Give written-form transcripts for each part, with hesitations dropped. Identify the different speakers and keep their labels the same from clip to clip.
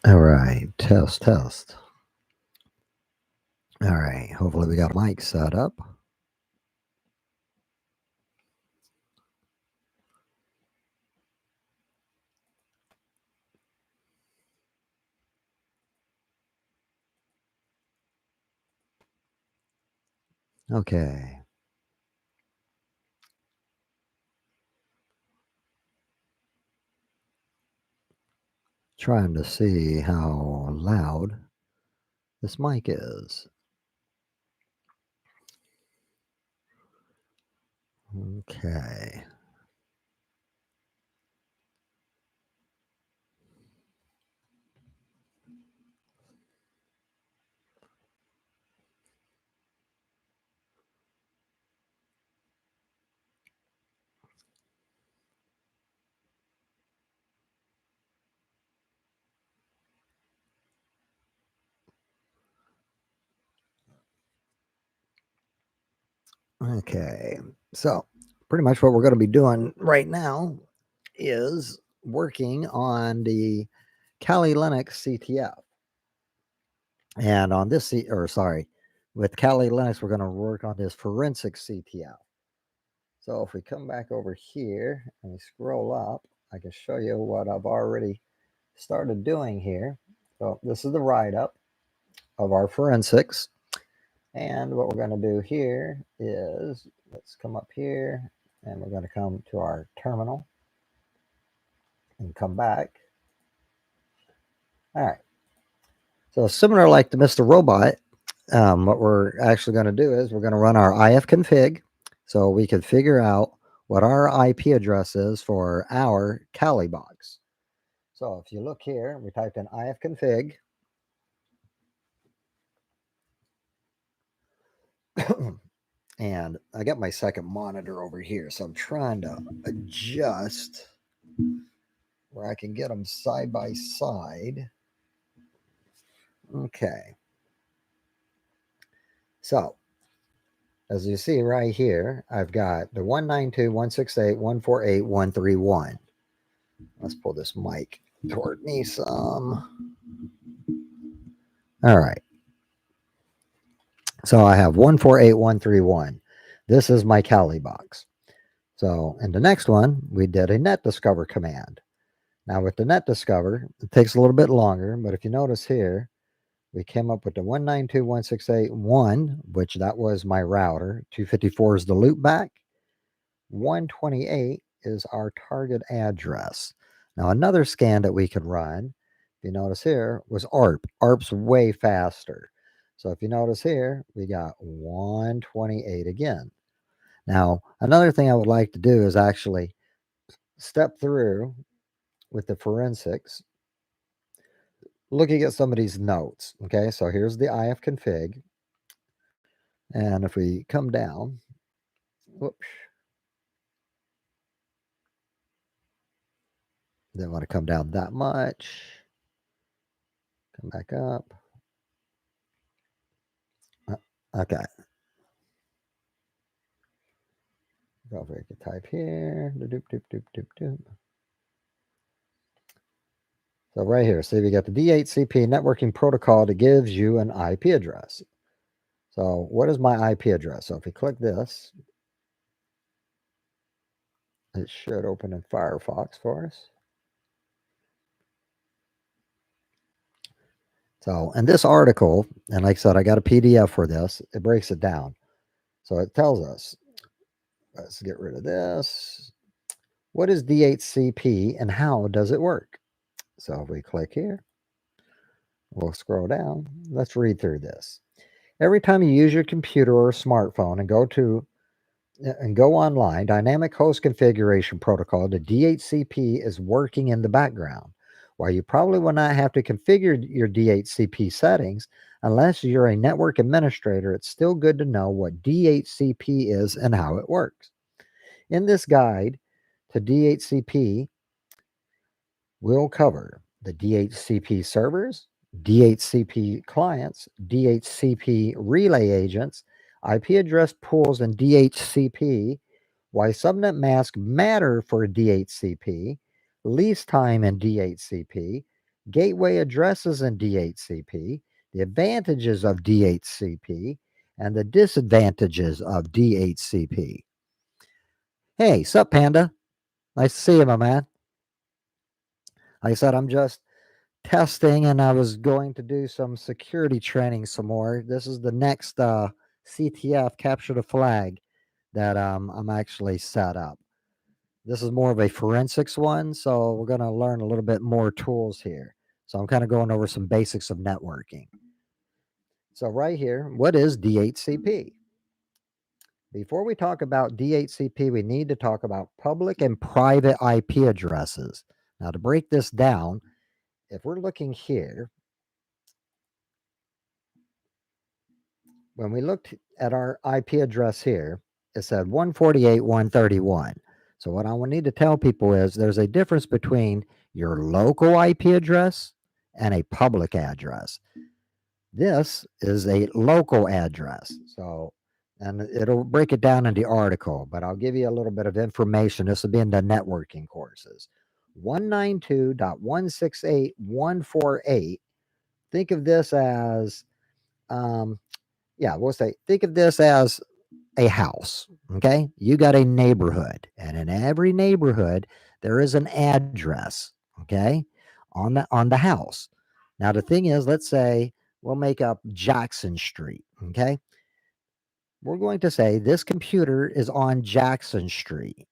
Speaker 1: All right, test, test. All right, hopefully we got a mic set up. Okay, trying to see how loud this mic is. Okay. Okay. So, pretty much what we're going to be doing right now is working on the Kali Linux CTF. And on this, with Kali Linux, we're going to work on this forensic CTF. So, if we come back over here and we scroll up, I can show you what I've already started doing here. So, this is the write up of our forensics. And what we're going to do here is let's come up here and we're going to come to our terminal and come back. All right. So similar like the Mr. Robot, what we're actually going to do is we're going to run our ifconfig so we can figure out what our IP address is for our Kali box. So if you look here, we typed in ifconfig. And I got my second monitor over here, so I'm trying to adjust where I can get them side by side. Okay. So, as you see right here, I've got the 192.168.148.131. Let's pull this mic toward me some. All right. So I have 148.131. This is my Kali box. So in the next one, we did a net discover command. Now with the net discover, it takes a little bit longer, but if you notice here, we came up with the 192.168.1, which that was my router. 254 is the loopback. 128 is our target address. Now another scan that we could run, if you notice here, was ARP. ARP's way faster. So if you notice here, we got 128 again. Now, another thing I would like to do is actually step through with the forensics, looking at some of these notes. Okay, so here's the ifconfig. And if we come down, whoops, didn't want to come down that much. Come back up. Okay. Go over here, type here. Doop, doop, doop, doop, doop. So right here, see we got the DHCP networking protocol that gives you an IP address. So what is my IP address? So if we click this, it should open in Firefox for us. So in this article, and like I said, I got a PDF for this, it breaks it down. So it tells us, let's get rid of this. What is DHCP and how does it work? So if we click here, we'll scroll down. Let's read through this. Every time you use your computer or smartphone and go online, Dynamic Host Configuration Protocol, the DHCP, is working in the background. While you probably will not have to configure your DHCP settings unless you're a network administrator, it's still good to know what DHCP is and how it works. In this guide to DHCP, we'll cover the DHCP servers, DHCP clients, DHCP relay agents, IP address pools in DHCP, why subnet masks matter for DHCP, lease time in DHCP, gateway addresses in DHCP, the advantages of DHCP, and the disadvantages of DHCP. Hey, sup, Panda? Nice to see you, my man. Like I said, I'm just testing and I was going to do some security training some more. This is the next CTF capture the flag that I'm actually set up. This is more of a forensics one, so we're going to learn a little bit more tools here. So I'm kind of going over some basics of networking. So right here, what is DHCP? Before we talk about DHCP, we need to talk about public and private IP addresses. Now, to break this down, if we're looking here, when we looked at our IP address here, it said 148.131. So what I would need to tell people is there's a difference between your local IP address and a public address. This is a local address. So, and it'll break it down in the article, but I'll give you a little bit of information. This will be in the networking courses. 192.168.148. Think of this as, think of this as a house. Okay. You got a neighborhood, and in every neighborhood, there is an address. Okay. On the house. Now, the thing is, let's say we'll make up Jackson Street. Okay. We're going to say this computer is on Jackson Street.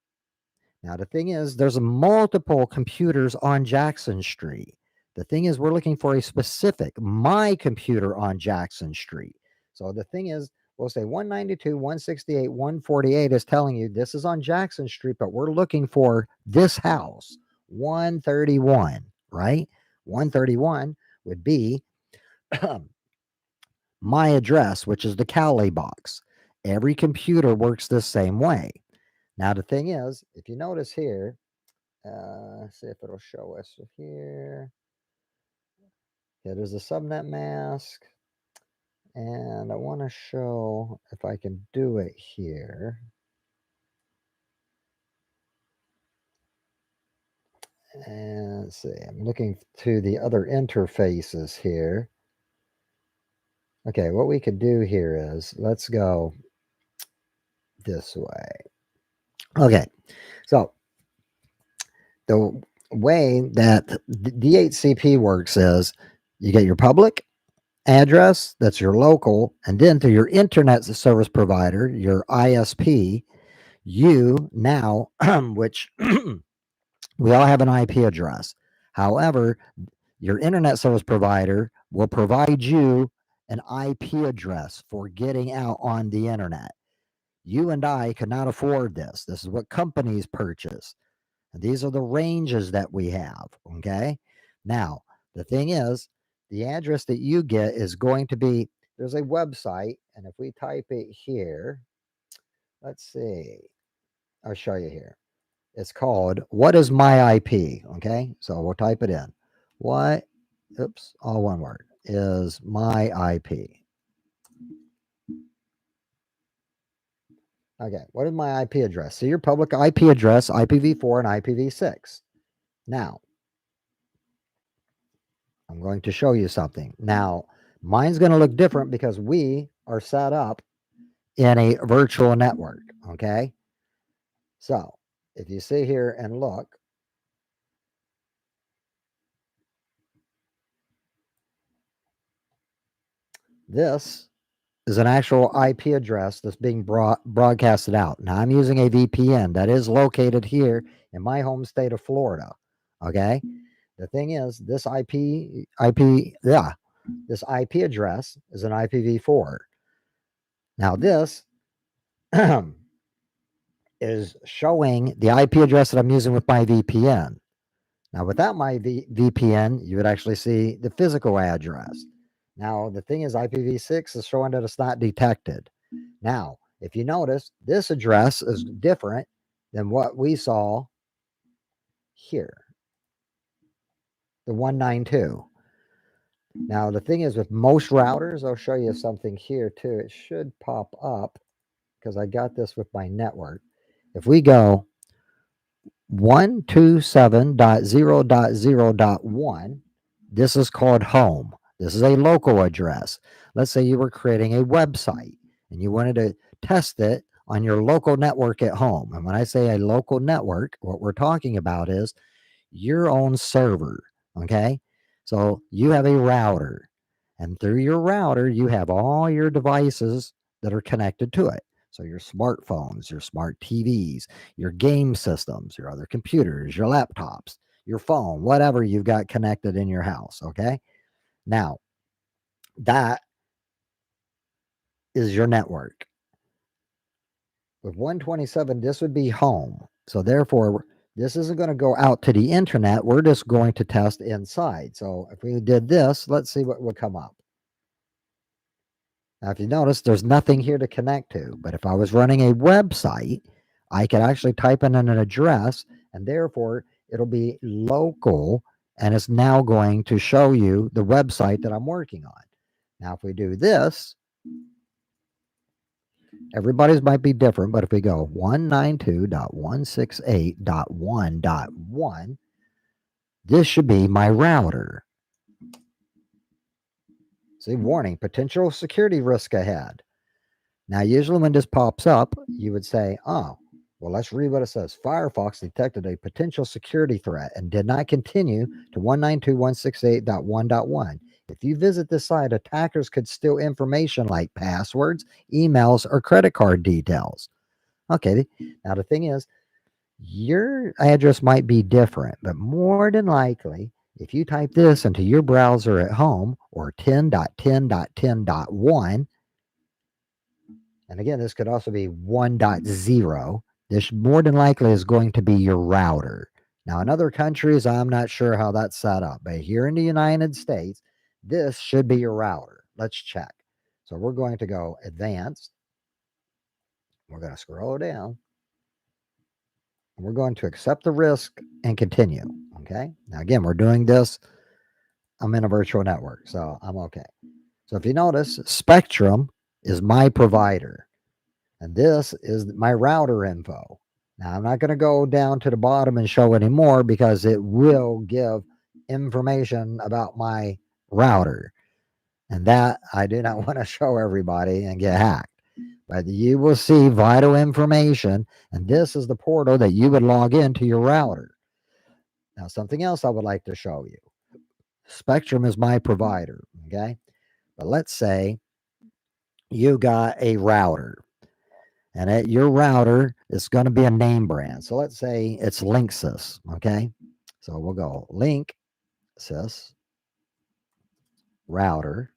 Speaker 1: Now, the thing is, there's multiple computers on Jackson Street. The thing is, we're looking for a specific, my computer on Jackson Street. So the thing is, we'll say 192.168.148 is telling you this is on Jackson Street, but we're looking for this house, 131, right? 131 would be my address, which is the Cali box. Every computer works the same way. Now, the thing is, if you notice here, see if it'll show us here. Yeah, there's a subnet mask. And I want to show if I can do it here. And let's see, I'm looking to the other interfaces here. Okay, what we could do here is let's go this way. Okay, so the way that DHCP works is you get your public address, that's your local, and then through your internet service provider, your ISP, you now, which we all have an IP address. However, your internet service provider will provide you an IP address for getting out on the internet. You and I cannot afford this. This is what companies purchase. And these are the ranges that we have. Okay. Now, the thing is, the address that you get is going to be there's a website. And if we type it here, let's see, I'll show you here. It's called What is My IP? Okay. So we'll type it in. What, all one word, is my IP? Okay. What is my IP address? See your public IP address, IPv4 and IPv6. Now, I'm going to show you something. Now, mine's going to look different because we are set up in a virtual network. Okay. So if you see here and look, this is an actual IP address that's being broadcasted out. Now, I'm using a VPN that is located here in my home state of Florida. Okay. The thing is, this IP address is an IPv4. Now, this is showing the IP address that I'm using with my VPN. Now, without my VPN, you would actually see the physical address. Now, the thing is, IPv6 is showing that it's not detected. Now, if you notice, this address is different than what we saw here, the 192. Now, the thing is with most routers, I'll show you something here too. It should pop up because I got this with my network. If we go 127.0.0.1, This is called home. This is a local address. Let's say you were creating a website and you wanted to test it on your local network at home. And when I say a local network, what we're talking about is your own server. Okay. So you have a router, and through your router, you have all your devices that are connected to it. So your smartphones, your smart TVs, your game systems, your other computers, your laptops, your phone, whatever you've got connected in your house. Okay. Now, that is your network. With 127, this would be home. So therefore, this isn't going to go out to the internet. We're just going to test inside. So if we did this, let's see what would come up. Now, if you notice, there's nothing here to connect to. But if I was running a website, I could actually type in an address, and therefore it'll be local, and it's now going to show you the website that I'm working on. Now, if we do this, everybody's might be different, but if we go 192.168.1.1, this should be my router. See, warning, potential security risk ahead. Now, usually when this pops up, you would say, oh, well, let's read what it says. Firefox detected a potential security threat and did not continue to 192.168.1.1. If you visit this site, attackers could steal information like passwords, emails, or credit card details. Okay, now the thing is, your address might be different, but more than likely, if you type this into your browser at home or 10.10.10.1, and again, this could also be 1.0, this more than likely is going to be your router. Now, in other countries, I'm not sure how that's set up, but here in the United States, this should be your router. Let's check. So we're going to go advanced. We're going to scroll down. We're going to accept the risk and continue. Okay. Now, again, we're doing this. I'm in a virtual network, so I'm okay. So if you notice, Spectrum is my provider, and this is my router info. Now, I'm not going to go down to the bottom and show anymore because it will give information about my router. And that I do not want to show everybody and get hacked. But you will see vital information, and this is the portal that you would log into your router. Now, something else I would like to show you. Spectrum is my provider, okay? But let's say you got a router, and at your router is going to be a name brand. So let's say it's Linksys, okay? So we'll go Linksys router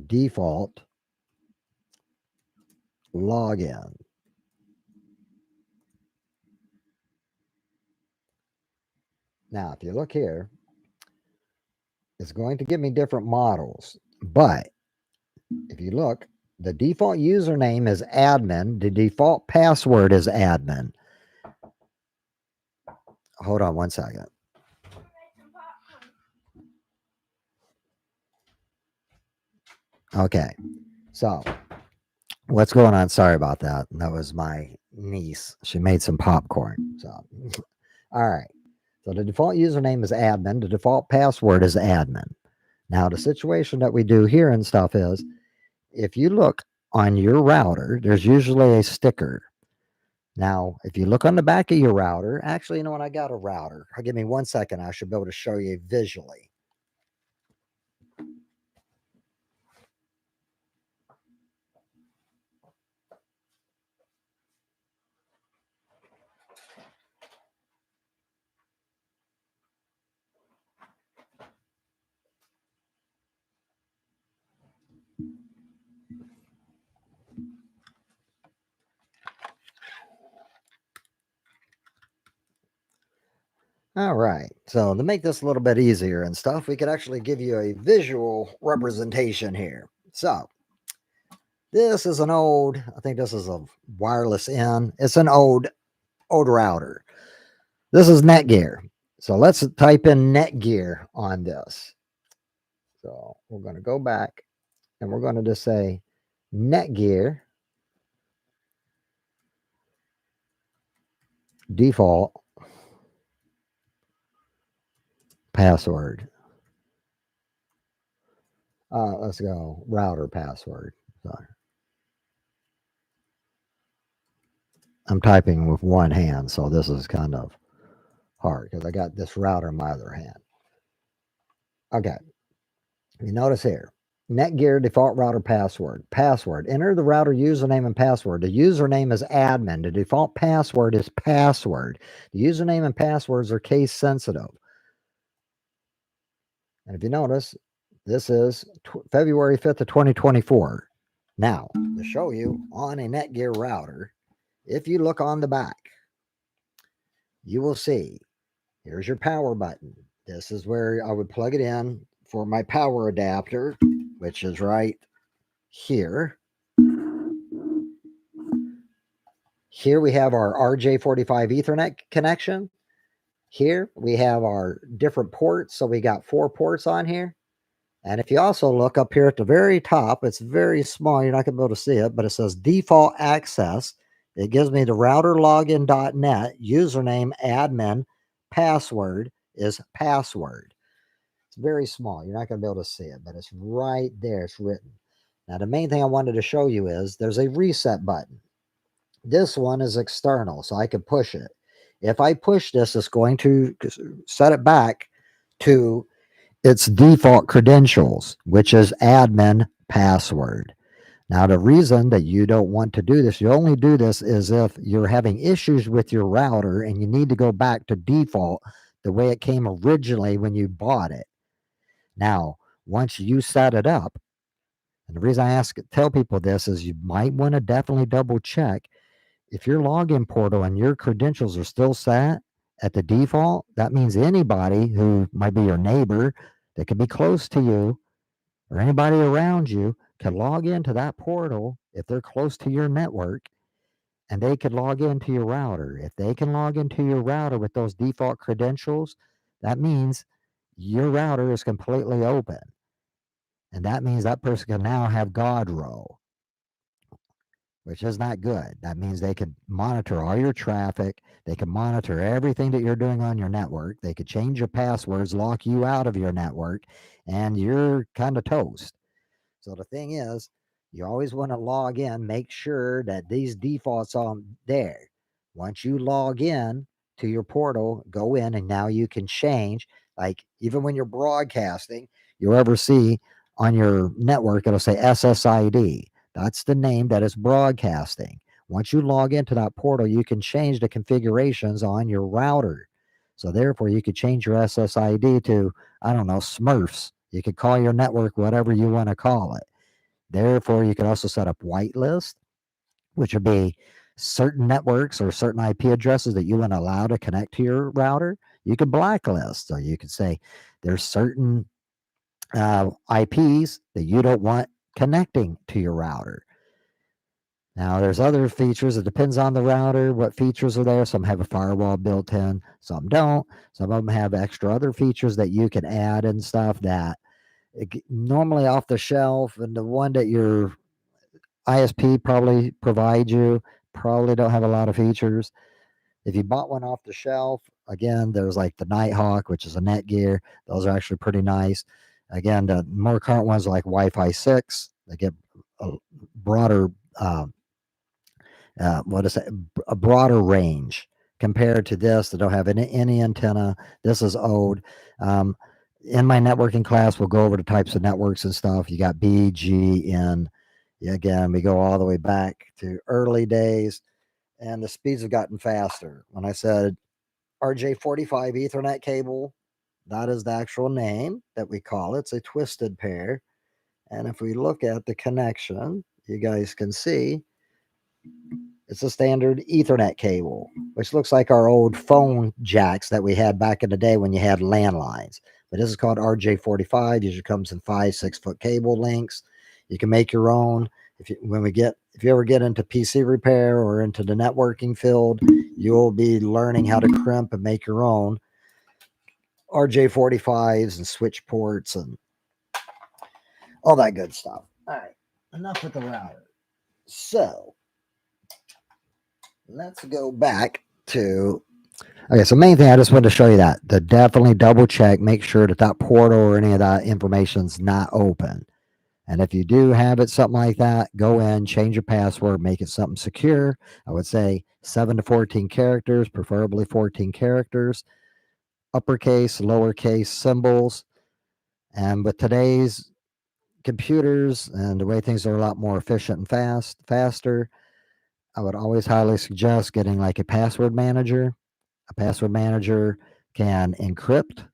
Speaker 1: default login. Now, if you look here, it's going to give me different models. But if you look, the default username is admin. The default password is admin. Hold on one second. Okay. So what's going on? Sorry about that. That was my niece. She made some popcorn. So, all right. So the default username is admin. The default password is admin. Now, the situation that we do here and stuff is if you look on your router, there's usually a sticker. Now, if you look on the back of your router, actually, you know what? I got a router. Give me 1 second. I should be able to show you visually. All right. So to make this a little bit easier and stuff, we could actually give you a visual representation here. So this is an old, I think this is a wireless in. It's an old router. This is Netgear. So let's type in Netgear on this. So we're going to go back and we're going to just say Netgear default password. Let's go router password. Sorry. I'm typing with one hand, so this is kind of hard because I got this router in my other hand. Okay. You notice here, Netgear default router password. Password. Enter the router username and password. The username is admin. The default password is password. The username and passwords are case sensitive. And if you notice, this is February 5th of 2024. Now, to show you on a Netgear router, if you look on the back, you will see here's your power button. This is where I would plug it in for my power adapter, which is right here. Here we have our RJ45 Ethernet connection. Here we have our different ports. So we got 4 ports on here. And if you also look up here at the very top, it's very small. You're not going to be able to see it, but it says default access. It gives me the routerlogin.net username admin, password is password. It's very small. You're not going to be able to see it, but it's right there. It's written. Now, the main thing I wanted to show you is there's a reset button. This one is external, so I can push it. If I push this, it's going to set it back to its default credentials, which is admin password. Now, the reason that you don't want to do this, you only do this is if you're having issues with your router and you need to go back to default the way it came originally when you bought it. Now, once you set it up, and the reason I tell people this is you might want to definitely double check if your login portal and your credentials are still set at the default. That means anybody who might be your neighbor that could be close to you or anybody around you can log into that portal if they're close to your network, and they could log into your router. If they can log into your router with those default credentials, that means your router is completely open. And that means that person can now have God row, which is not good. That means they could monitor all your traffic. They can monitor everything that you're doing on your network. They could change your passwords, lock you out of your network, and you're kind of toast. So the thing is, you always want to log in, make sure that these defaults are there. Once you log in to your portal, go in, and now you can change. Like even when you're broadcasting, you'll ever see on your network, it'll say SSID. That's the name that is broadcasting. Once you log into that portal, you can change the configurations on your router. So therefore, you could change your SSID to, I don't know, Smurfs. You could call your network whatever you want to call it. Therefore, you could also set up whitelist, which would be certain networks or certain IP addresses that you want to allow to connect to your router. You could blacklist. So you could say there's certain IPs that you don't want connecting to your router. Now, there's other features. It depends on the router, what features are there. Some have a firewall built in, some don't. Some of them have extra other features that you can add and stuff that normally off the shelf, and the one that your ISP probably provides you probably don't have a lot of features. If you bought one off the shelf, again, there's like the Nighthawk, which is a Netgear. Those are actually pretty nice. Again, the more current ones are like Wi-Fi 6. They get a broader a broader range compared to this that don't have any antenna. This is old. In my networking class, we'll go over the types of networks and stuff. You got B, G, N. Again, we go all the way back to early days, and the speeds have gotten faster. When I said RJ45 Ethernet cable, that is the actual name that we call it. It's a twisted pair. And if we look at the connection, you guys can see it's a standard Ethernet cable, which looks like our old phone jacks that we had back in the day when you had landlines. But this is called RJ45. Usually comes in 5-6 foot cable links. You can make your own. If you ever get into PC repair or into the networking field, you'll be learning how to crimp and make your own RJ45s and switch ports and all that good stuff. All right, enough with the router. So let's go back to Okay, so main thing I just wanted to show you that to definitely double check, make sure that that portal or any of that information's not open. And if you do have it, something like that, go in, change your password, make it something secure. I would say 7 to 14 characters, preferably 14 characters, uppercase, lowercase symbols. And with today's computers and the way things are a lot more efficient and faster, I would always highly suggest getting like a password manager. A password manager can encrypt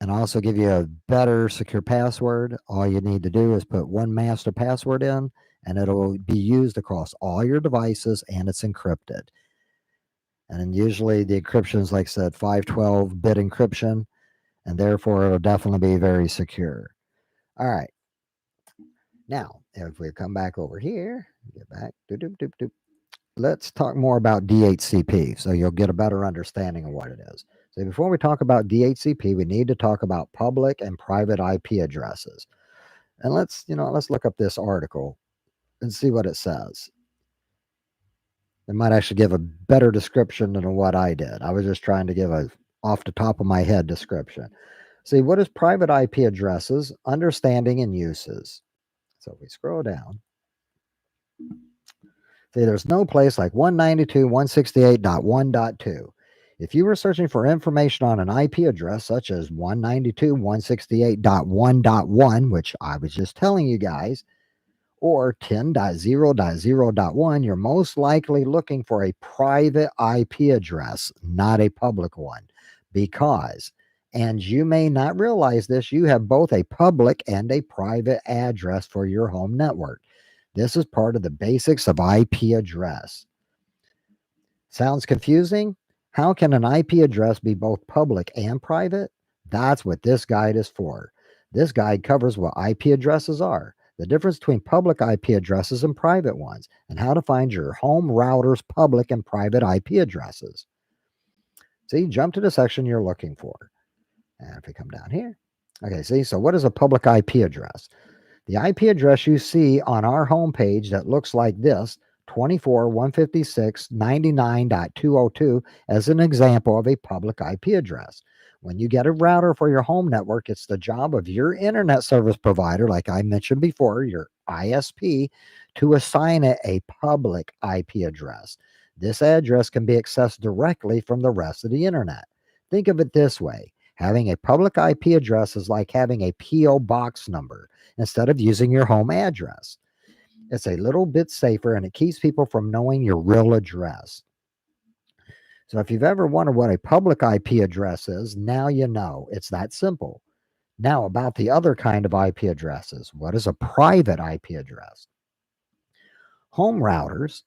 Speaker 1: and also give you a better secure password. All you need to do is put one master password in, and it'll be used across all your devices, and it's encrypted. And then usually the encryption is, like I said, 512-bit encryption, and therefore it'll definitely be very secure. All right. Now, if we come back over here, get back, doop, doop, doop, let's talk more about DHCP so you'll get a better understanding of what it is. So before we talk about DHCP, we need to talk about public and private IP addresses. And let's look up this article and see what it says. It might actually give a better description than what I did. I was just trying to give a off the top of my head description. See, what is private IP addresses, understanding and uses? So if we scroll down, see, there's no place like 192.168.1.2. If you were searching for information on an IP address such as 192.168.1.1, which I was just telling you guys, or 10.0.0.1, you're most likely looking for a private IP address, not a public one, because, and you may not realize this, you have both a public and a private address for your home network. This is part of the basics of IP address. Sounds confusing? How can an IP address be both public and private? That's what this guide is for. This guide covers what IP addresses are, the difference between public IP addresses and private ones, and how to find your home router's public and private IP addresses. See, jump to the section you're looking for. And if we come down here, okay, see, so what is a public IP address? The IP address you see on our homepage that looks like this, 24.156.99.202, as an example of a public IP address. When you get a router for your home network, it's the job of your internet service provider, like I mentioned before, your ISP, to assign it a public IP address. This address can be accessed directly from the rest of the internet. Think of it this way. Having a public IP address is like having a P.O. box number instead of using your home address. It's a little bit safer and it keeps people from knowing your real address. So if you've ever wondered what a public IP address is, now you know. It's that simple. Now, about the other kind of IP addresses. What is a private IP address? Home routers,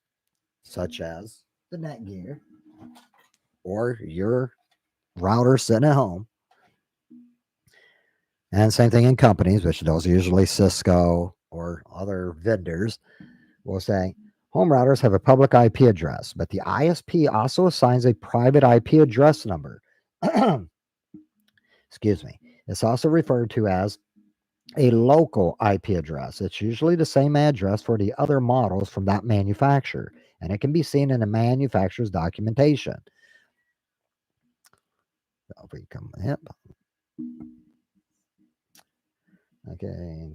Speaker 1: such as the Netgear or your router sitting at home, and same thing in companies, which those are usually Cisco or other vendors, will say home routers have a public IP address, but the ISP also assigns a private IP address number. Excuse me. It's also referred to as a local IP address. It's usually the same address for the other models from that manufacturer, and it can be seen in the manufacturer's documentation. So if we come, yep. Okay.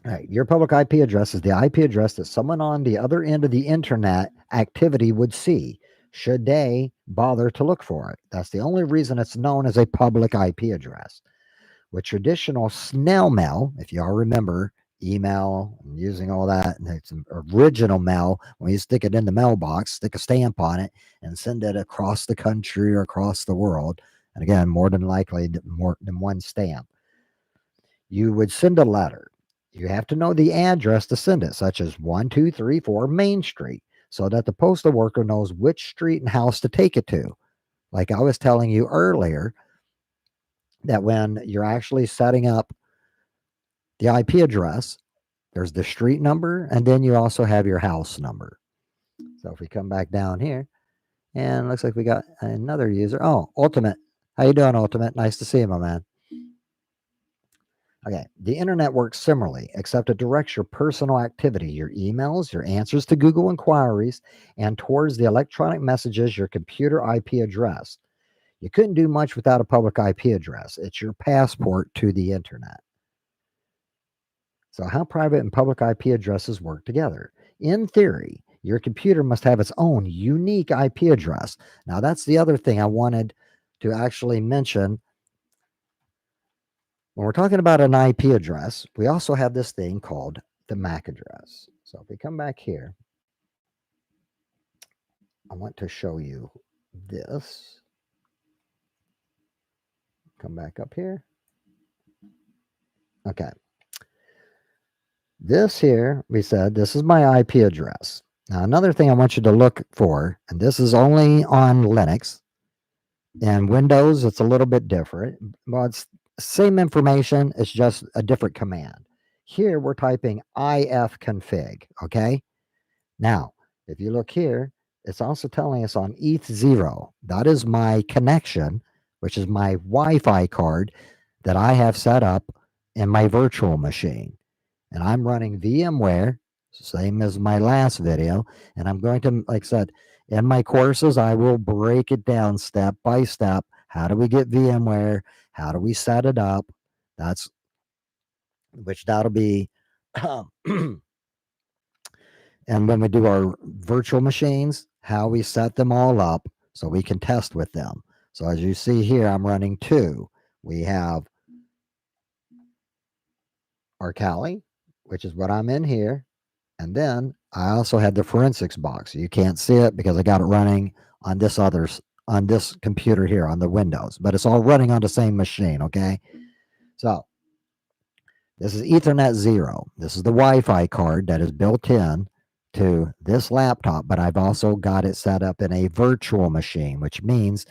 Speaker 1: All right, your public IP address is the IP address that someone on the other end of the internet activity would see should they bother to look for it. That's the only reason it's known as a public IP address. With traditional snail mail, if y'all remember email and using all that, and it's original mail, when you stick it in the mailbox, stick a stamp on it, and send it across the country or across the world. And again, more than likely, more than one stamp. You would send a letter. You have to know the address to send it, such as 1234 Main Street, so that the postal worker knows which street and house to take it to. Like I was telling you earlier, that when you're actually setting up the IP address, there's the street number, and then you also have your house number. So if we come back down here, and it looks like we got another user. Oh, Ultimate. How you doing, Ultimate? Nice to see you, my man. Okay, the internet works similarly, except it directs your personal activity, your emails, your answers to Google inquiries, and towards the electronic messages, your computer IP address. You couldn't do much without a public IP address. It's your passport to the internet. So, how private and public IP addresses work together? In theory, your computer must have its own unique IP address. Now, that's the other thing I wanted to actually mention. When we're talking about an IP address, we also have this thing called the MAC address. So, if we come back here, I want to show you this. Come back up here. Okay. This here, we said, this is my IP address. Now, another thing I want you to look for, and this is only on Linux and Windows, it's a little bit different. Well, it's same information, it's just a different command. Here, we're typing ifconfig, okay? Now, if you look here, it's also telling us on ETH0, that is my connection, which is my Wi-Fi card that I have set up in my virtual machine. And I'm running VMware, same as my last video. And I'm going to, like I said, in my courses, I will break it down step by step. How do we get VMware? How do we set it up? That's which that'll be. And when we do our virtual machines, how we set them all up so we can test with them. So as you see here, I'm running two. We have our Kali, which is what I'm in here. And then I also had the forensics box. You can't see it because I got it running on this on this computer here on the Windows, but it's all running on the same machine. Okay. So this is Ethernet 0. This is the Wi-Fi card that is built in to this laptop, but I've also got it set up in a virtual machine, which means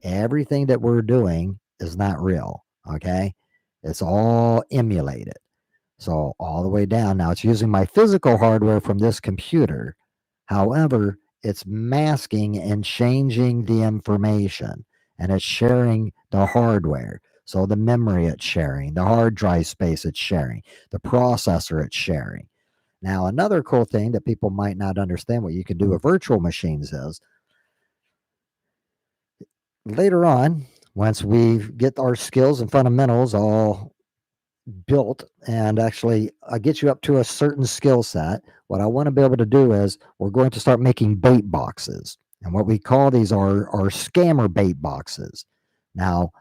Speaker 1: everything that we're doing is not real. Okay. It's all emulated. So all the way down. Now it's using my physical hardware from this computer. However, it's masking and changing the information and it's sharing the hardware. So the memory it's sharing, the hard drive space it's sharing, the processor it's sharing. Now, another cool thing that people might not understand what you can do with virtual machines is later on, once we get our skills and fundamentals all built and actually get you up to a certain skill set, what I want to be able to do is we're going to start making bait boxes. And what we call these are scammer bait boxes. Now,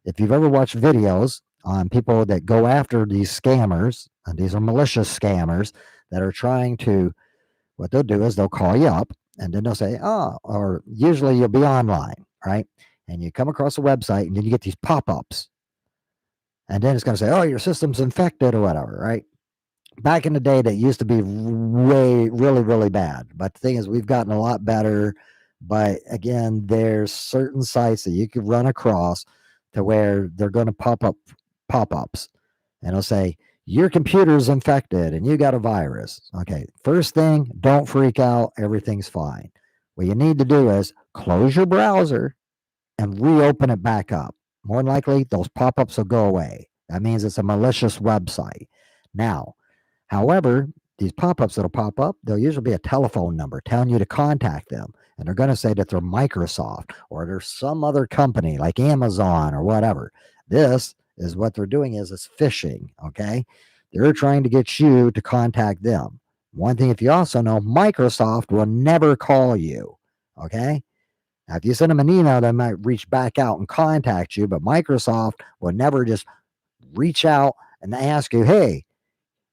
Speaker 1: if you've ever watched videos on people that go after these scammers, and these are malicious scammers that are trying to, what they'll do is they'll call you up and then they'll say, oh, or usually you'll be online, right? And you come across a website and then you get these pop-ups. And then it's going to say, oh, your system's infected or whatever, right? Back in the day, that used to be really, really bad. But the thing is, we've gotten a lot better. But again, there's certain sites that you could run across to where they're going to pop ups. And it'll say, your computer's infected and you got a virus. Okay, first thing, don't freak out. Everything's fine. What you need to do is close your browser and reopen it back up. More than likely, those pop-ups will go away. That means it's a malicious website. Now, however, these pop-ups that'll pop up, there'll usually be a telephone number telling you to contact them. And they're going to say that they're Microsoft or there's some other company like Amazon or whatever. This is what they're doing is it's phishing, okay? They're trying to get you to contact them. One thing, if you also know, Microsoft will never call you, okay? Now, if you send them an email, they might reach back out and contact you, but Microsoft will never just reach out and ask you, hey,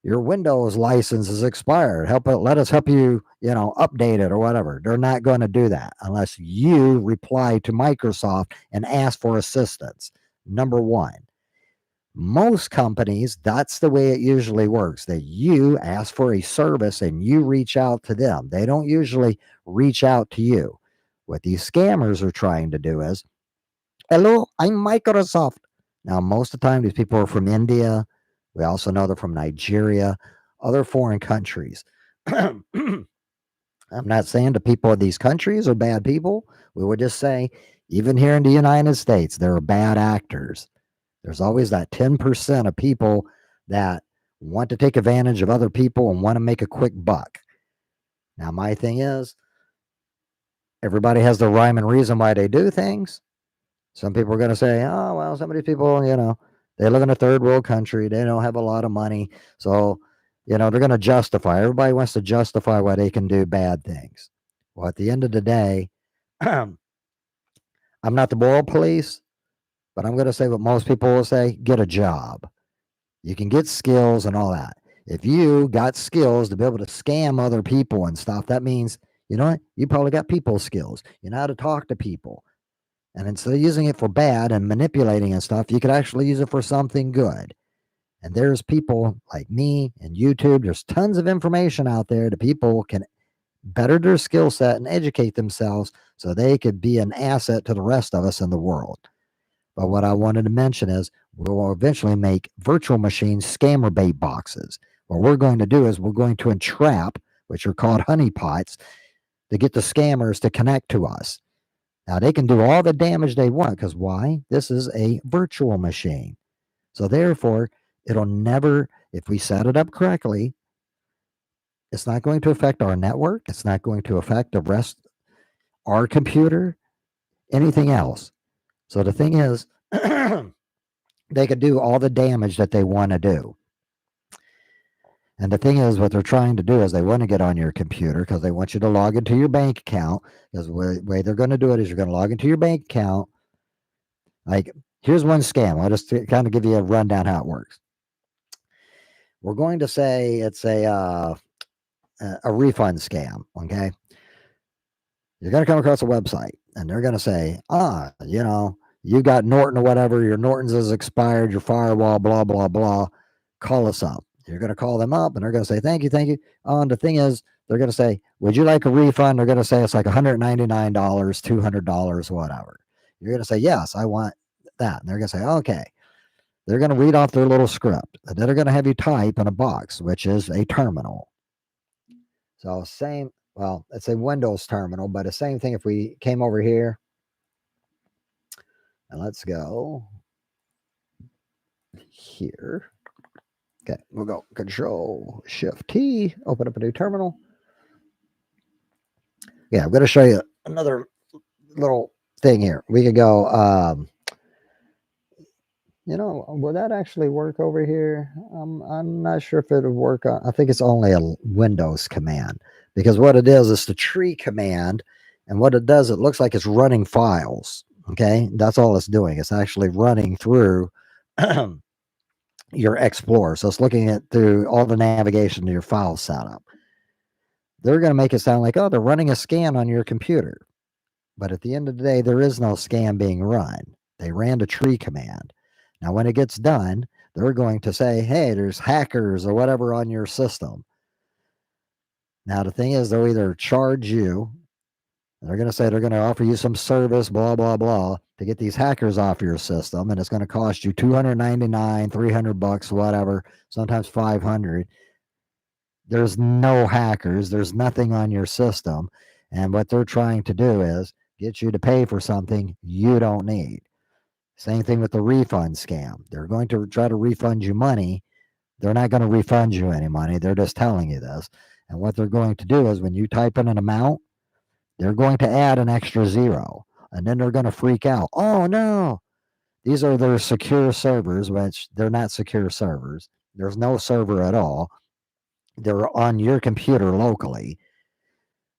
Speaker 1: your Windows license is expired. Let us help you, update it or whatever. They're not going to do that unless you reply to Microsoft and ask for assistance. Number one. Most companies, that's the way it usually works, that you ask for a service and you reach out to them. They don't usually reach out to you. What these scammers are trying to do is, hello, I'm Microsoft. Now, most of the time, these people are from India. We also know they're from Nigeria, other foreign countries. I'm not saying the people of these countries are bad people. We would just say, even here in the United States, there are bad actors. There's always that 10% of people that want to take advantage of other people and want to make a quick buck. Now, my thing is, everybody has the rhyme and reason why they do things. Some people are going to say, oh, well, some of these people, they live in a third world country. They don't have a lot of money. So, they're going to justify. Everybody wants to justify why they can do bad things. Well, at the end of the day, I'm not the moral police, but I'm going to say what most people will say: get a job. You can get skills and all that. If you got skills to be able to scam other people and stuff, that means, you know what? You probably got people skills. You know how to talk to people. And instead of using it for bad and manipulating and stuff, you could actually use it for something good. And there's people like me and YouTube. There's tons of information out there that people can better their skill set and educate themselves so they could be an asset to the rest of us in the world. But what I wanted to mention is we'll eventually make virtual machines scammer bait boxes. What we're going to do is we're going to entrap, which are called honeypots, to get the scammers to connect to us. Now, they can do all the damage they want because why? This is a virtual machine. So therefore, it'll never, if we set it up correctly, it's not going to affect our network. It's not going to affect the rest, our computer, anything else. So the thing is, they could do all the damage that they want to do. And the thing is, what they're trying to do is they want to get on your computer because they want you to log into your bank account. Because the way they're going to do it is you're going to log into your bank account. Like, here's one scam. I'll just kind of give you a rundown how it works. We're going to say it's a refund scam, okay? You're going to come across a website, and they're going to say, you got Norton or whatever, your Norton's is expired, your firewall, blah, blah, blah. Call us up. You're going to call them up, and they're going to say, thank you, thank you. And the thing is, they're going to say, would you like a refund? They're going to say it's like $199, $200, whatever. You're going to say, yes, I want that. And they're going to say, okay. They're going to read off their little script. And then they're going to have you type in a box, which is a terminal. So it's a Windows terminal, but the same thing if we came over here. And let's go here. Okay, we'll go Control Shift T, open up a new terminal. Yeah, I'm going to show you another little thing here. We could go, will that actually work over here? I'm not sure if it'll work. I think it's only a Windows command because what it is the tree command. And what it does, it looks like it's running files. Okay, that's all it's doing. It's actually running through your Explorer. So it's looking at through all the navigation to your file setup. They're going to make it sound like, oh, they're running a scan on your computer. But at the end of the day, there is no scan being run. They ran the tree command. Now, when it gets done, they're going to say, hey, there's hackers or whatever on your system. Now, the thing is, they'll either charge you, they're going to say they're going to offer you some service, blah, blah, blah, to get these hackers off your system. And it's going to cost you $299, $300, whatever, sometimes $500. There's no hackers. There's nothing on your system. And what they're trying to do is get you to pay for something you don't need. Same thing with the refund scam. They're going to try to refund you money. They're not going to refund you any money. They're just telling you this. And what they're going to do is when you type in an amount, they're going to add an extra zero. And then they're going to freak out. Oh, no. These are their secure servers, which they're not secure servers. There's no server at all. They're on your computer locally.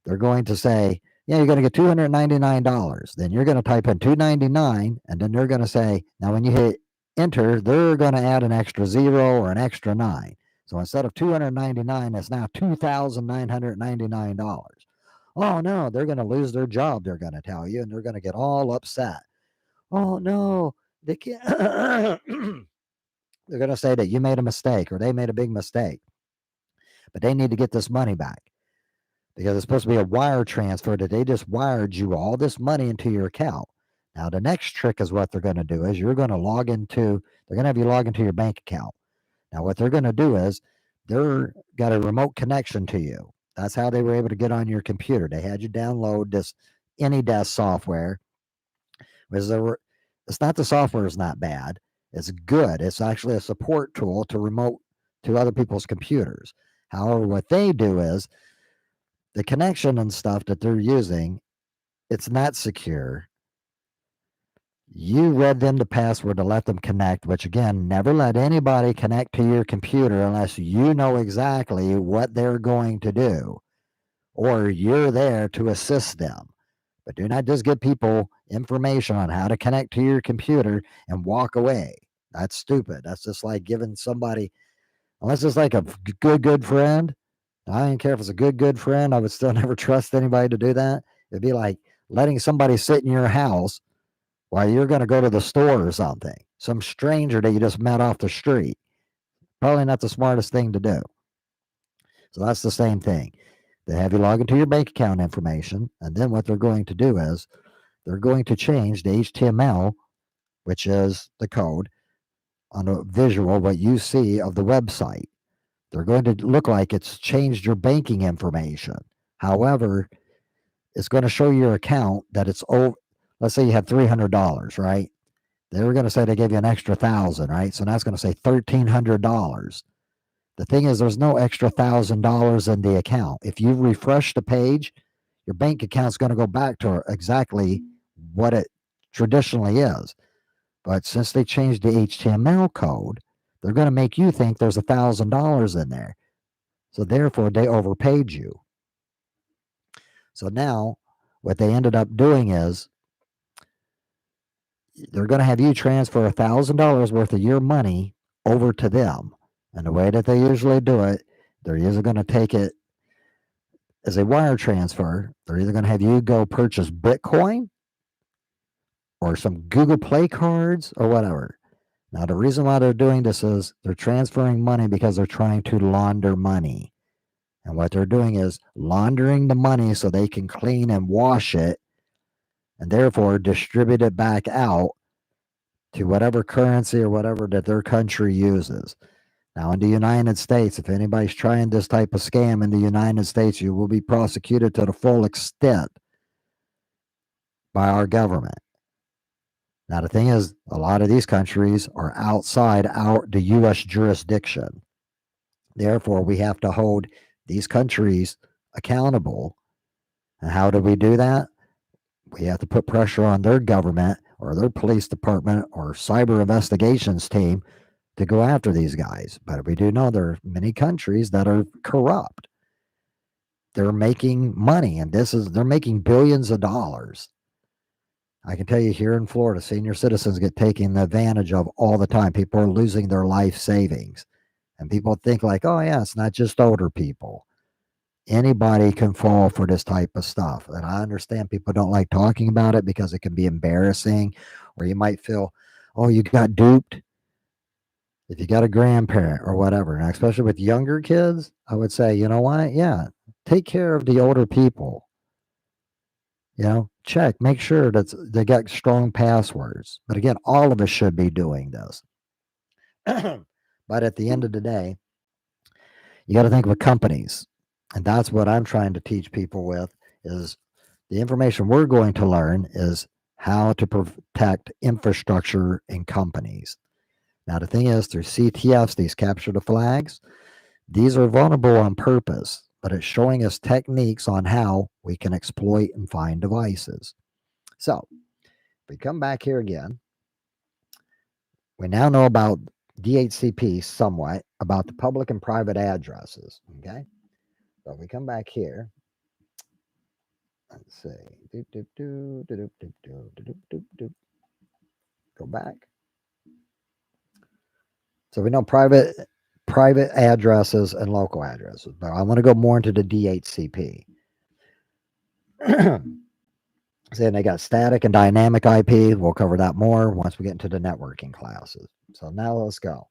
Speaker 1: They're going to say, yeah, you're going to get $299. Then you're going to type in $299, and then they're going to say, now when you hit enter, they're going to add an extra zero or an extra 9. So instead of $299, it's now $2,999. Oh, no, they're going to lose their job, they're going to tell you, and they're going to get all upset. Oh, no, they can't. They're going to say that you made a mistake or they made a big mistake. But they need to get this money back because it's supposed to be a wire transfer that they just wired you all this money into your account. Now, the next trick is what they're going to do is they're going to have you log into your bank account. Now, what they're going to do is they're got a remote connection to you. That's how they were able to get on your computer. They had you download this AnyDesk software. It's not the software is not bad. It's good. It's actually a support tool to remote to other people's computers. However, what they do is the connection and stuff that they're using, it's not secure. You read them the password to let them connect, which again, never let anybody connect to your computer unless you know exactly what they're going to do or you're there to assist them. But do not just give people information on how to connect to your computer and walk away. That's stupid. That's just like giving somebody, unless it's like a good friend. I don't care if it's a good friend. I would still never trust anybody to do that. It'd be like letting somebody sit in your house while you're going to go to the store or something. Some stranger that you just met off the street. Probably not the smartest thing to do. So that's the same thing. They have you log into your bank account information, and then what they're going to do is they're going to change the HTML, which is the code, on a visual, what you see of the website. They're going to look like it's changed your banking information. However, it's going to show your account that it's over. Let's say you have $300, right? They were going to say they gave you an extra 1,000, right? So now it's going to say $1,300. The thing is, there's no extra $1,000 in the account. If you refresh the page, your bank account's going to go back to exactly what it traditionally is. But since they changed the HTML code, they're going to make you think there's $1,000 in there. So therefore, they overpaid you. So now, what they ended up doing is they're going to have you transfer $1,000 worth of your money over to them. And the way that they usually do it, they're usually going to take it as a wire transfer. They're either going to have you go purchase Bitcoin or some Google Play cards or whatever. Now, the reason why they're doing this is they're transferring money because they're trying to launder money. And what they're doing is laundering the money so they can clean and wash it and therefore distribute it back out to whatever currency or whatever that their country uses. Now, in the United States, if anybody's trying this type of scam in the United States, you will be prosecuted to the full extent by our government. Now, the thing is, a lot of these countries are outside the U.S. jurisdiction. Therefore, we have to hold these countries accountable. And how do we do that? We have to put pressure on their government or their police department or cyber investigations team to go after these guys. But we do know there are many countries that are corrupt. They're making money, and they're making billions of dollars. I can tell you here in Florida, senior citizens get taken advantage of all the time. People are losing their life savings. And people think like, oh yeah, it's not just older people. Anybody can fall for this type of stuff. And I understand people don't like talking about it because it can be embarrassing, or you might feel, oh, you got duped. If you got a grandparent or whatever, now, especially with younger kids, I would say, you know what? Yeah, take care of the older people. Check, make sure that they got strong passwords. But again, all of us should be doing this. But at the end of the day, you got to think with companies. And that's what I'm trying to teach people with is the information we're going to learn is how to protect infrastructure in companies. Now, the thing is, through CTFs, these capture the flags, these are vulnerable on purpose, but it's showing us techniques on how we can exploit and find devices. So, if we come back here again, we now know about DHCP somewhat, about the public and private addresses, okay? So if we come back here, let's see, go back. So we know private addresses and local addresses, but I want to go more into the DHCP. Saying they got static and dynamic IP. We'll cover that more once we get into the networking classes. So now let's go.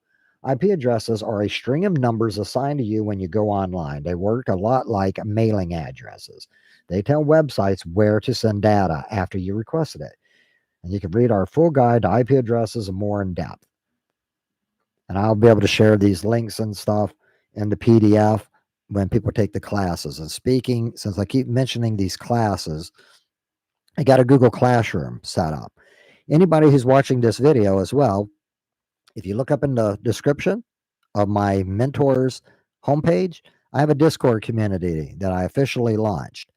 Speaker 1: IP addresses are a string of numbers assigned to you when you go online. They work a lot like mailing addresses. They tell websites where to send data after you requested it. And you can read our full guide to IP addresses and more in depth. And I'll be able to share these links and stuff in the PDF when people take the classes. And speaking, since I keep mentioning these classes, I got a Google Classroom set up. Anybody who's watching this video as well, If you look up in the description of my mentors homepage, I have a Discord community that I officially launched.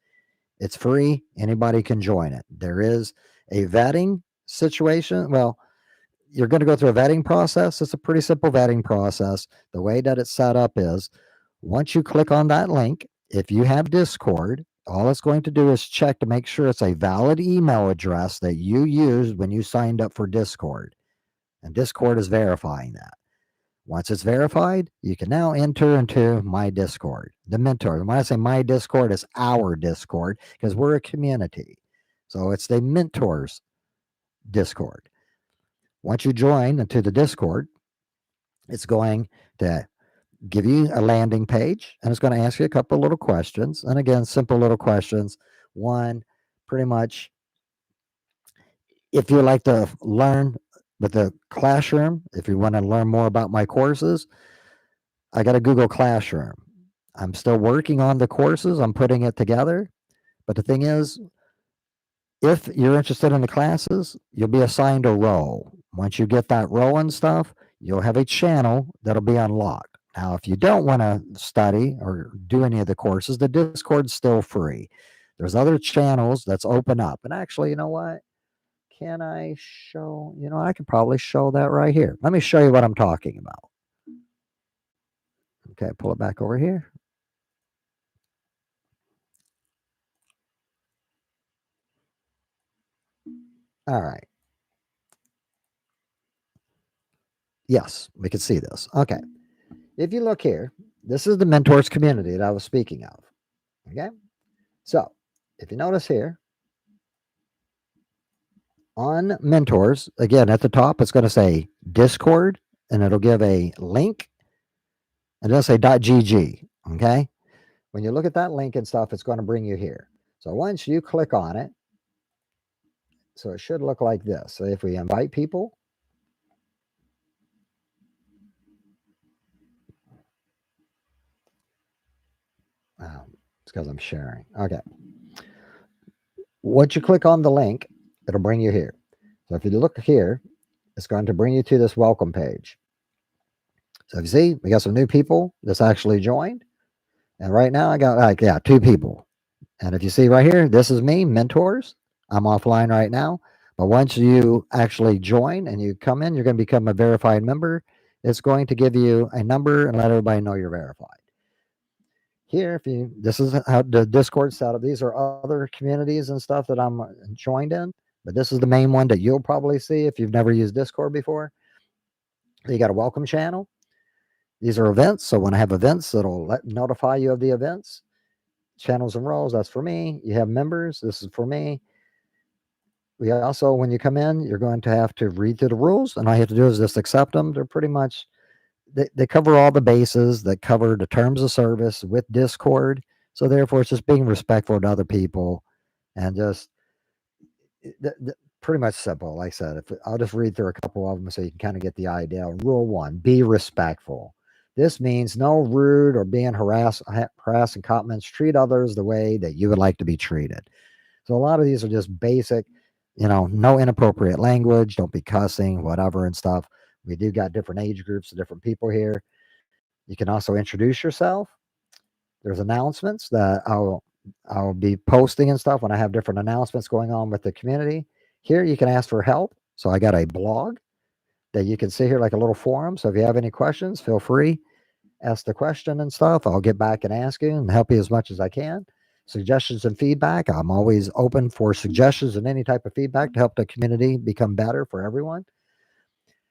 Speaker 1: It's free. Anybody can join it. There is a vetting situation. Well, you're going to go through a vetting process. It's a pretty simple vetting process. The way that it's set up is once you click on that link, if you have Discord, all it's going to do is check to make sure it's a valid email address that you used when you signed up for Discord. And Discord is verifying that. Once it's verified, you can now enter into my Discord, the mentor. And when I say my Discord, it's our Discord because we're a community. So it's the mentors Discord. Once you join into the Discord, it's going to give you a landing page and it's going to ask you a couple little questions. And again, simple little questions. One, pretty much, if you like to learn with the classroom, if you want to learn more about my courses, I got a Google Classroom. I'm still working on the courses, I'm putting it together. But the thing is, if you're interested in the classes, you'll be assigned a role. Once you get that role and stuff, you'll have a channel that'll be unlocked. Now, if you don't want to study or do any of the courses, the Discord's still free. There's other channels that's open up. And actually, you know what? Can I show, I could probably show that right here. Let me show you what I'm talking about. Okay, pull it back over here. All right. Yes, we can see this. Okay. If you look here, this is the mentors community that I was speaking of. Okay. So if you notice here on mentors, again, at the top, it's going to say Discord and it'll give a link and it'll say .gg. Okay. When you look at that link and stuff, it's going to bring you here. So once you click on it, so it should look like this. So if we invite people, it's because I'm sharing. Okay. Once you click on the link, it'll bring you here. So if you look here, it's going to bring you to this welcome page. So if you see, we got some new people that's actually joined. And right now I got 2 people. And if you see right here, this is me, mentors. I'm offline right now. But once you actually join and you come in, you're going to become a verified member. It's going to give you a number and let everybody know you're verified. Here, this is how the Discord setup. These are other communities and stuff that I'm joined in, but this is the main one that you'll probably see if you've never used Discord before. You got a welcome channel. These are events. So when I have events, it'll notify you of the events. Channels and roles, that's for me. You have members. This is for me. We also, when you come in, you're going to have to read through the rules, and all you have to do is just accept them. They're pretty much they cover all the bases that cover the terms of service with Discord. So therefore, it's just being respectful to other people and just pretty much simple. Like I said, I'll just read through a couple of them so you can kind of get the idea. Rule 1, be respectful. This means no rude or being harassing comments. Treat others the way that you would like to be treated. So a lot of these are just basic, no inappropriate language. Don't be cussing, whatever and stuff. We do got different age groups of different people here. You can also introduce yourself. There's announcements that I'll be posting and stuff when I have different announcements going on with the community. Here you can ask for help. So I got a blog that you can see here, like a little forum. So if you have any questions, feel free, ask the question and stuff. I'll get back and ask you and help you as much as I can. Suggestions and feedback. I'm always open for suggestions and any type of feedback to help the community become better for everyone.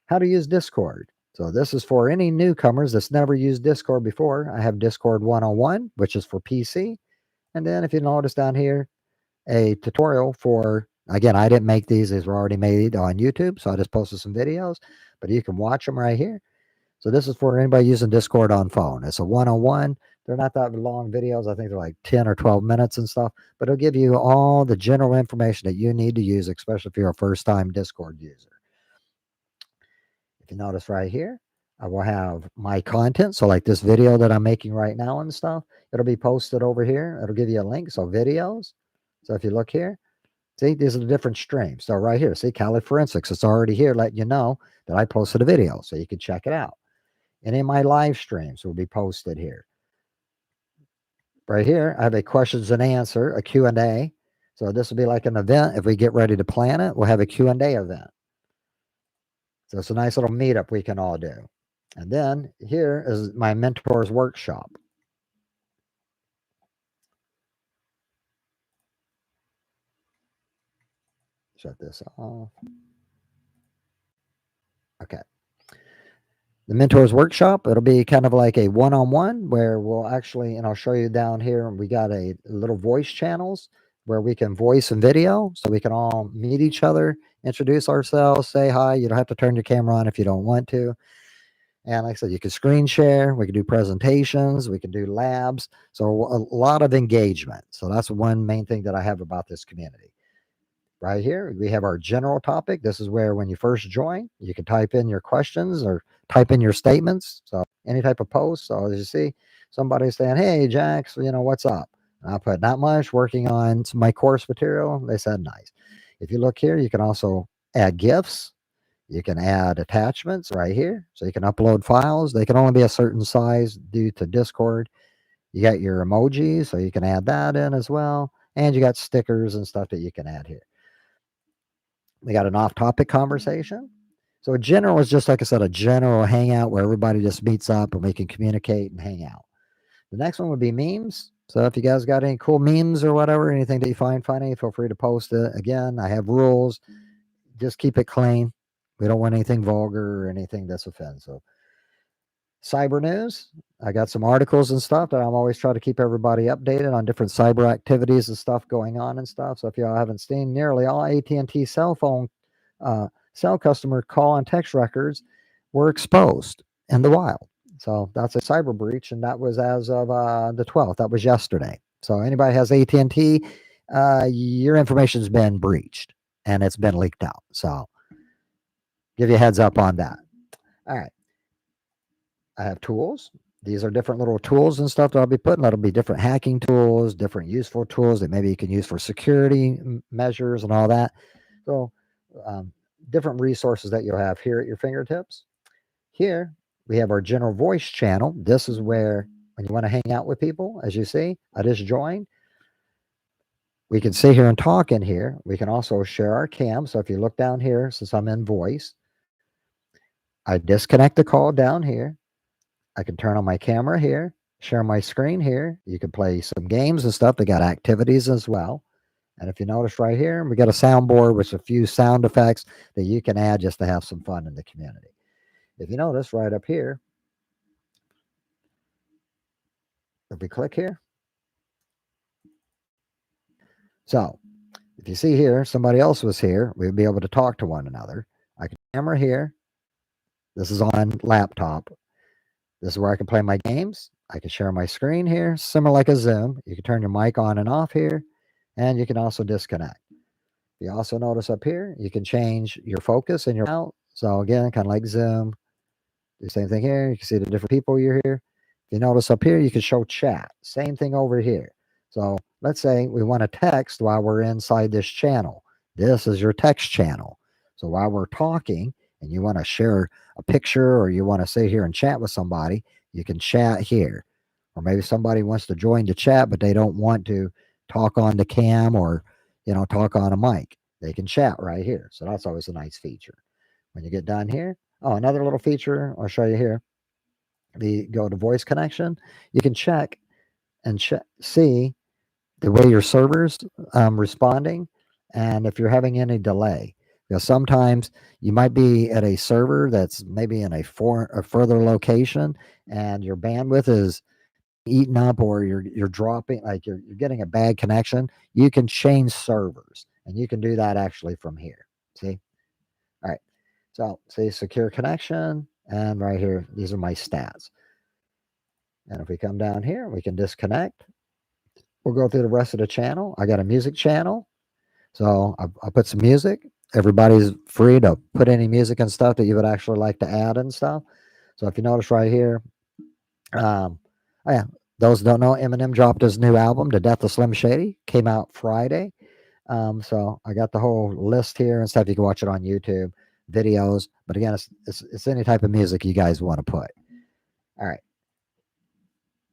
Speaker 1: How to use Discord. So this is for any newcomers that's never used Discord before. I have Discord 101, which is for PC. And then if you notice down here, a tutorial for, again, I didn't make these were already made on YouTube. So I just posted some videos, but you can watch them right here. So this is for anybody using Discord on phone. It's a 101. They're not that long videos. I think they're like 10 or 12 minutes and stuff, but it'll give you all the general information that you need to use, especially if you're a first-time Discord user. If you notice right here, I will have my content. So like this video that I'm making right now and stuff, it'll be posted over here. It'll give you a link. So videos. So if you look here, See, these are the different streams. So right here, see, Cali Forensics, it's already here letting you know that I posted a video, so you can check it out. Any of my live streams will be posted here. Right here, I have a questions and answer, a Q&A. So this will be like an event. If we get ready to plan it, we'll have a Q&A event. So it's a nice little meetup we can all do. And then here is my mentors workshop. Shut this off. Okay. The mentors workshop, it'll be kind of like a one-on-one where we'll actually, and I'll show you down here, we got a little voice channels where we can voice and video, so we can all meet each other, introduce ourselves, say hi. You don't have to turn your camera on if you don't want to. And like I said, you can screen share, we can do presentations, we can do labs. So a lot of engagement. So that's one main thing that I have about this community. Right here, we have our general topic. This is where when you first join, you can type in your questions or type in your statements. So any type of post. So as you see, somebody saying, hey, Jax, what's up? And I put not much, working on my course material. They said nice. If you look here, you can also add GIFs. You can add attachments right here. So you can upload files. They can only be a certain size due to Discord. You got your emojis, so you can add that in as well. And you got stickers and stuff that you can add here. We got an off-topic conversation. So a general is just, like I said, a general hangout where everybody just meets up and we can communicate and hang out. The next one would be memes. So if you guys got any cool memes or whatever, anything that you find funny, feel free to post it. Again, I have rules. Just keep it clean. We don't want anything vulgar or anything that's offensive. Cyber news. I got some articles and stuff that I'm always trying to keep everybody updated on different cyber activities and stuff going on and stuff. So if y'all haven't seen, nearly all AT&T cell customer call and text records were exposed in the wild. So that's a cyber breach, and that was as of the 12th. That was yesterday. So anybody has AT&T, your information's been breached and it's been leaked out. So give you a heads up on that. All right. I have tools. These are different little tools and stuff that I'll be putting. That'll be different hacking tools, different useful tools that maybe you can use for security measures and all that. So different resources that you'll have here at your fingertips. Here, we have our general voice channel. This is where, when you want to hang out with people, as you see, I just joined. We can sit here and talk in here. We can also share our cam. So if you look down here, since I'm in voice, I disconnect the call down here. I can turn on my camera here, share my screen here. You can play some games and stuff. They got activities as well. And if you notice right here, we got a soundboard with a few sound effects that you can add just to have some fun in the community. If you notice right up here, if we click here. So if you see here, somebody else was here, we'd be able to talk to one another. I can camera here. This is on laptop. This is where I can play my games. I can share my screen here, similar like a Zoom. You can turn your mic on and off here, and you can also disconnect. You also notice up here, you can change your focus and your out. So again, kind of like Zoom. Do the same thing here. You can see the different people you're here. If you notice up here, you can show chat. Same thing over here. So let's say we want to text while we're inside this channel. This is your text channel. So while we're talking and you want to share a picture or you want to sit here and chat with somebody, you can chat here. Or maybe somebody wants to join the chat, but they don't want to talk on the cam or, talk on a mic. They can chat right here. So that's always a nice feature. When you get done here, another little feature I'll show you here. Go to voice connection. You can check and see the way your server's responding and if you're having any delay. Because sometimes you might be at a server that's maybe in a further location and your bandwidth is eaten up or you're dropping, like you're getting a bad connection. You can change servers and you can do that actually from here. See? All right. So see secure connection, and right here, these are my stats. And if we come down here, we can disconnect. We'll go through the rest of the channel. I got a music channel. So I'll put some music. Everybody's free to put any music and stuff that you would actually like to add and stuff. So if you notice right here, those who don't know, Eminem dropped his new album, The Death of Slim Shady, came out Friday. So I got the whole list here and stuff. You can watch it on YouTube, videos. But again, it's any type of music you guys want to put. All right.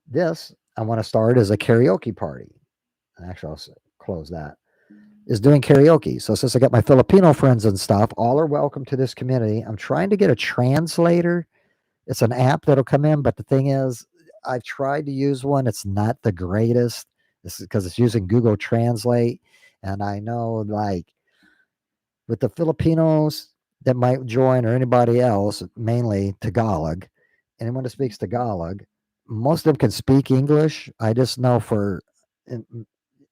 Speaker 1: This I want to start as a karaoke party. Actually, close that. Is doing karaoke. So since I got my Filipino friends and stuff, all are welcome to this community. I'm trying to get a translator. It's an app that'll come in, but the thing is, I've tried to use one. It's not the greatest. This is because it's using Google Translate, and I know like with the Filipinos that might join or anybody else, mainly Tagalog, anyone that speaks Tagalog, most of them can speak English. I just know for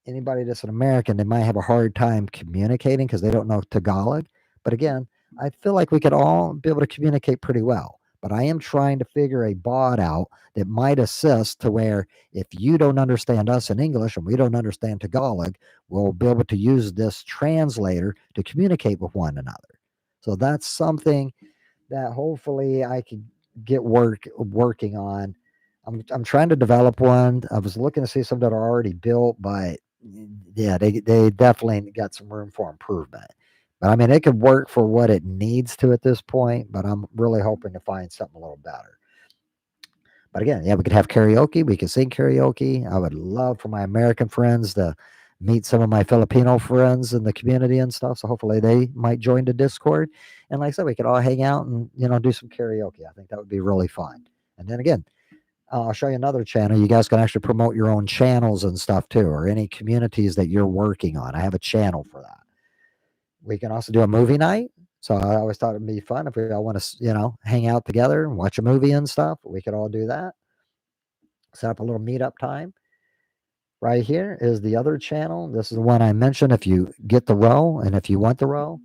Speaker 1: anybody that's an American, they might have a hard time communicating because they don't know Tagalog. But again, I feel like we could all be able to communicate pretty well. But I am trying to figure a bot out that might assist to where if you don't understand us in English and we don't understand Tagalog, we'll be able to use this translator to communicate with one another. So that's something that hopefully I can get working on. I'm trying to develop one. I was looking to see some that are already built, but yeah, they definitely got some room for improvement. But I mean, it could work for what it needs to at this point. But I'm really hoping to find something a little better. But again, yeah, we could have karaoke. We could sing karaoke. I would love for my American friends to meet some of my Filipino friends in the community and stuff. So hopefully they might join the Discord. And like I said, we could all hang out and do some karaoke. I think that would be really fun. And then again, I'll show you another channel. You guys can actually promote your own channels and stuff too, or any communities that you're working on. I have a channel for that. We can also do a movie night. So I always thought it'd be fun if we all want to, hang out together and watch a movie and stuff. We could all do that. Set up a little meetup time. Right here is the other channel. This is the one I mentioned. If you get the row and if you want the row,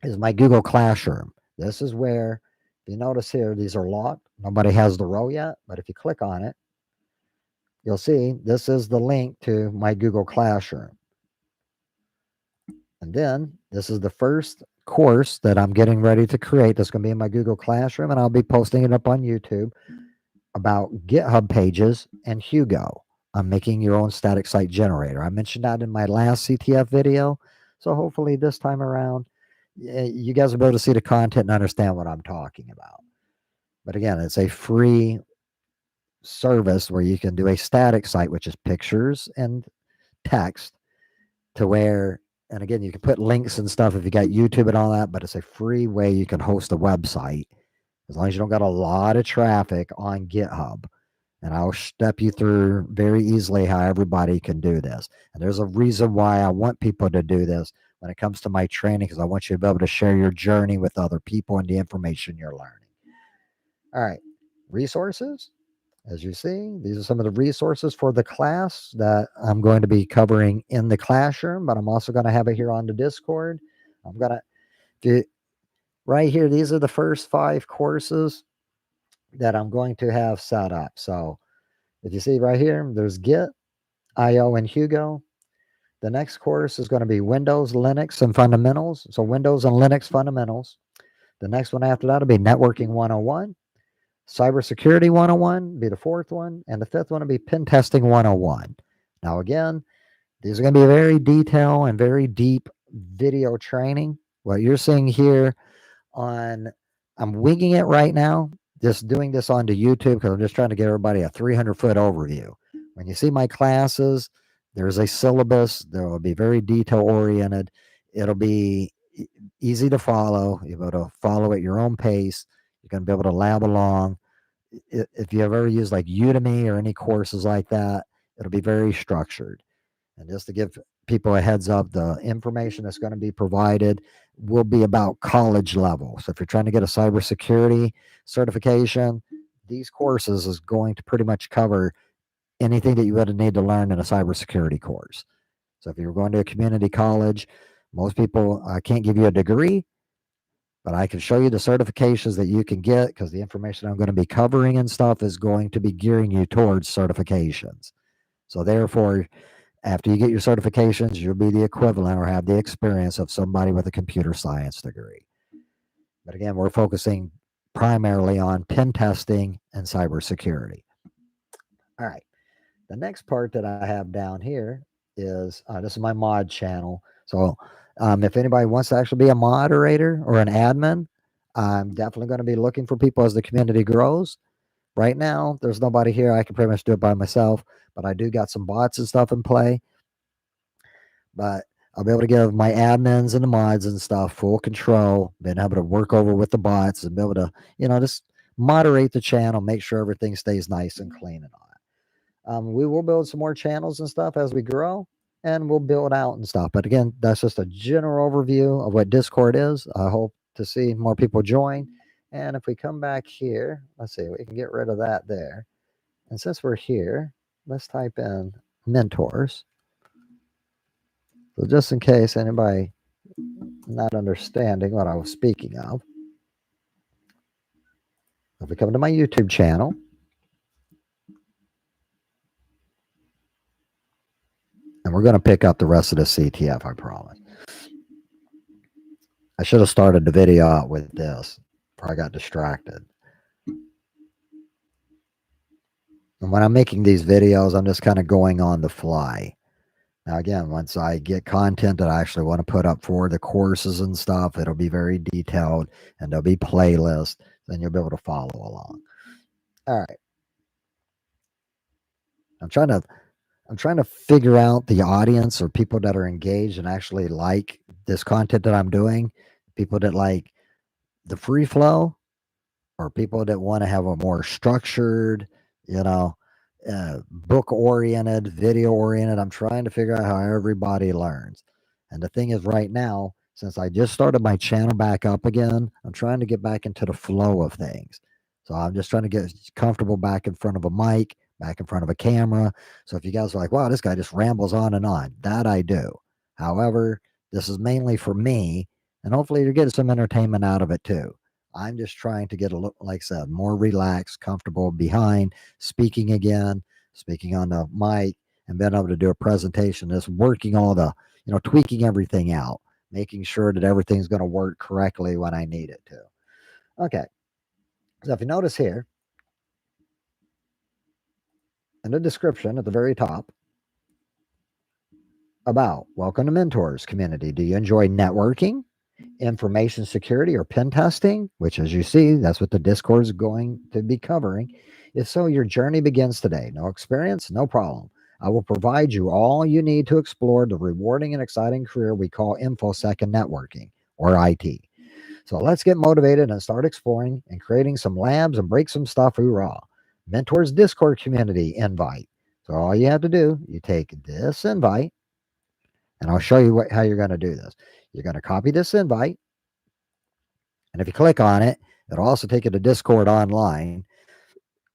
Speaker 1: is my Google Classroom. This is where, if you notice here, these are locked. Nobody has the row yet, but if you click on it, you'll see this is the link to my Google Classroom. And then this is the first course that I'm getting ready to create. That's going to be in my Google Classroom, and I'll be posting it up on YouTube about GitHub pages and Hugo on making your own static site generator. I mentioned that in my last CTF video. So hopefully this time around, you guys will be able to see the content and understand what I'm talking about. But again, it's a free service where you can do a static site, which is pictures and text, to where, and again, you can put links and stuff if you got YouTube and all that, but it's a free way you can host a website as long as you don't got a lot of traffic on GitHub. And I'll step you through very easily how everybody can do this. And there's a reason why I want people to do this when it comes to my training, because I want you to be able to share your journey with other people and the information you're learning. All right, resources. As you see, these are some of the resources for the class that I'm going to be covering in the classroom, but I'm also going to have it here on the Discord. I'm going to, right here, these are the first 5 courses that I'm going to have set up. So if you see right here, there's Git, IO, and Hugo. The next course is going to be Windows, Linux, and Fundamentals. So Windows and Linux Fundamentals. The next one after that will be Networking 101. Cybersecurity 101 be the 4th one. And the 5th one will be Pen Testing 101. Now, again, these are going to be very detailed and very deep video training. What you're seeing here I'm winging it right now, just doing this onto YouTube because I'm just trying to give everybody a 300-foot overview. When you see my classes, there's a syllabus. There will be very detail oriented. It'll be easy to follow. You'll be able to follow at your own pace. You're going to be able to lab along. If you have ever used like Udemy or any courses like that, it'll be very structured. And just to give people a heads up, the information that's going to be provided will be about college level. So if you're trying to get a cybersecurity certification, these courses is going to pretty much cover anything that you would need to learn in a cybersecurity course. So if you're going to a community college, most people can't give you a degree, but I can show you the certifications that you can get because the information I'm going to be covering and stuff is going to be gearing you towards certifications. So therefore, after you get your certifications, you'll be the equivalent or have the experience of somebody with a computer science degree. But again, we're focusing primarily on pen testing and cybersecurity. All right. The next part that I have down here is this is my mod channel. So if anybody wants to actually be a moderator or an admin, I'm definitely going to be looking for people as the community grows. Right now, there's nobody here. I can pretty much do it by myself, but I do got some bots and stuff in play. But I'll be able to give my admins and the mods and stuff full control, being able to work over with the bots and be able to, just moderate the channel, make sure everything stays nice and clean and all that. We will build some more channels and stuff as we grow, and we'll build out and stuff. But again, that's just a general overview of what Discord is. I hope to see more people join. And if we come back here, let's see, we can get rid of that there. And since we're here, let's type in mentors. So just in case anybody not understanding what I was speaking of, if we come to my YouTube channel, and we're going to pick up the rest of the CTF, I promise. I should have started the video out with this before I got distracted. And when I'm making these videos, I'm just kind of going on the fly. Now, again, once I get content that I actually want to put up for the courses and stuff, it'll be very detailed and there'll be playlists. Then you'll be able to follow along. All right. I'm trying to figure out the audience or people that are engaged and actually like this content that I'm doing. People that like the free flow, or people that want to have a more structured, book oriented, video oriented. I'm trying to figure out how everybody learns. And the thing is, right now, since I just started my channel back up again, I'm trying to get back into the flow of things. So I'm just trying to get comfortable back in front of a mic, back in front of a camera. So if you guys are like, wow, this guy just rambles on, that I do. However, this is mainly for me, and hopefully you're getting some entertainment out of it too. I'm just trying to get a little, like I said, more relaxed, comfortable behind speaking again, speaking on the mic, and being able to do a presentation. Just working all the, tweaking everything out, making sure that everything's going to work correctly when I need it to. Okay. So if you notice here, in the description at the very top, about welcome to Mentors community. Do you enjoy networking, information security, or pen testing? Which, as you see, that's what the Discord is going to be covering. If so, your journey begins today. No experience, no problem. I will provide you all you need to explore the rewarding and exciting career we call InfoSec and networking, or IT. So let's get motivated and start exploring and creating some labs and break some stuff. Hoorah. Mentors Discord community invite. So all you have to do, you take this invite, and I'll show you how you're going to do this. You're going to copy this invite. And if you click on it, it'll also take you to Discord online.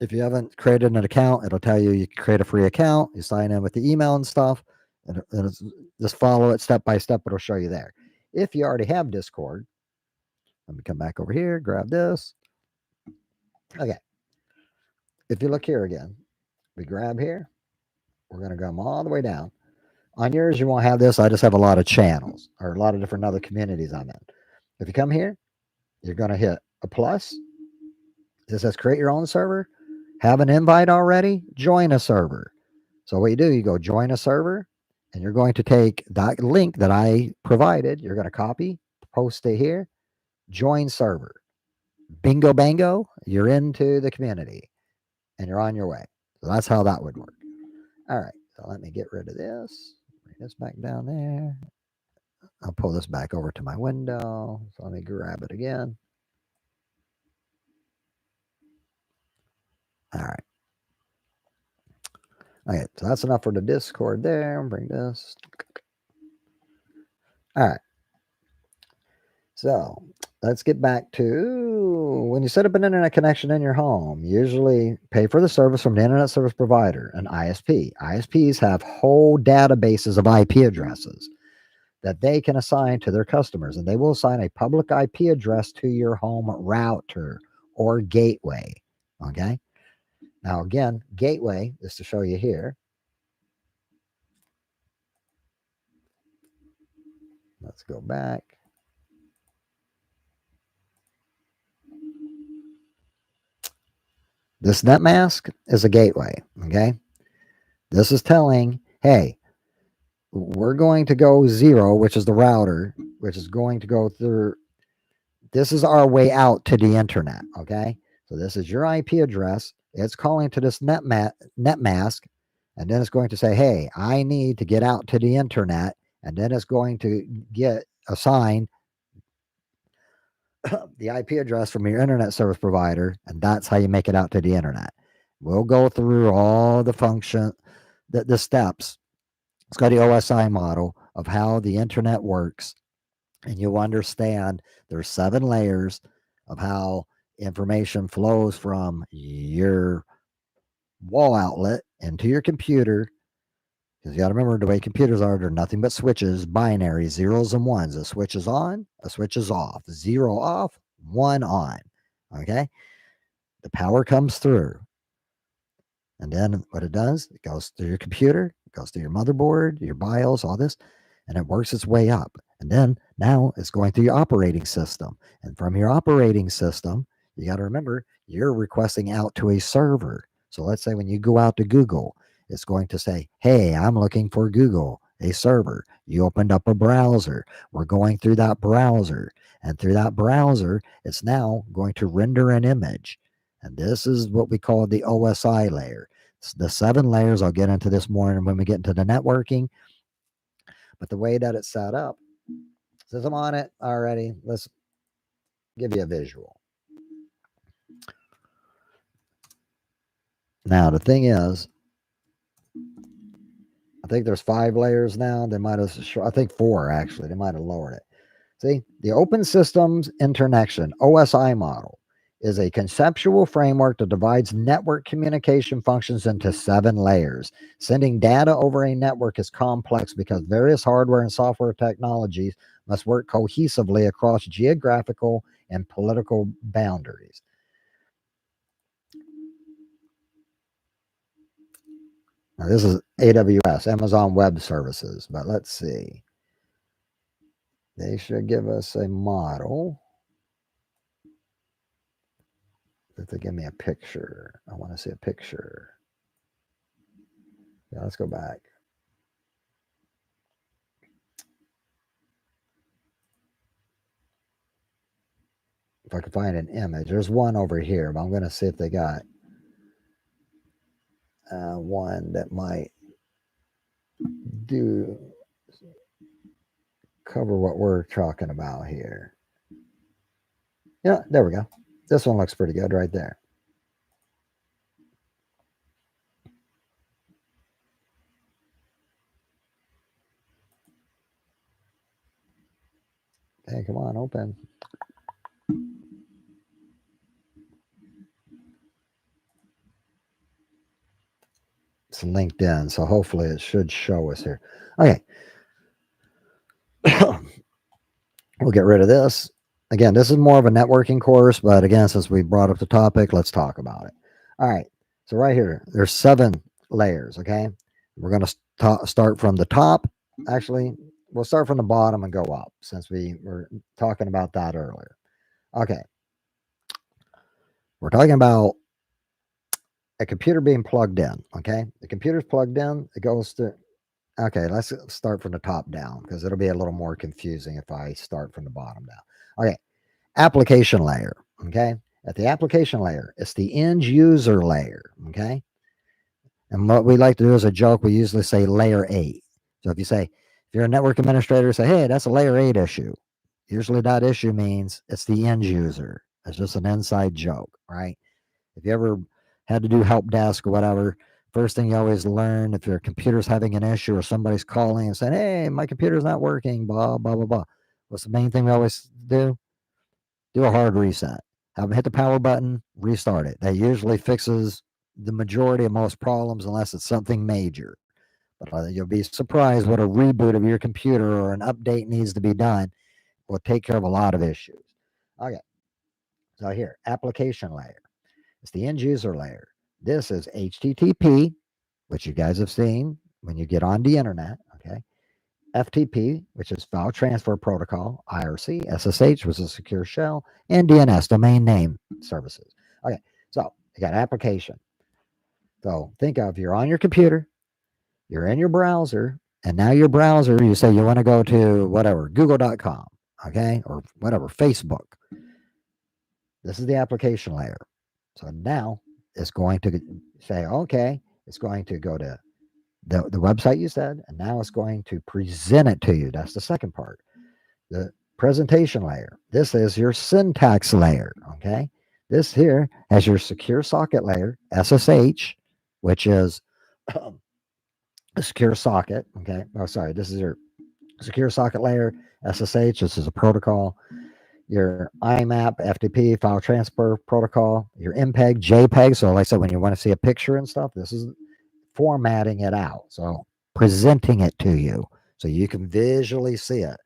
Speaker 1: If you haven't created an account, it'll tell you can create a free account. You sign in with the email and stuff. And just follow it step by step. It'll show you there. If you already have Discord, let me come back over here, grab this. Okay. If you look here again, we grab here. We're going to come all the way down. On yours, you won't have this. I just have a lot of channels or a lot of different other communities I'm in. If you come here, you're going to hit a plus. It says create your own server. Have an invite already? Join a server. So what you do, you go join a server, and you're going to take that link that I provided. You're going to copy, post it here, join server. Bingo, bango, you're into the community, and you're on your way. So that's how that would work. All right, so let me get rid of this. Bring this back down there. I'll pull this back over to my window. So let me grab it again. All right. Okay, so that's enough for the Discord there. Bring this. All right. So let's get back to when you set up an internet connection in your home, usually pay for the service from the internet service provider, an ISP. ISPs have whole databases of IP addresses that they can assign to their customers, and they will assign a public IP address to your home router or gateway. Okay. Now, again, gateway is to show you here. Let's go back. This net mask is a gateway. Okay. This is telling, hey, we're going to go 0, which is the router, which is going to go through. This is our way out to the internet. Okay. So this is your IP address. It's calling to this net mask, and then it's going to say, hey, I need to get out to the internet. And then it's going to get assigned the IP address from your internet service provider, and that's how you make it out to the internet. We'll go through all the steps. It's got the OSI model of how the internet works, and you'll understand there's 7 layers of how information flows from your wall outlet into your computer. Because you got to remember the way computers are, they're nothing but switches, binary, zeros and ones. A switch is on, a switch is off. 0 off, 1 on. Okay? The power comes through. And then what it does, it goes through your computer, it goes through your motherboard, your BIOS, all this, and it works its way up. And then now it's going through your operating system. And from your operating system, you got to remember you're requesting out to a server. So let's say when you go out to Google, it's going to say, hey, I'm looking for Google, a server. You opened up a browser. We're going through that browser. And through that browser, it's now going to render an image. And this is what we call the OSI layer. It's the 7 layers. I'll get into this more when we get into the networking. But the way that it's set up, since I'm on it already, let's give you a visual. Now, the thing is, I think there's 5 layers now. They might have, I think 4 actually. They might have lowered it. See, the Open Systems Interconnection, OSI model, is a conceptual framework that divides network communication functions into 7 layers. Sending data over a network is complex because various hardware and software technologies must work cohesively across geographical and political boundaries. Now, this is AWS, Amazon Web Services, but let's see. They should give us a model. If they give me a picture, I want to see a picture. Yeah, let's go back. If I can find an image, there's one over here, but I'm going to see if they got one that might do cover what we're talking about here. Yeah, there we go. This one looks pretty good right there. Hey, come on, open. It's LinkedIn, so hopefully it should show us here. Okay. We'll get rid of this. Again, this is more of a networking course, but again, since we brought up the topic, let's talk about it. All right. So right here, there's 7 layers, okay? We're going to start from the top. Actually, we'll start from the bottom and go up since we were talking about that earlier. Okay. We're talking about a computer being plugged in, okay? The computer's plugged in, it goes to, okay, let's start from the top down because it'll be a little more confusing if I start from the bottom down. Okay, application layer, okay? At the application layer, it's the end user layer, okay? And what we like to do as a joke, we usually say layer 8. So if you're a network administrator, say, hey, that's a layer 8 issue. Usually that issue means it's the end user. It's just an inside joke, right? If you ever had to do help desk or whatever, first thing you always learn, if your computer's having an issue or somebody's calling and saying, hey, my computer's not working, blah, blah, blah, blah. What's the main thing we always do? Do a hard reset. Have them hit the power button, restart it. That usually fixes the majority of most problems unless it's something major. But you'll be surprised what a reboot of your computer or an update needs to be done will take care of a lot of issues. Okay. So here, application layer. It's the end user layer. This is HTTP, which you guys have seen when you get on the internet, okay? FTP, which is file transfer protocol, IRC, SSH, which is a secure shell, and DNS, domain name services. Okay, so you got application. So think of you're on your computer, you're in your browser, And now your browser, you say you want to go to whatever, google.com, okay, or whatever, Facebook. This is the application layer. So now it's going to say, okay, it's going to go to the website you said, and now it's going to present it to you. That's the second part. The presentation layer. This is your syntax layer, okay? This here has your secure socket layer, SSH, which is a secure socket, okay? Oh, sorry, this is your secure socket layer, SSH. This is a protocol. Your IMAP, FTP, file transfer protocol, your MPEG, JPEG. So, like I said, when you want to see a picture and stuff, this is formatting it out. So, presenting it to you so you can visually see it.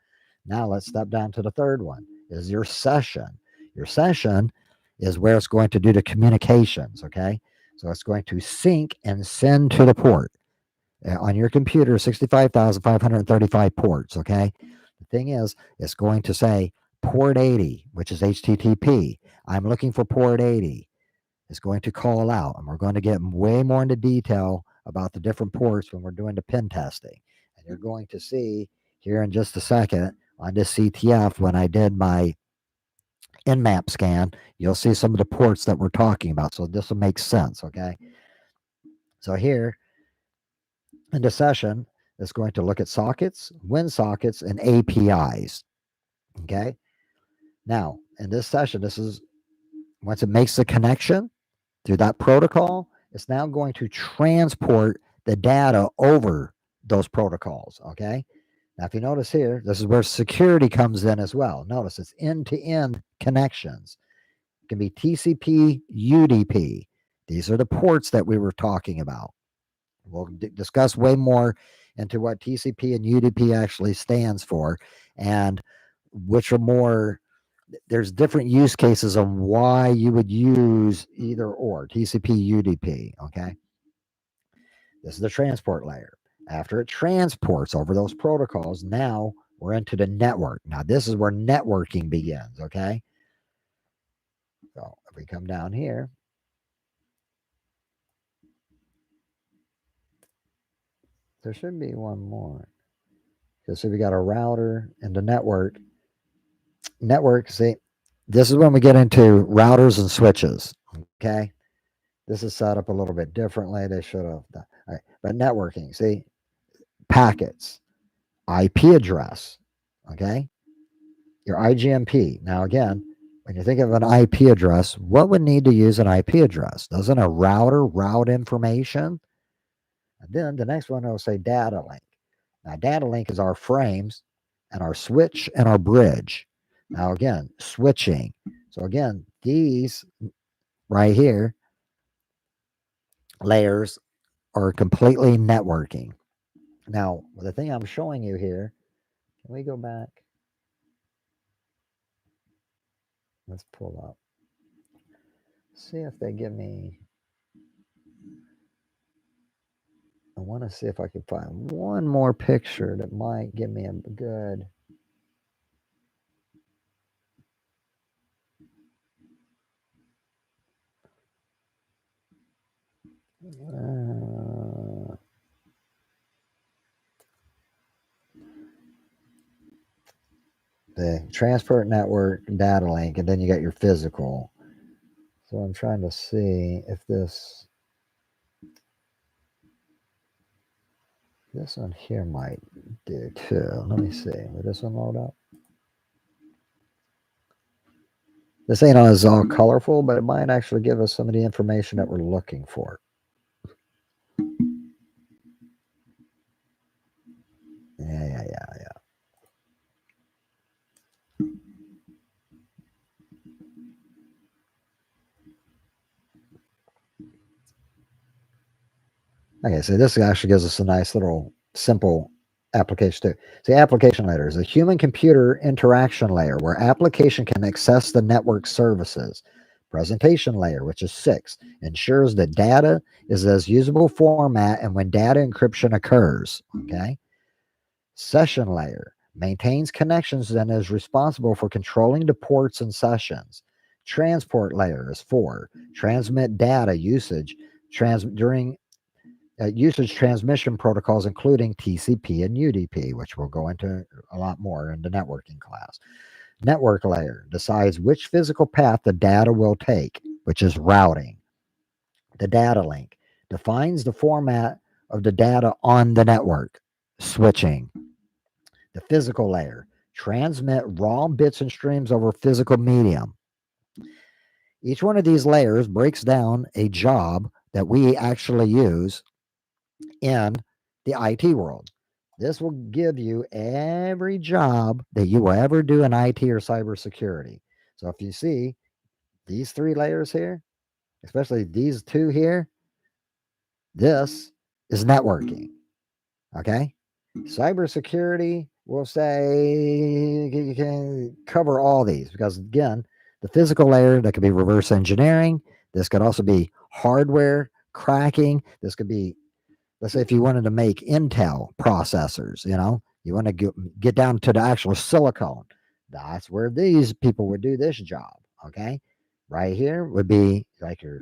Speaker 1: Now, let's step down to the third one is your session. Your session is where it's going to do the communications, okay? So, it's going to sync and send to the port. On your computer, 65,535 ports, okay? The thing is, it's going to say port 80, which is HTTP. I'm looking for port 80. It's going to call out, and we're going to get way more into detail about the different ports when we're doing the pen testing. And you're going to see here in just a second on this CTF when I did my Nmap scan, you'll see some of the ports that we're talking about. So this will make sense, okay? So here in the session, it's going to look at sockets, WinSockets, and APIs, okay? Now, in this session, this is once it makes the connection through that protocol, it's now going to transport the data over those protocols, okay? Now, if you notice here, this is where security comes in as well. Notice it's end-to-end connections. It can be TCP, UDP. These are the ports that we were talking about. We'll discuss way more into what TCP and UDP actually stands for and which are more, there's different use cases on why you would use either or, TCP, UDP, okay? This is the transport layer. After it transports over those protocols, now we're into the network. Now, this is where networking begins, okay? So if we come down here, there should be one more. So we got a router and the network. Network, see, this is when we get into routers and switches, okay? This is set up a little bit differently. They should have done. All right, but networking, see, packets, IP address, okay? Your IGMP. Now, again, when you think of an IP address, what would need to use an IP address? Doesn't a router route information? And then the next one will say data link. Now, data link is our frames and our switch and our bridge. Now, again, switching. So, again, these right here, layers are completely networking. Now, the thing I'm showing you here, can we go back? Let's pull up. See if they give me. I want to see if I can find one more picture that might give me a good. The transport network data link, and then you got your physical. So I'm trying to see if this one here might do too. Let me see. Will this one load up? This ain't as all colorful, but it might actually give us some of the information that we're looking for. Yeah. Okay, so this actually gives us a nice little simple application too. So the application layer is a human-computer interaction layer where application can access the network services. Presentation layer, which is 6, ensures that data is as usable format and when data encryption occurs. Okay. Session layer maintains connections and is responsible for controlling the ports and sessions. Transport layer is 4, transmit data usage during usage transmission protocols, including TCP and UDP, which we'll go into a lot more in the networking class. Network layer decides which physical path the data will take, which is routing. The data link defines the format of the data on the network, switching. The physical layer transmit raw bits and streams over physical medium. Each one of these layers breaks down a job that we actually use in the IT world. This will give you every job that you will ever do in IT or cybersecurity. So if you see these three layers here, especially these two here, this is networking. Okay. Cybersecurity will say you can cover all these because, again, the physical layer that could be reverse engineering. This could also be hardware cracking. This could be, let's say, if you wanted to make Intel processors, you want to get down to the actual silicone. That's where these people would do this job. Okay. Right here would be like your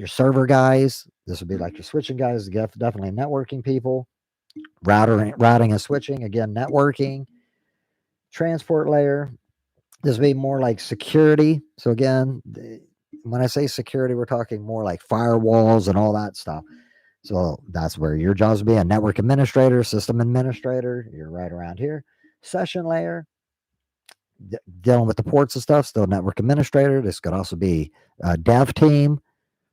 Speaker 1: server guys. This would be like your switching guys, definitely networking people. Routing and switching, again, networking. Transport layer, this would be more like security. So again, when I say security, we're talking more like firewalls and all that stuff. So that's where your jobs would be: a network administrator, system administrator. You're right around here. Session layer, dealing with the ports and stuff, still network administrator. This could also be a dev team.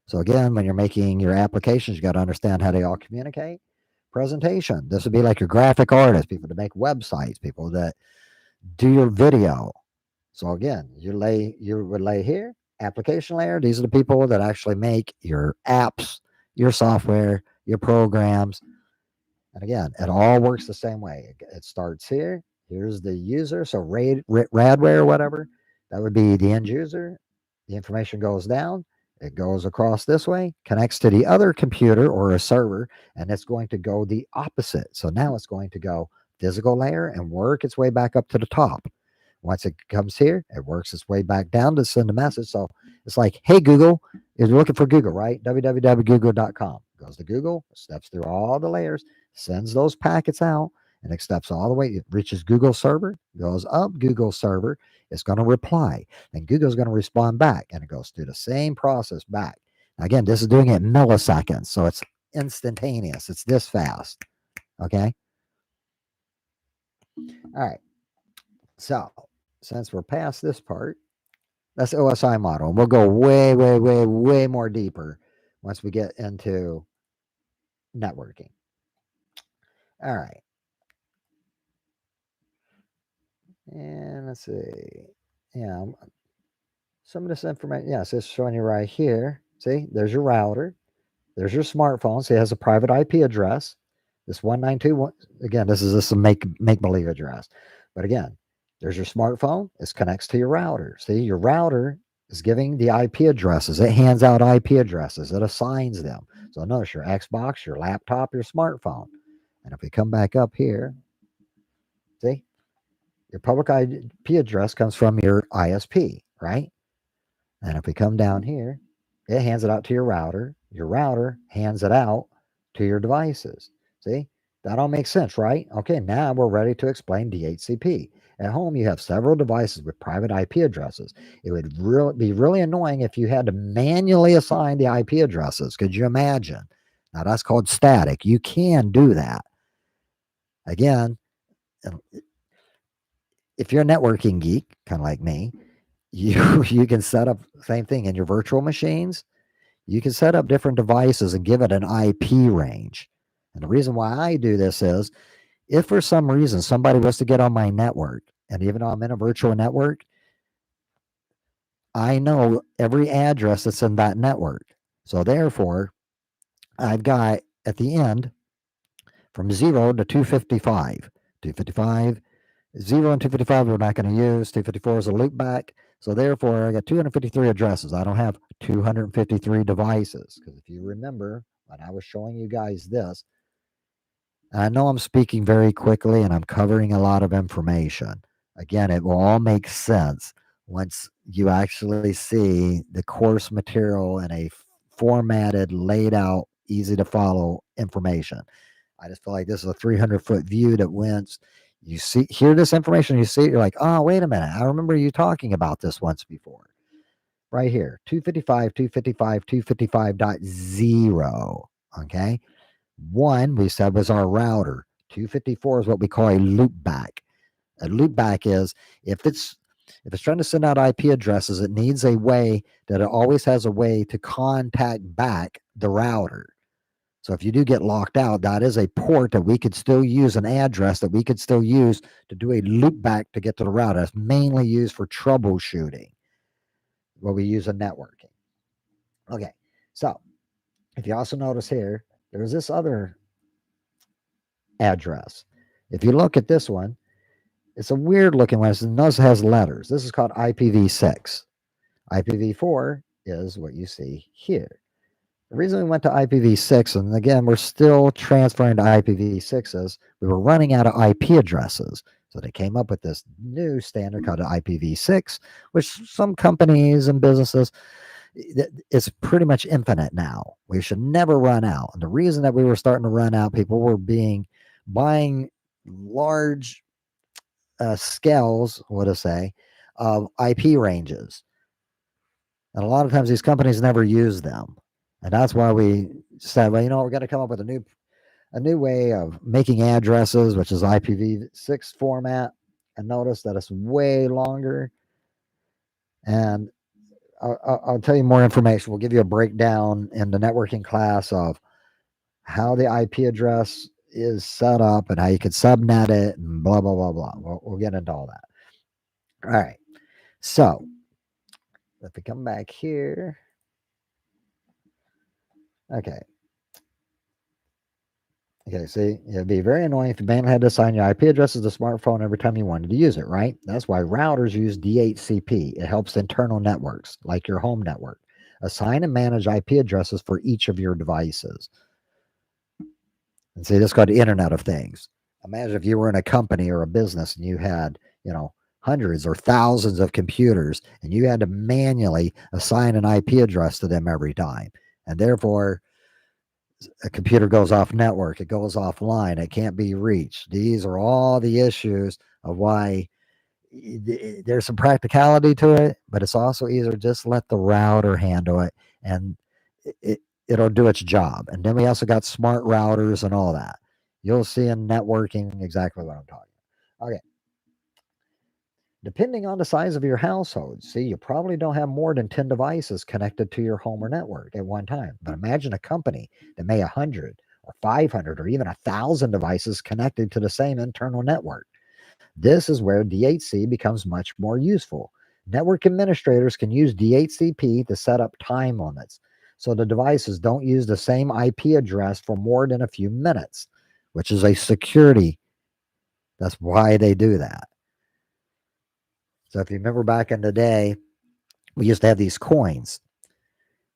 Speaker 1: So again, when you're making your applications, you got to understand how they all communicate. Presentation, this would be like your graphic artists, people that make websites, people that do your video. So again, you would lay here, application layer. These are the people that actually make your apps, your software, your programs. And again, it all works the same way. It starts here. Here's the user. So Radware or whatever, that would be the end user. The information goes down. It goes across this way, connects to the other computer or a server, and it's going to go the opposite. So now it's going to go physical layer and work its way back up to the top. Once it comes here, it works its way back down to send a message. So it's like, hey, Google, if you're looking for Google, right? www.google.com. Goes to Google, steps through all the layers, sends those packets out, and it steps all the way. It reaches Google server, goes up Google server. It's going to reply. Then Google's going to respond back, and it goes through the same process back. Now, again, this is doing it in milliseconds, so it's instantaneous. It's this fast. Okay. All right. So since we're past this part, that's OSI model. And we'll go way, way, way, way more deeper once we get into networking. All right. And let's see. Yeah. Some of this information, yes, it's showing you right here. See, there's your router. There's your smartphone. See, it has a private IP address. This 192, again, this is just a make-believe address. But again, there's your smartphone. It connects to your router. See, your router is giving the IP addresses. It hands out IP addresses. It assigns them. So notice your Xbox, your laptop, your smartphone. And if we come back up here, see, your public IP address comes from your ISP, right? And if we come down here, it hands it out to your router. Your router hands it out to your devices. See, that all makes sense, right? Okay, now we're ready to explain DHCP. At home, you have several devices with private IP addresses. It would be really annoying if you had to manually assign the IP addresses. Could you imagine? Now, that's called static. You can do that. Again, if you're a networking geek, kind of like me, you can set up same thing in your virtual machines. You can set up different devices and give it an IP range. And the reason why I do this is if for some reason somebody was to get on my network, and even though I'm in a virtual network, I know every address that's in that network. So therefore, I've got at the end from 0 to 255. 255, 0 and 255 we're not going to use. 254 is a loop back. So therefore, I got 253 addresses. I don't have 253 devices. Because if you remember, when I was showing you guys this, I know I'm speaking very quickly and I'm covering a lot of information. Again, it will all make sense once you actually see the course material in a formatted, laid out easy to follow information. I just feel like this is a 300-foot view that wins. You hear this information, you see it, you're like, oh, wait a minute. I remember you talking about this once before. Right here, 255, 255, 255.0. Okay. 1, we said, was our router. 254 is what we call a loopback. A loopback is if it's trying to send out IP addresses, it needs a way that it always has a way to contact back the router. So if you do get locked out, that is a port that we could still use, an address that we could still use to do a loopback to get to the router. That's mainly used for troubleshooting, what we use in networking. Okay, so if you also notice here, there's this other address. If you look at this one, it's a weird looking one. It has letters. This is called IPv6. IPv4 is what you see here. The reason we went to IPv6, and again, we're still transferring to IPv6s, we were running out of IP addresses. So they came up with this new standard called IPv6, which some companies and businesses, it's pretty much infinite now. We should never run out. And the reason that we were starting to run out, people were buying large scales, what to say, of IP ranges. And a lot of times these companies never use them. And that's why we said, well, we're going to come up with a new way of making addresses, which is IPv6 format. And notice that it's way longer. And I'll tell you more information. We'll give you a breakdown in the networking class of how the IP address is set up and how you can subnet it and blah, blah, blah, blah. We'll get into all that. All right. So if we come back here. Okay. Okay, see, it'd be very annoying if you manually had to assign your IP address to the smartphone every time you wanted to use it, right? That's why routers use DHCP. It helps internal networks, like your home network. Assign and manage IP addresses for each of your devices. And see, this is called the Internet of Things. Imagine if you were in a company or a business and you had, hundreds or thousands of computers, and you had to manually assign an IP address to them every time. And therefore, a computer goes off network, it goes offline, it can't be reached. These are all the issues of why there's some practicality to it, but it's also easier just let the router handle it, and it'll do its job. And then we also got smart routers and all that. You'll see in networking exactly what I'm talking about. Okay. Depending on the size of your household, see, you probably don't have more than 10 devices connected to your home or network at one time. But imagine a company that may 100 or 500 or even 1,000 devices connected to the same internal network. This is where DHC becomes much more useful. Network administrators can use DHCP to set up time limits, so the devices don't use the same IP address for more than a few minutes, which is a security. That's why they do that. So if you remember back in the day, we used to have these coins,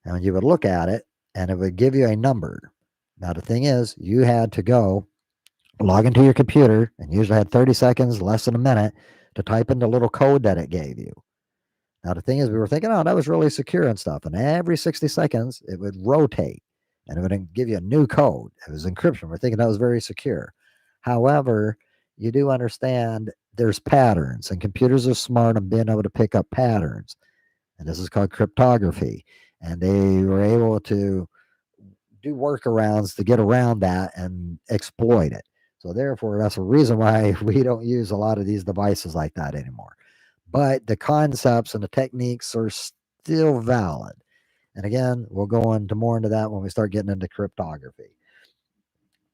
Speaker 1: and you would look at it and it would give you a number. Now, the thing is, you had to go log into your computer and usually had 30 seconds, less than a minute, to type in the little code that it gave you. Now, the thing is, we were thinking, oh, that was really secure and stuff. And every 60 seconds, it would rotate and it would give you a new code. It was encryption. We're thinking that was very secure. However, you do understand there's patterns, and computers are smart on being able to pick up patterns. And this is called cryptography. And they were able to do workarounds to get around that and exploit it. So therefore, that's a reason why we don't use a lot of these devices like that anymore. But the concepts and the techniques are still valid. And again, we'll go into more into that when we start getting into cryptography.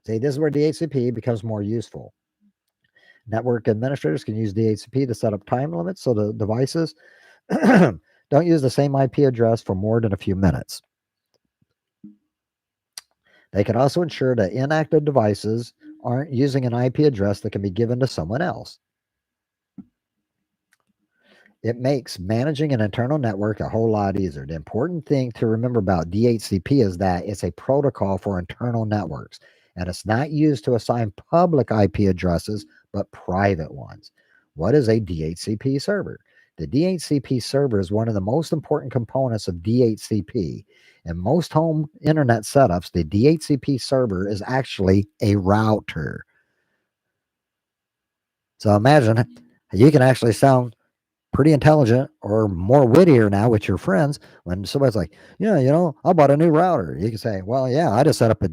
Speaker 1: See, this is where DHCP becomes more useful. Network administrators can use DHCP to set up time limits so the devices don't use the same IP address for more than a few minutes. They can also ensure that inactive devices aren't using an IP address that can be given to someone else. It makes managing an internal network a whole lot easier. The important thing to remember about DHCP is that it's a protocol for internal networks, and it's not used to assign public IP addresses, but private ones. What is a DHCP server? The DHCP server is one of the most important components of DHCP. In most home internet setups, the DHCP server is actually a router. So imagine you can actually sound pretty intelligent or more wittier now with your friends when somebody's like, yeah, I bought a new router. You can say, well, yeah, I just set up a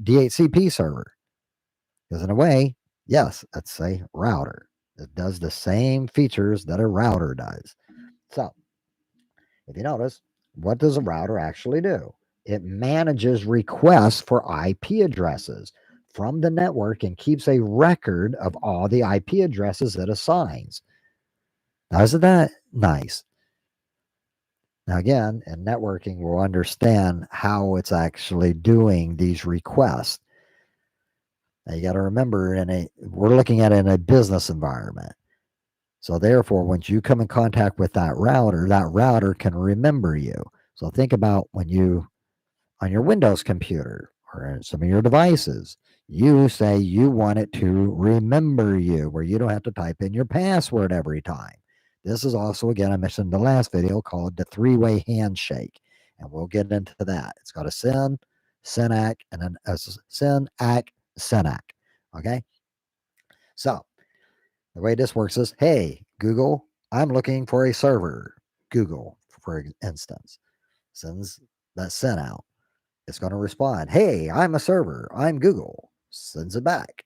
Speaker 1: DHCP server. Because in a way, yes, it's a router. It does the same features that a router does. So if you notice, what does a router actually do? It manages requests for IP addresses from the network and keeps a record of all the IP addresses it assigns. Now, isn't that nice? Now, again, in networking, we'll understand how it's actually doing these requests. Now, you got to remember, we're looking at it in a business environment. So, therefore, once you come in contact with that router can remember you. So, think about when you, on your Windows computer or some of your devices, you say you want it to remember you, where you don't have to type in your password every time. This is also, again, I mentioned in the last video, called the three-way handshake, and we'll get into that. It's got a SYN, SYNAC, and then a SYNAC, SYNAC. Okay, so the way this works is, hey, Google, I'm looking for a server. Google, for instance, sends that SYN out. It's going to respond, hey, I'm a server. I'm Google. Sends it back.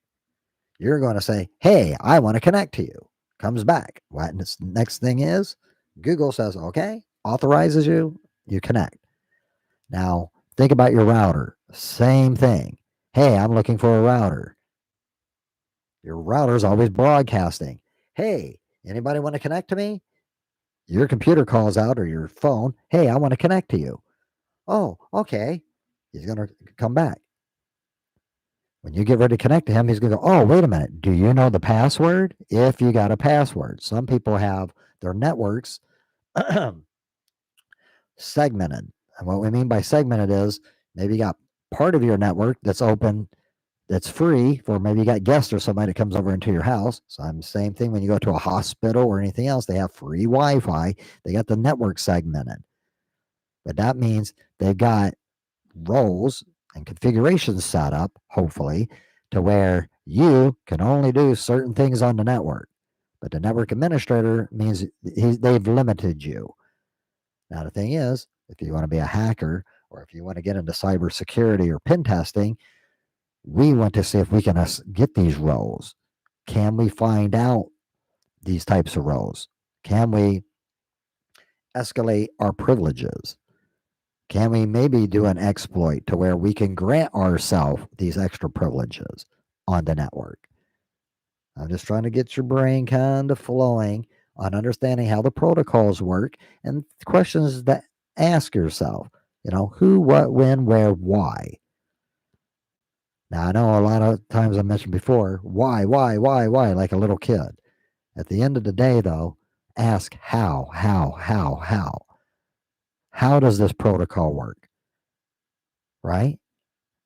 Speaker 1: You're going to say, hey, I want to connect to you. Comes back. What next thing is, Google says, okay, authorizes you, you connect. Now, think about your router. Same thing. Hey, I'm looking for a router. Your router is always broadcasting. Hey, anybody want to connect to me? Your computer calls out, or your phone, hey, I want to connect to you. Oh, okay. He's going to come back. When you get ready to connect to him, he's going to go, oh, wait a minute. Do you know the password? If you got a password. Some people have their networks segmented. And what we mean by segmented is maybe you got part of your network that's open, that's free for maybe you got guests or somebody that comes over into your house. So I'm the same thing when you go to a hospital or anything else, they have free Wi-Fi. They got the network segmented. But that means they've got roles and configurations set up, hopefully, to where you can only do certain things on the network. But the network administrator means they've limited you. Now, the thing is, if you want to be a hacker or if you want to get into cybersecurity or pen testing, we want to see if we can get these roles. Can we find out these types of roles? Can we escalate our privileges? Can we maybe do an exploit to where we can grant ourselves these extra privileges on the network? I'm just trying to get your brain kind of flowing on understanding how the protocols work and questions that ask yourself, who, what, when, where, why. Now, I know a lot of times I mentioned before, why, like a little kid. At the end of the day, though, ask how. How does this protocol work? Right?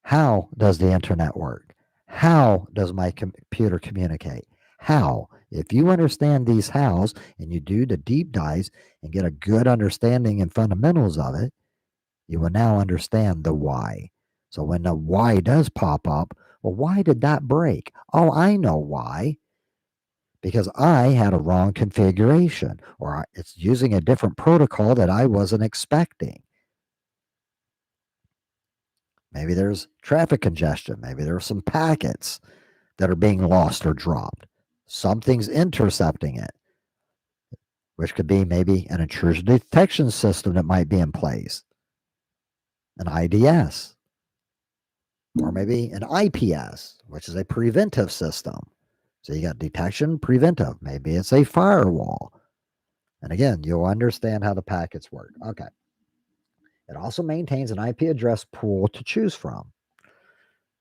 Speaker 1: How does the internet work? How does my computer communicate? How? If you understand these hows and you do the deep dives and get a good understanding and fundamentals of it, you will now understand the why. So when the why does pop up, well, why did that break? Oh, I know why. Because I had a wrong configuration, or it's using a different protocol that I wasn't expecting. Maybe there's traffic congestion. Maybe there are some packets that are being lost or dropped. Something's intercepting it, which could be maybe an intrusion detection system that might be in place, an IDS, or maybe an IPS, which is a preventive system. So you got detection, preventive. Maybe it's a firewall. And again, you'll understand how the packets work. Okay. It also maintains an IP address pool to choose from.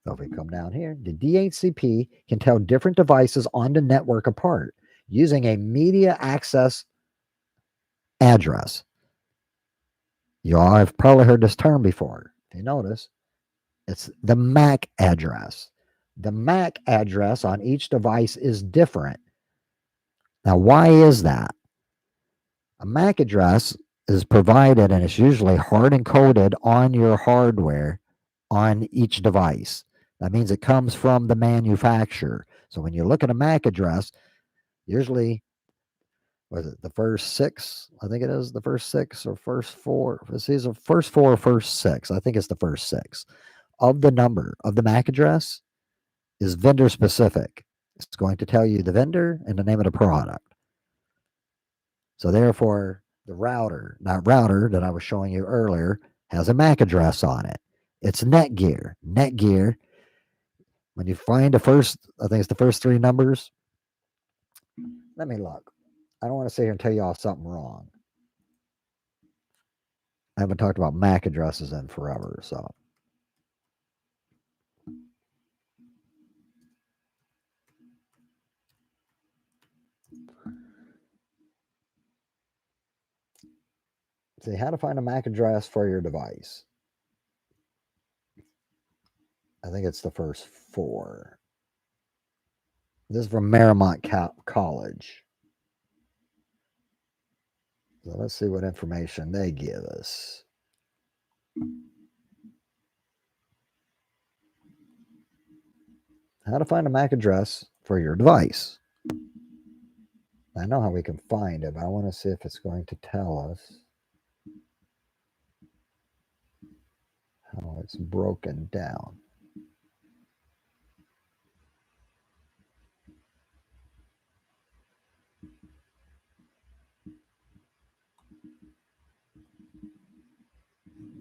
Speaker 1: So if we come down here, the DHCP can tell different devices on the network apart using a media access address. You all have probably heard this term before. If you notice, it's the MAC address. The MAC address on each device is different. Now, why is that? A MAC address is provided and it's usually hard encoded on your hardware on each device. That means it comes from the manufacturer. So when you look at a MAC address, usually, was it the first six? I think it is the first six or first four. It's either first four or first six. I think it's the first six of the number of the MAC address is vendor specific. It's going to tell you the vendor and the name of the product. So therefore, the router, that router that I was showing you earlier, has a MAC address on it. It's Netgear. Netgear, when you find the first, I think it's the first three numbers. Let me look. I don't want to sit here and tell you all something wrong. I haven't talked about MAC addresses in forever, so. See how to find a MAC address for your device. I think it's the first four. This is from Marymount College. So let's see what information they give us. How to find a MAC address for your device. I know how we can find it, but I want to see if it's going to tell us how it's broken down.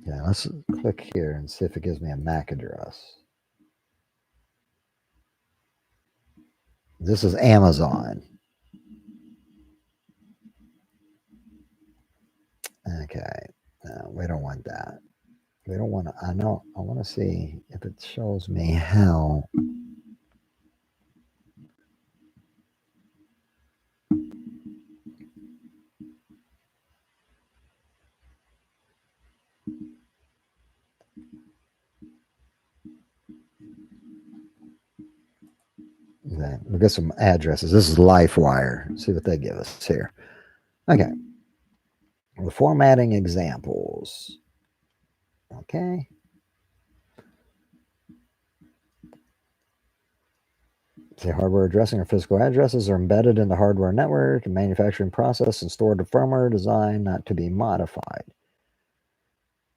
Speaker 1: Yeah, let's click here and see if it gives me a MAC address. This is Amazon. Okay, no, we don't want that. We don't want to, I want to see if it shows me how. Okay, we'll get some addresses. This is LifeWire. See what they give us here. Okay. The formatting examples. Okay. Say hardware addressing or physical addresses are embedded in the hardware network, manufacturing process, and stored in firmware design not to be modified.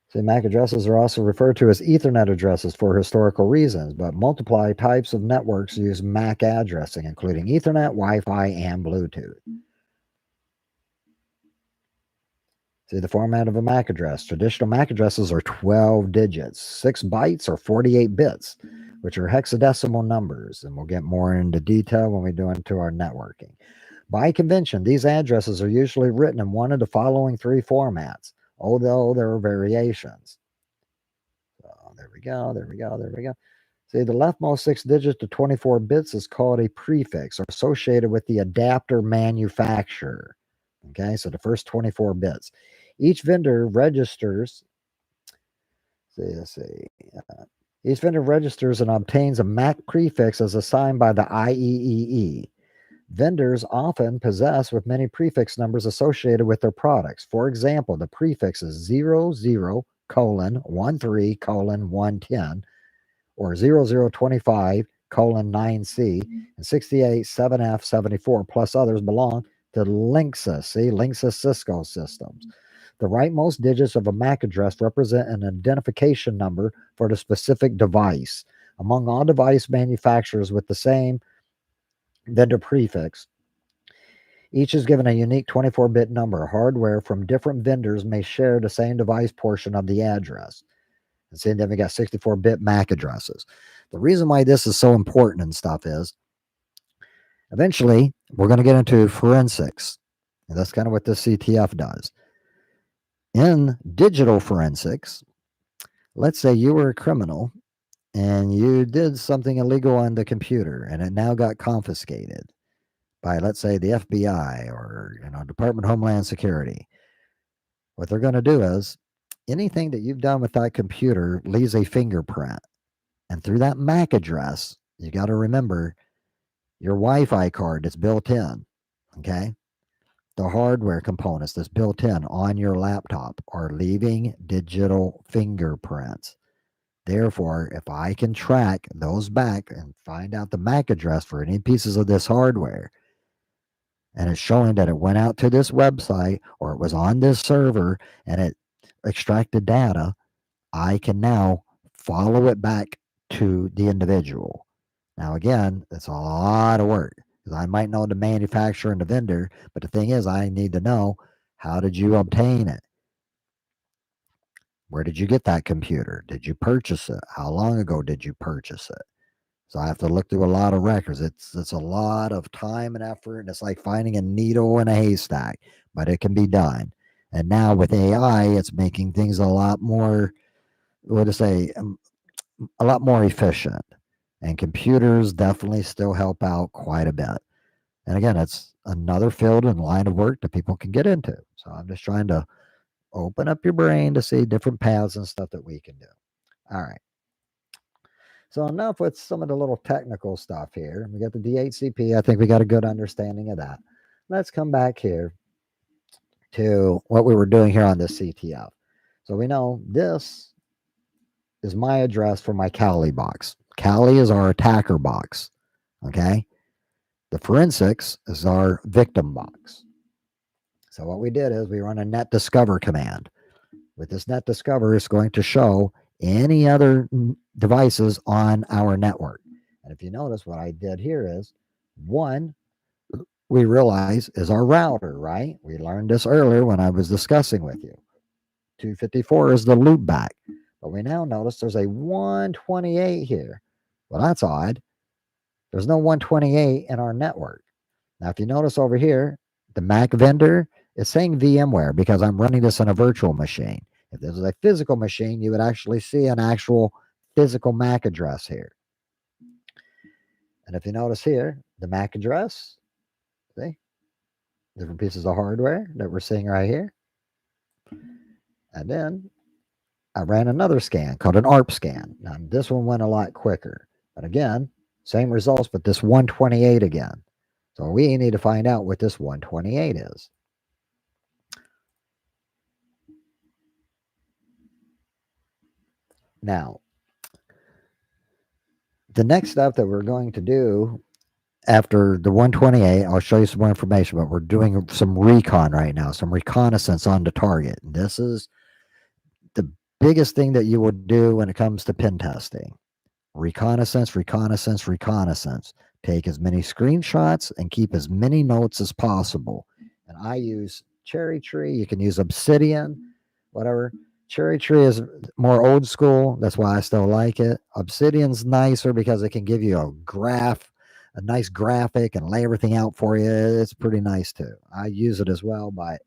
Speaker 1: Say MAC addresses are also referred to as Ethernet addresses for historical reasons, but multiply types of networks use MAC addressing, including Ethernet, Wi-Fi, and Bluetooth. See the format of a MAC address. Traditional MAC addresses are 12 digits, 6 bytes or 48 bits, which are hexadecimal numbers. And we'll get more into detail when we do into our networking. By convention, these addresses are usually written in one of the following three formats, although there are variations. So there we go, there we go, there we go. See, the leftmost 6 digits to 24 bits is called a prefix or associated with the adapter manufacturer. Okay, so the first 24 bits. Each vendor registers, each vendor registers and obtains a MAC prefix as assigned by the IEEE. Vendors often possess with many prefix numbers associated with their products. For example, the prefix is 00:13:110 or 0025:9C and 68:7F74 plus others belong to Linksys. See, Linksys Cisco systems. The rightmost digits of a MAC address represent an identification number for the specific device. Among all device manufacturers with the same vendor prefix, each is given a unique 24-bit number. Hardware from different vendors may share the same device portion of the address. And see, then we got 64-bit MAC addresses. The reason why this is so important and stuff is eventually we're going to get into forensics. And that's kind of what this CTF does. In digital forensics, let's say you were a criminal and you did something illegal on the computer and it now got confiscated by, let's say, the FBI or Department of Homeland Security. What they're going to do is anything that you've done with that computer leaves a fingerprint. And through that MAC address, you got to remember your Wi-Fi card is built in. Okay. the hardware components that's built in on your laptop are leaving digital fingerprints. Therefore, if I can track those back and find out the MAC address for any pieces of this hardware, and it's showing that it went out to this website or it was on this server and it extracted data, I can now follow it back to the individual. Now, again, it's a lot of work because I might know the manufacturer and the vendor, but the thing is, I need to know, how did you obtain it? Where did you get that computer? Did you purchase it? How long ago did you purchase it? So I have to look through a lot of records. It's a lot of time and effort, and it's like finding a needle in a haystack, but it can be done. And now with AI, it's making things a lot more, what to say, a lot more efficient. And computers definitely still help out quite a bit. And again, it's another field and line of work that people can get into. So I'm just trying to open up your brain to see different paths and stuff that we can do. All right. So enough with some of the little technical stuff here. We got the DHCP. I think we got a good understanding of that. Let's come back here to what we were doing here on the CTF. So we know this is my address for my Kali box. Kali is our attacker box. Okay. The forensics is our victim box. So what we did is we run a net discover command. With this net discover, it's going to show any other devices on our network. And if you notice, what I did here is, one, we realize is our router, right? We learned this earlier when I was discussing with you. 254 is the loop back. But we now notice there's a 128 here. Well, that's odd. There's no 128 in our network. Now, if you notice over here, the Mac vendor is saying VMware because I'm running this on a virtual machine. If this was a physical machine, you would actually see an actual physical MAC address here. And if you notice here, the MAC address, see, different pieces of hardware that we're seeing right here. And then I ran another scan called an ARP scan. Now, this one went a lot quicker. But again, same results, but this 128 again. So we need to find out what this 128 is. Now, the next step that we're going to do after the 128, I'll show you some more information, but we're doing some recon right now, some reconnaissance on the target. This is the biggest thing that you will do when it comes to pen testing. Reconnaissance, reconnaissance, reconnaissance. Take as many screenshots and keep as many notes as possible. And I use Cherry Tree. You can use Obsidian, whatever. Cherry Tree is more old school. That's why I still like it. Obsidian's nicer because it can give you a nice graphic and lay everything out for you. It's pretty nice too. I use it as well, but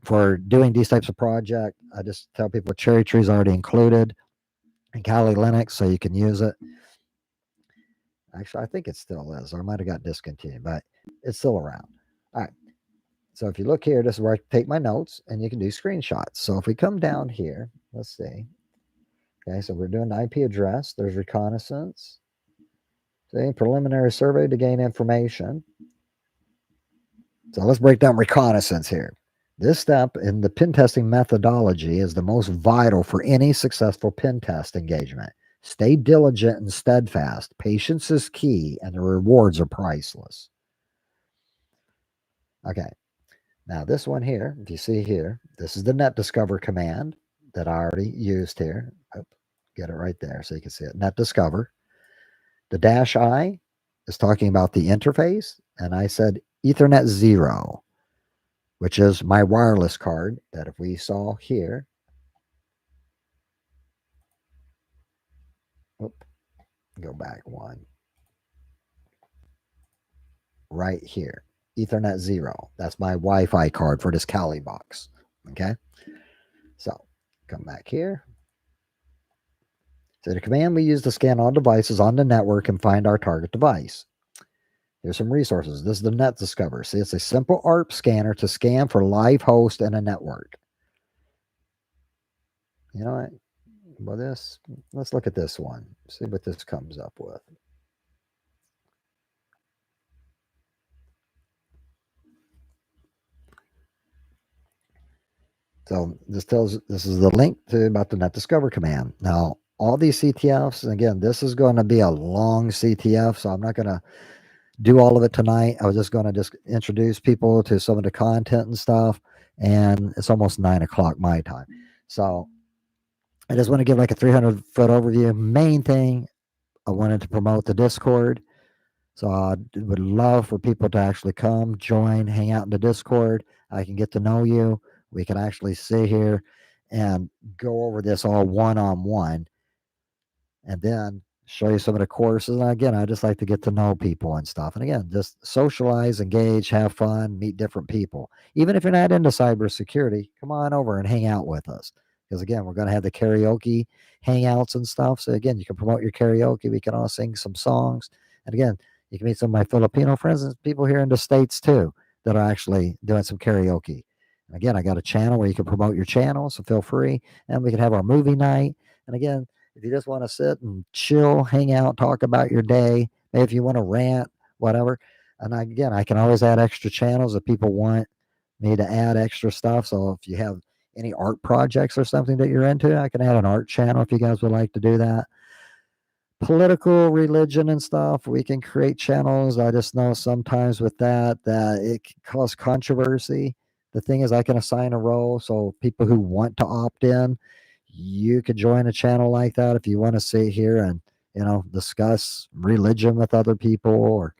Speaker 1: for doing these types of project, I just tell people Cherry Tree is already included in Kali Linux, so you can use it. Actually, I think it still is, or I might have got discontinued, but it's still around. All right. So if you look here, this is where I take my notes, and you can do screenshots. So if we come down here, let's see. Okay, so we're doing the IP address. There's reconnaissance. See, preliminary survey to gain information. So let's break down reconnaissance here. This step in the pen testing methodology is the most vital for any successful pen test engagement. Stay diligent and steadfast. Patience is key, and the rewards are priceless. Okay, now this one here, if you see here, this is the net discover command that I already used here. Get it right there so you can see it. Net discover. The -I is talking about the interface, and I said Ethernet 0, which is my wireless card that if we saw here, go back one, right here, Ethernet 0. That's my Wi-Fi card for this Kali box. Okay, so come back here. So the command we use to scan all devices on the network and find our target device. Here's some resources. This is the Net Discover. See, it's a simple ARP scanner to scan for live host and a network. You know what? Well, let's look at this one. See what this comes up with. So this is the link to about the net discover command. Now, all these CTFs, and again, this is going to be a long CTF, so I'm not going to do all of it tonight. I was just going to just introduce people to some of the content and stuff, and it's almost 9 o'clock my time. So I just want to give like a 300-foot overview. Main thing, I wanted to promote the Discord. So I would love for people to actually come, join, hang out in the Discord. I can get to know you. We can actually sit here and go over this all one-on-one, and then show you some of the courses. And again, I just like to get to know people and stuff. And again, just socialize, engage, have fun, meet different people. Even if you're not into cybersecurity, come on over and hang out with us. Because again, we're going to have the karaoke hangouts and stuff. So again, you can promote your karaoke. We can all sing some songs. And again, you can meet some of my Filipino friends and people here in the States too that are actually doing some karaoke. And again, I got a channel where you can promote your channel, so feel free. And we can have our movie night. And again, if you just want to sit and chill, hang out, talk about your day, maybe if you want to rant, whatever. And again, I can always add extra channels if people want me to add extra stuff. So if you have any art projects or something that you're into, I can add an art channel if you guys would like to do that. Political, religion, and stuff, we can create channels. I just know sometimes with that it can cause controversy. The thing is, I can assign a role, so people who want to opt in, you could join a channel like that if you want to sit here and discuss religion with other people, or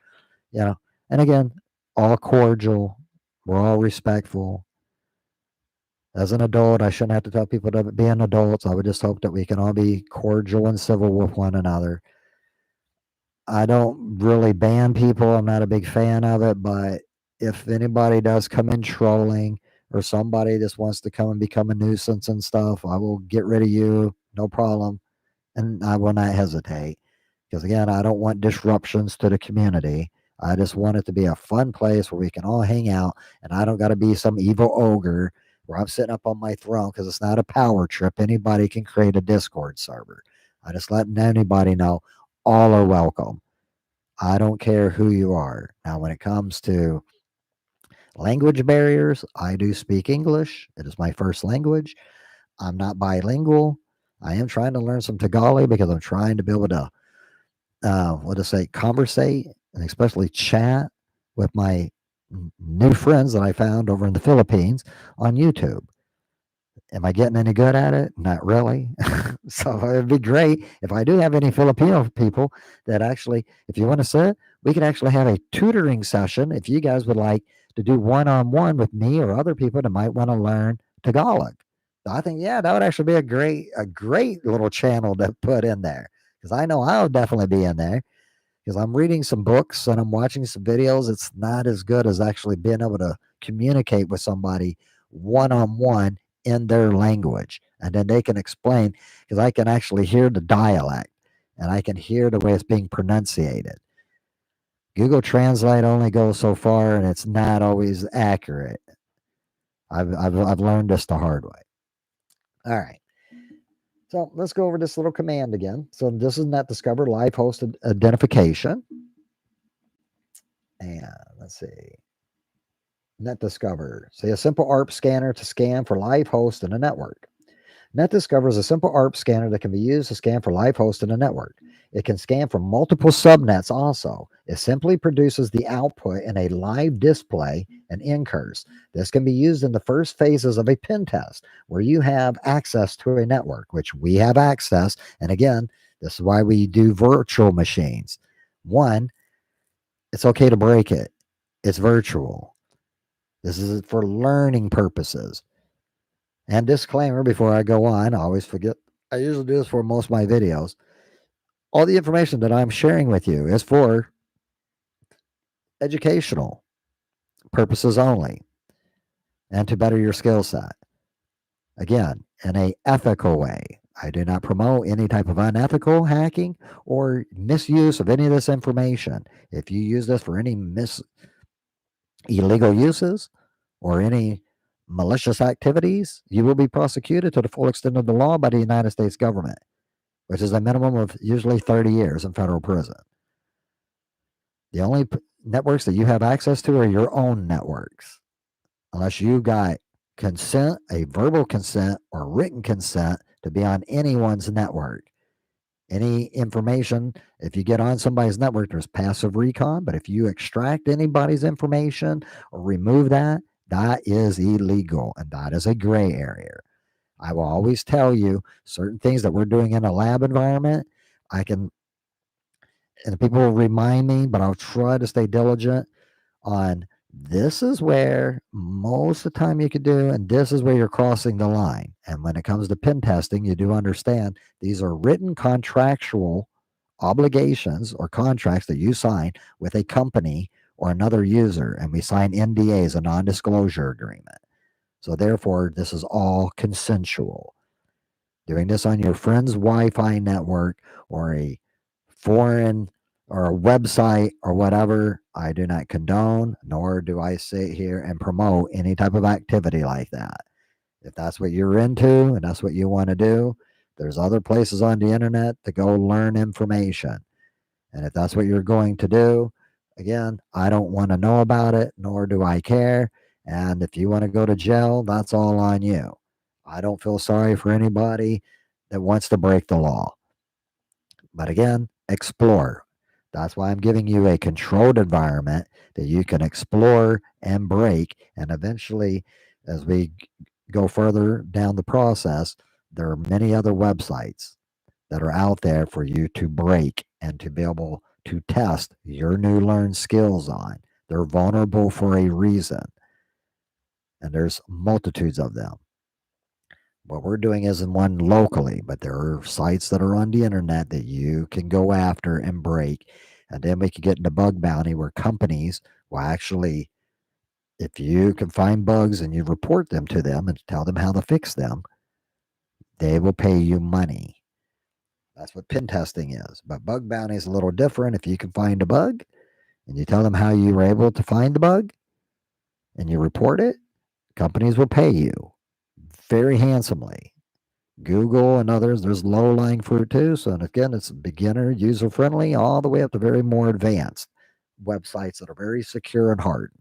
Speaker 1: you know. And again, all cordial. We're all respectful. As an adult, I shouldn't have to tell people to be an adult. I would just hope that we can all be cordial and civil with one another. I don't really ban people. I'm not a big fan of it, but if anybody does come in trolling, or somebody just wants to come and become a nuisance and stuff, I will get rid of you, no problem. And I will not hesitate. Because again, I don't want disruptions to the community. I just want it to be a fun place where we can all hang out, and I don't got to be some evil ogre where I'm sitting up on my throne, because it's not a power trip. Anybody can create a Discord server. I just letting anybody know all are welcome. I don't care who you are. Now, when it comes to language barriers, I do speak English. It is my first language. I'm not bilingual. I am trying to learn some Tagalog because I'm trying to be able to, conversate and especially chat with my new friends that I found over in the Philippines on YouTube. Am I getting any good at it? Not really. So it'd be great if I do have any Filipino people that actually, if you want to sit, we could actually have a tutoring session if you guys would like to do one-on-one with me or other people that might want to learn Tagalog. So I think, yeah, that would actually be a great little channel to put in there, because I know I'll definitely be in there, because I'm reading some books and I'm watching some videos. It's not as good as actually being able to communicate with somebody one-on-one in their language. And then they can explain, because I can actually hear the dialect and I can hear the way it's being pronunciated. Google Translate only goes so far, and it's not always accurate. I've learned this the hard way. All right. So let's go over this little command again. So this is net discover live host identification. And let's see. Net discover. Say a simple ARP scanner to scan for live hosts in a network. NetDiscover is a simple ARP scanner that can be used to scan for live hosts in a network. It can scan for multiple subnets also. It simply produces the output in a live display and incurs. This can be used in the first phases of a pen test, where you have access to a network, which we have access. And again, this is why we do virtual machines. One, it's okay to break it. It's virtual. This is for learning purposes. And disclaimer before I go on, I always forget. I usually do this for most of my videos. All the information that I'm sharing with you is for educational purposes only, and to better your skill set. Again, in a ethical way. I do not promote any type of unethical hacking or misuse of any of this information. If you use this for any illegal uses or any malicious activities, you will be prosecuted to the full extent of the law by the United States government, which is a minimum of usually 30 years in federal prison. The only networks that you have access to are your own networks, unless you got consent, a verbal consent or written consent to be on anyone's network. Any information, if you get on somebody's network, there's passive recon, but if you extract anybody's information or remove that, that is illegal and that is a gray area. I will always tell you certain things that we're doing in a lab environment. I can, and people will remind me, but I'll try to stay diligent on this is where most of the time you could do, and this is where you're crossing the line. And when it comes to pen testing, you do understand these are written contractual obligations or contracts that you sign with a company or another user, and we sign NDAs, a non-disclosure agreement. So therefore, this is all consensual. Doing this on your friend's Wi-Fi network or a foreign or a website or whatever, I do not condone, nor do I sit here and promote any type of activity like that. If that's what you're into and that's what you want to do, there's other places on the internet to go learn information. And if that's what you're going to do, again, I don't want to know about it, nor do I care. And if you want to go to jail, that's all on you. I don't feel sorry for anybody that wants to break the law. But again, explore. That's why I'm giving you a controlled environment that you can explore and break. And eventually, as we go further down the process, there are many other websites that are out there for you to break and to be able to test your new learned skills on. They're vulnerable for a reason, and there's multitudes of them. What we're doing isn't one locally, but there are sites that are on the internet that you can go after and break. And then we can get into bug bounty where companies will actually, if you can find bugs and you report them to them and tell them how to fix them, they will pay you money. That's what pen testing is. But bug bounty is a little different. If you can find a bug and you tell them how you were able to find the bug and you report it, companies will pay you very handsomely. Google and others, there's low lying fruit too. So, and again, it's beginner, user friendly, all the way up to very more advanced websites that are very secure and hardened.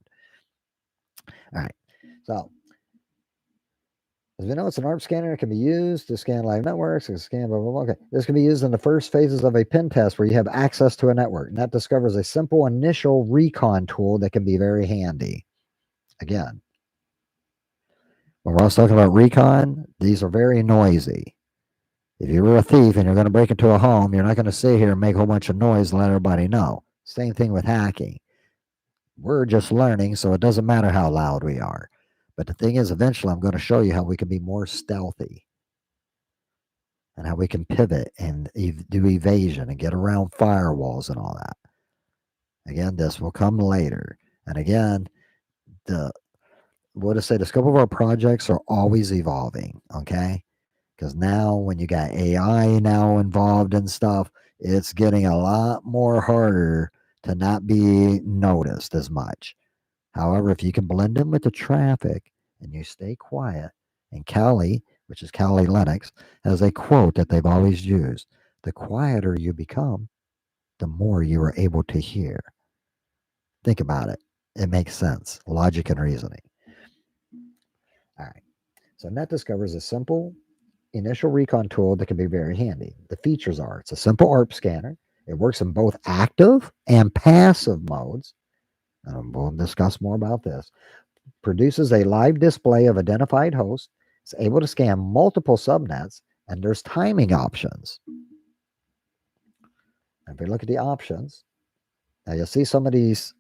Speaker 1: All right. So, as we know, it's an ARP scanner. It can be used to scan live networks. It can scan blah, blah, blah. Okay. This can be used in the first phases of a pen test where you have access to a network. And that discovers a simple initial recon tool that can be very handy. Again, when we're also talking about recon, these are very noisy. If you were a thief and you're going to break into a home, you're not going to sit here and make a whole bunch of noise and let everybody know. Same thing with hacking. We're just learning, so it doesn't matter how loud we are. But the thing is, eventually, I'm going to show you how we can be more stealthy and how we can pivot and do evasion and get around firewalls and all that. Again, this will come later. And again, the scope of our projects are always evolving, okay? Because now when you got AI now involved and stuff, it's getting a lot more harder to not be noticed as much. However, if you can blend in with the traffic and you stay quiet, and Kali, which is Kali Linux, has a quote that they've always used: the quieter you become, the more you are able to hear. Think about it. It makes sense. Logic and reasoning. All right. So NetDiscover is a simple initial recon tool that can be very handy. The features are it's a simple ARP scanner. It works in both active and passive modes. And we'll discuss more about this. Produces a live display of identified hosts. It's able to scan multiple subnets, and there's timing options. If we look at the options, now you'll see some of these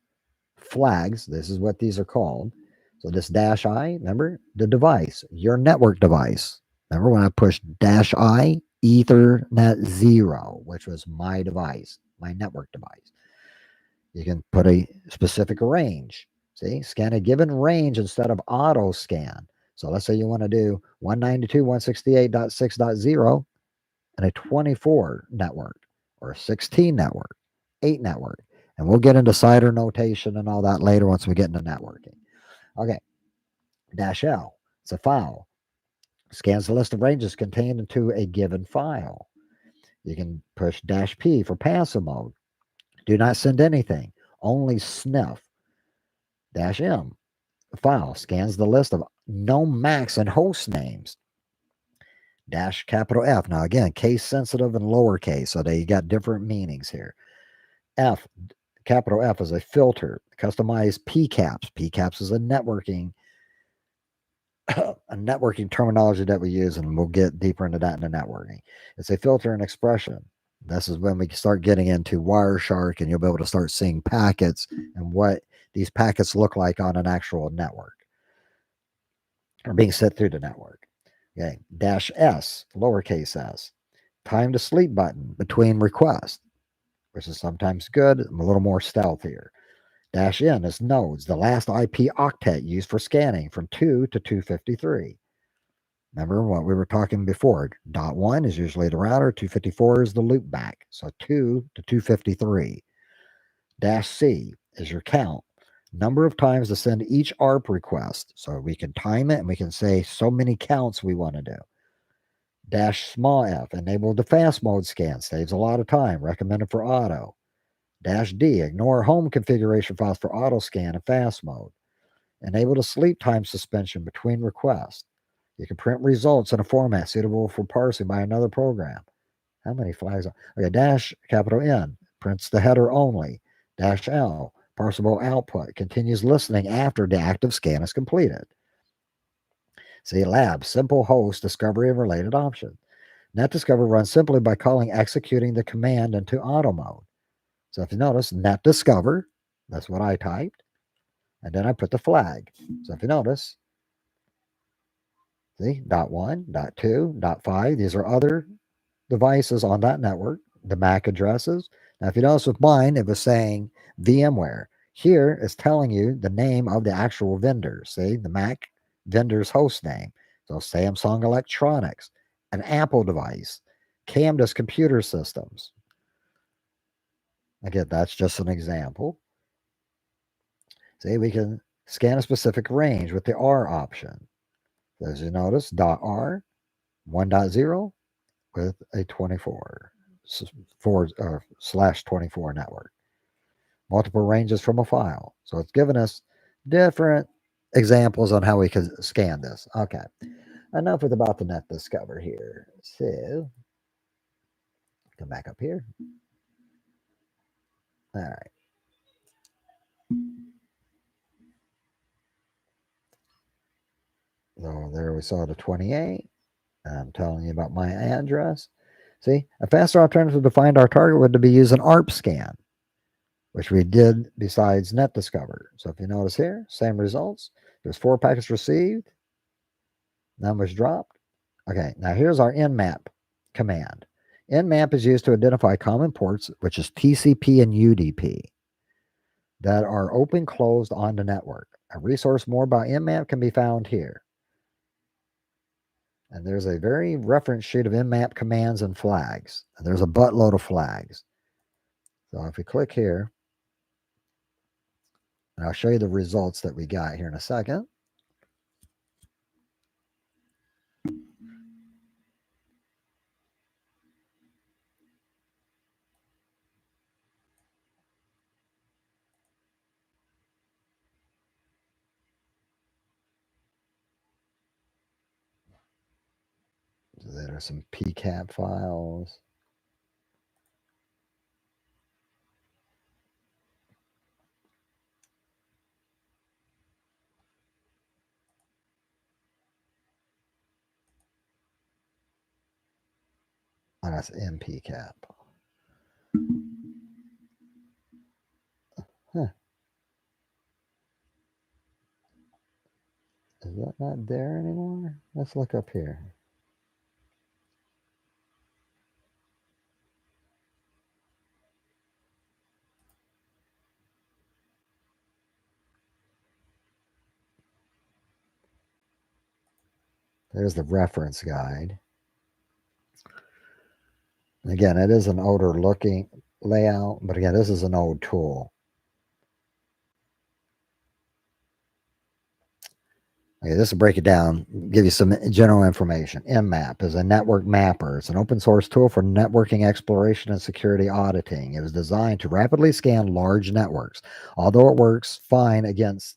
Speaker 1: flags. This is what these are called. So this -I, remember the device, your network device. Remember when I pushed -I, Ethernet 0, which was my device, my network device. You can put a specific range. See, scan a given range instead of auto scan. So let's say you want to do 192.168.6.0 and a 24 network or a 16 network, 8 network. And we'll get into CIDR notation and all that later once we get into networking. Okay. -L, it's a file. Scans the list of ranges contained into a given file. You can push -P for passive mode. Do not send anything, only sniff. -M, file scans the list of known MACs and host names. Dash capital F. Now again, case sensitive and lowercase, so they got different meanings here. F, capital F is a filter. Customize PCAPs. PCAPs is a networking terminology that we use, and we'll get deeper into that in the networking. It's a filter and expression. This is when we start getting into Wireshark, and you'll be able to start seeing packets and what these packets look like on an actual network or being sent through the network. Okay, dash S, lowercase s, time to sleep button between requests, which is sometimes good, a little more stealthier. Dash N is nodes, the last IP octet used for scanning from 2 to 253. Remember what we were talking before. Dot 1 is usually the router, 254 is the loopback. So 2 to 253. Dash C is your count. Number of times to send each ARP request. So we can time it and we can say so many counts we want to do. Dash small f, enable the fast mode scan. Saves a lot of time. Recommended for auto. Dash D, ignore home configuration files for auto scan and fast mode. Enable the sleep time suspension between requests. You can print results in a format suitable for parsing by another program. How many flags? Okay, dash capital N prints the header only. Dash L, parsable output, continues listening after the active scan is completed. See, lab, simple host discovery and related options. Net discovery runs simply by executing the command into auto mode. So if you notice, net discover, that's what I typed, and then I put the flag. So if you notice, see, dot 1, dot 2, dot 5, these are other devices on that network, the MAC addresses. Now, if you notice with mine, it was saying VMware. Here it's telling you the name of the actual vendor. See, the MAC vendor's host name. So Samsung Electronics, an Apple device, Camdus Computer Systems. Again, that's just an example. See, we can scan a specific range with the R option. As you notice, .R, 1.0 with a 24 slash 24 network. Multiple ranges from a file. So it's given us different examples on how we can scan this. Okay, enough with about the net discover here. So come back up here. All right. So there we saw the 28. I'm telling you about my address. See, a faster alternative to find our target would be use an ARP scan, which we did besides net discover. So if you notice here, same results. There's 4 packets received, numbers dropped. Okay, now here's our nmap command. Nmap is used to identify common ports, which is TCP and UDP, that are open closed on the network. A resource more about nmap can be found here. And there's a very reference sheet of nmap commands and flags. And there's a buttload of flags. So if we click here, and I'll show you the results that we got here in a second. So there are some PCAP files. Oh, that's MPCAP. Huh. Is that not there anymore? Let's look up here. There's the reference guide. And again, it is an older looking layout, but again, this is an old tool. Okay, this will break it down, give you some general information. Nmap is a network mapper. It's an open source tool for networking exploration and security auditing. It was designed to rapidly scan large networks. Although it works fine against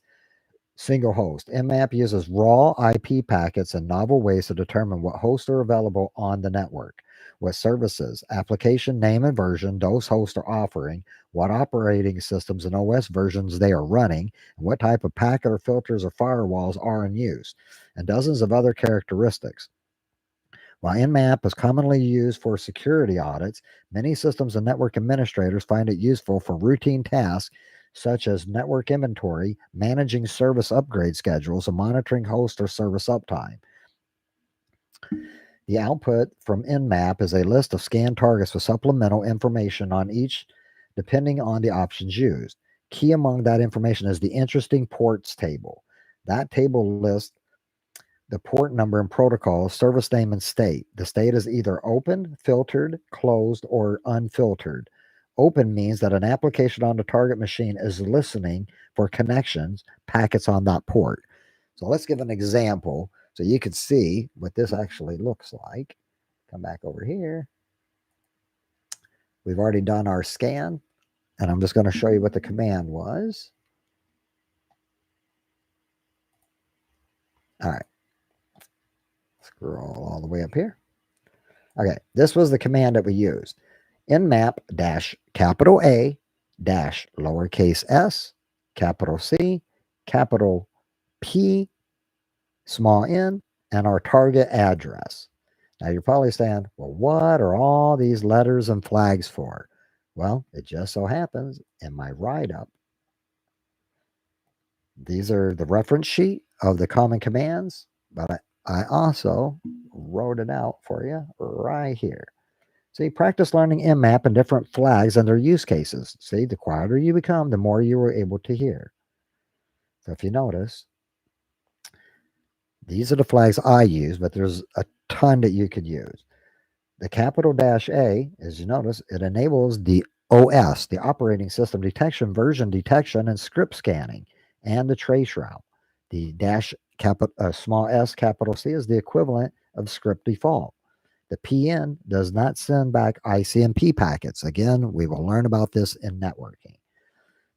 Speaker 1: Single host. Nmap uses raw IP packets and novel ways to determine what hosts are available on the network, what services, application name and version those hosts are offering, what operating systems and OS versions they are running, and what type of packet or filters or firewalls are in use, and dozens of other characteristics. While Nmap is commonly used for security audits, many systems and network administrators find it useful for routine tasks such as network inventory, managing service upgrade schedules, and monitoring host or service uptime. The output from Nmap is a list of scanned targets with supplemental information on each depending on the options used. Key among that information is the interesting ports table. That table lists the port number and protocol, service name, and state. The state is either open, filtered, closed, or unfiltered. Open means that an application on the target machine is listening for connections, packets on that port. So let's give an example so you can see what this actually looks like. Come back over here. We've already done our scan, and I'm just going to show you what the command was. All right. Scroll all the way up here. Okay, this was the command that we used. Nmap dash capital A dash lowercase s, capital C, capital P, small n, and our target address. Now you're probably saying, well, what are all these letters and flags for? Well, it just so happens in my write-up, these are the reference sheet of the common commands, but I also wrote it out for you right here. See, practice learning Nmap and different flags and their use cases. See, the quieter you become, the more you were able to hear. So if you notice, these are the flags I use, but there's a ton that you could use. The capital dash A, as you notice, it enables the OS, the operating system detection, version detection, and script scanning, and the trace route. The dash small s capital C is the equivalent of script default. The PN does not send back ICMP packets. Again, we will learn about this in networking.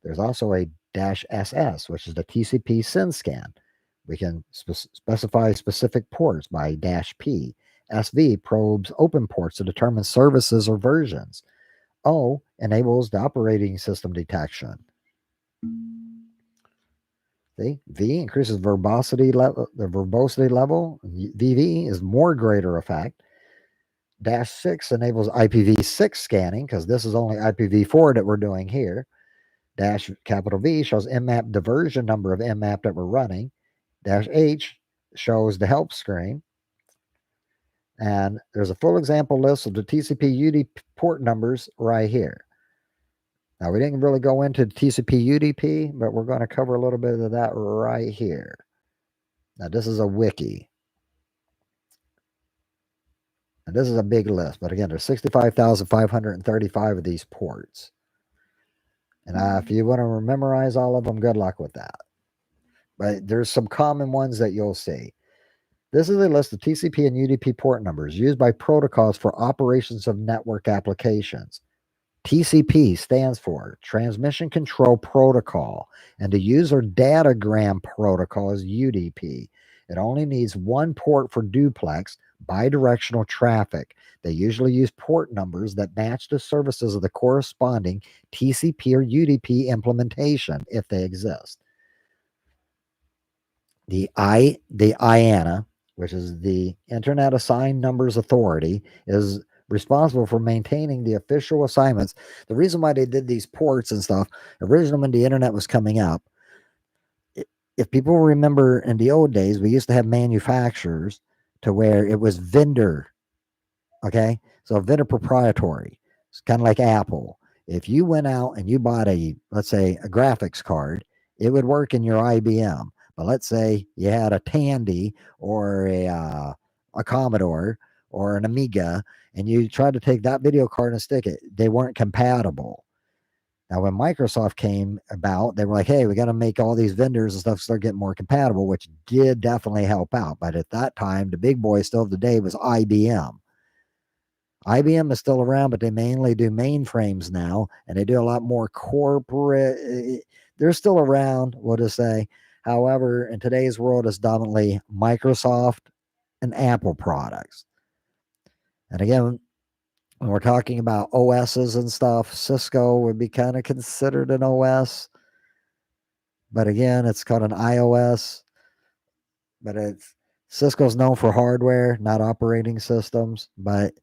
Speaker 1: There's also a -SS, which is the TCP send scan. We can specify specific ports by -P. SV probes open ports to determine services or versions. O enables the operating system detection. See, V increases verbosity level. The verbosity level. VV is more greater effect. -6 enables IPv6 scanning because this is only IPv4 that we're doing here. Dash capital V shows Nmap the version number of Nmap that we're running. -H shows the help screen. And there's a full example list of the TCP UDP port numbers right here. Now, we didn't really go into TCP UDP, but we're going to cover a little bit of that right here. Now, this is a wiki. And this is a big list, but again, there's 65,535 of these ports. And if you want to memorize all of them, good luck with that. But there's some common ones that you'll see. This is a list of TCP and UDP port numbers used by protocols for operations of network applications. TCP stands for Transmission Control Protocol, and the user datagram protocol is UDP. It only needs one port for duplex bidirectional traffic. They usually use port numbers that match the services of the corresponding TCP or UDP implementation if they exist. The IANA, which is the Internet Assigned Numbers Authority, is responsible for maintaining the official assignments. The reason why they did these ports and stuff, originally when the internet was coming up, if people remember in the old days, we used to have manufacturers to where it was vendor. Okay. So vendor proprietary. It's kind of like Apple. If you went out and you bought let's say a graphics card, it would work in your IBM. But let's say you had a Tandy or a Commodore or an Amiga, and you tried to take that video card and stick it, they weren't compatible. Now, when Microsoft came about, they were like, hey, we got to make all these vendors and stuff start getting more compatible, which did definitely help out. But at that time, the big boy still of the day was IBM. IBM is still around, but they mainly do mainframes now, and they do a lot more corporate. They're still around, we'll just say. However, in today's world, it's dominantly Microsoft and Apple products. And again, when we're talking about OSs and stuff, Cisco would be kind of considered an OS, but again, it's called an iOS. But it's Cisco's known for hardware, not operating systems. But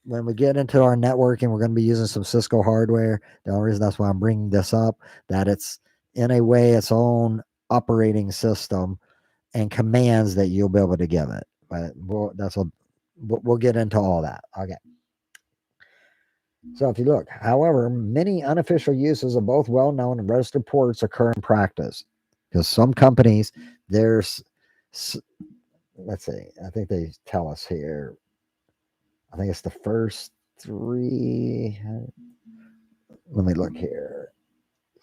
Speaker 1: when we get into our networking, we're going to be using some Cisco hardware. The only reason that's why I'm bringing this up, that it's in a way its own operating system and commands that you'll be able to give it. But we'll get into all that. Okay. So if you look, however, many unofficial uses of both well-known and registered ports occur in practice because some companies, there's, let's see, I think they tell us here, I think it's the first three. Let me look here,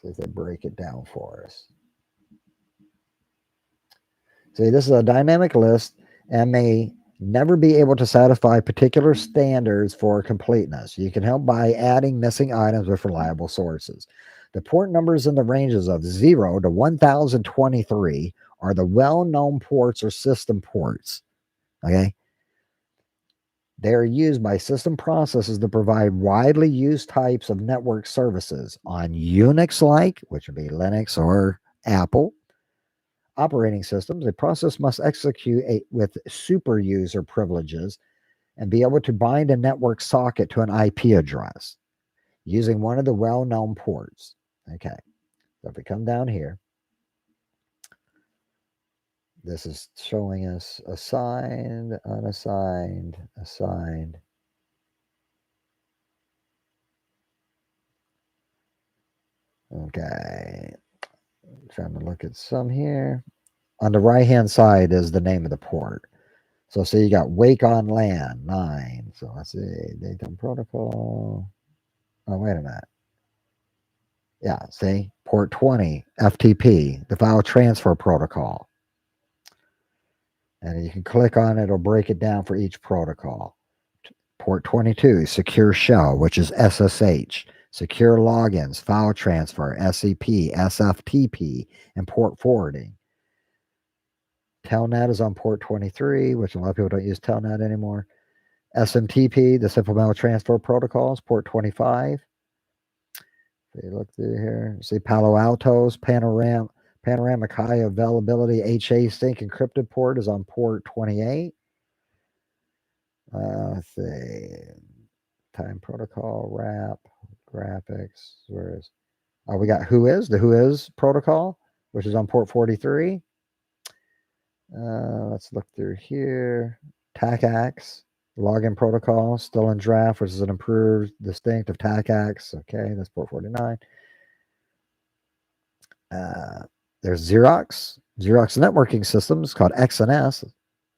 Speaker 1: see if they break it down for us. See, this is a dynamic list and may never be able to satisfy particular standards for completeness. You can help by adding missing items with reliable sources. The port numbers in the ranges of 0 to 1023 are the well-known ports or system ports. Okay. They are used by system processes to provide widely used types of network services on Unix-like, which would be Linux or Apple, operating systems. A process must execute with super user privileges and be able to bind a network socket to an IP address using one of the well-known ports. Okay, so if we come down here, this is showing us assigned, unassigned, assigned. Okay, trying to look at some here. On the right-hand side is the name of the port. So say you got Wake on LAN 9. So let's see, daytime protocol. Oh, wait a minute. Yeah, see, port 20, FTP, the file transfer protocol. And you can click on it, it'll break it down for each protocol. Port 22, secure shell, which is SSH, secure logins, file transfer, SCP, SFTP, and port forwarding. Telnet is on port 23, which a lot of people don't use Telnet anymore. SMTP, the Simple Mail Transfer Protocols, port 25. So you look through here, see Palo Alto's panoramic high availability HA sync encrypted port is on port 28. Let's see, time protocol, wrap, graphics, where is, oh, we got the Whois protocol, which is on port 43. Let's look through here. TACAX, login protocol, still in draft, which is an improved distinct of TACAX. Okay, that's port 49. There's Xerox networking systems called XNS.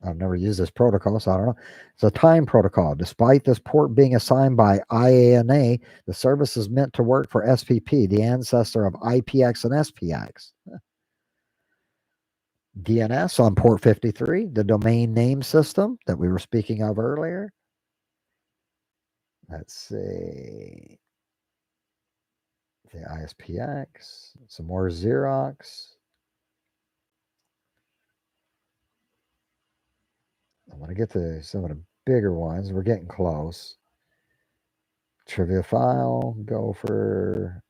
Speaker 1: I've never used this protocol, so I don't know. It's a time protocol. Despite this port being assigned by IANA, the service is meant to work for SPP, the ancestor of IPX and SPX. DNS on port 53, the domain name system that we were speaking of earlier. Let's see. The ISPX, some more Xerox. I want to get to some of the bigger ones. We're getting close. Trivia file, Gopher,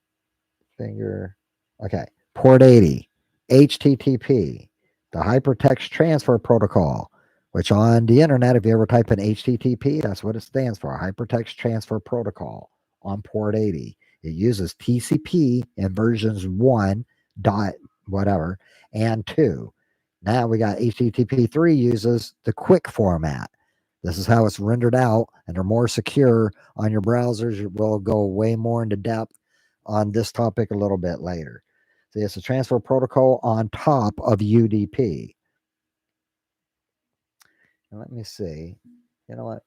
Speaker 1: Finger. Okay. Port 80, HTTP, the Hypertext Transfer Protocol, which on the internet, if you ever type in HTTP, that's what it stands for, Hypertext Transfer Protocol on port 80. It uses TCP in versions 1 dot whatever and 2. Now we got HTTP 3 uses the quick format. This is how it's rendered out, and they're more secure on your browsers. We'll go way more into depth on this topic a little bit later. So it's a transfer protocol on top of UDP. And let me see. You know what?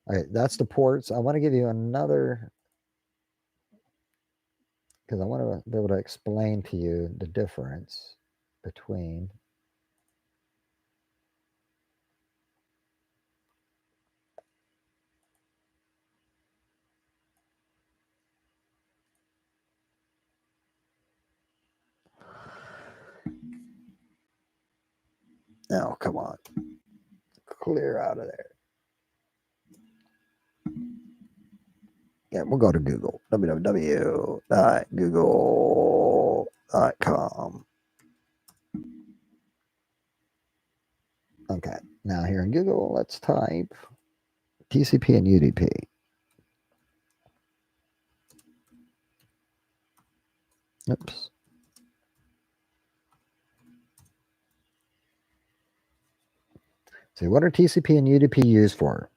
Speaker 1: Okay, that's the ports. I want to give you another, because I want to be able to explain to you the difference between Oh, come on. Clear out of there. Yeah, we'll go to Google. www.google.com. Okay. Now here in Google, let's type TCP and UDP. Oops. See, what are TCP and UDP used for?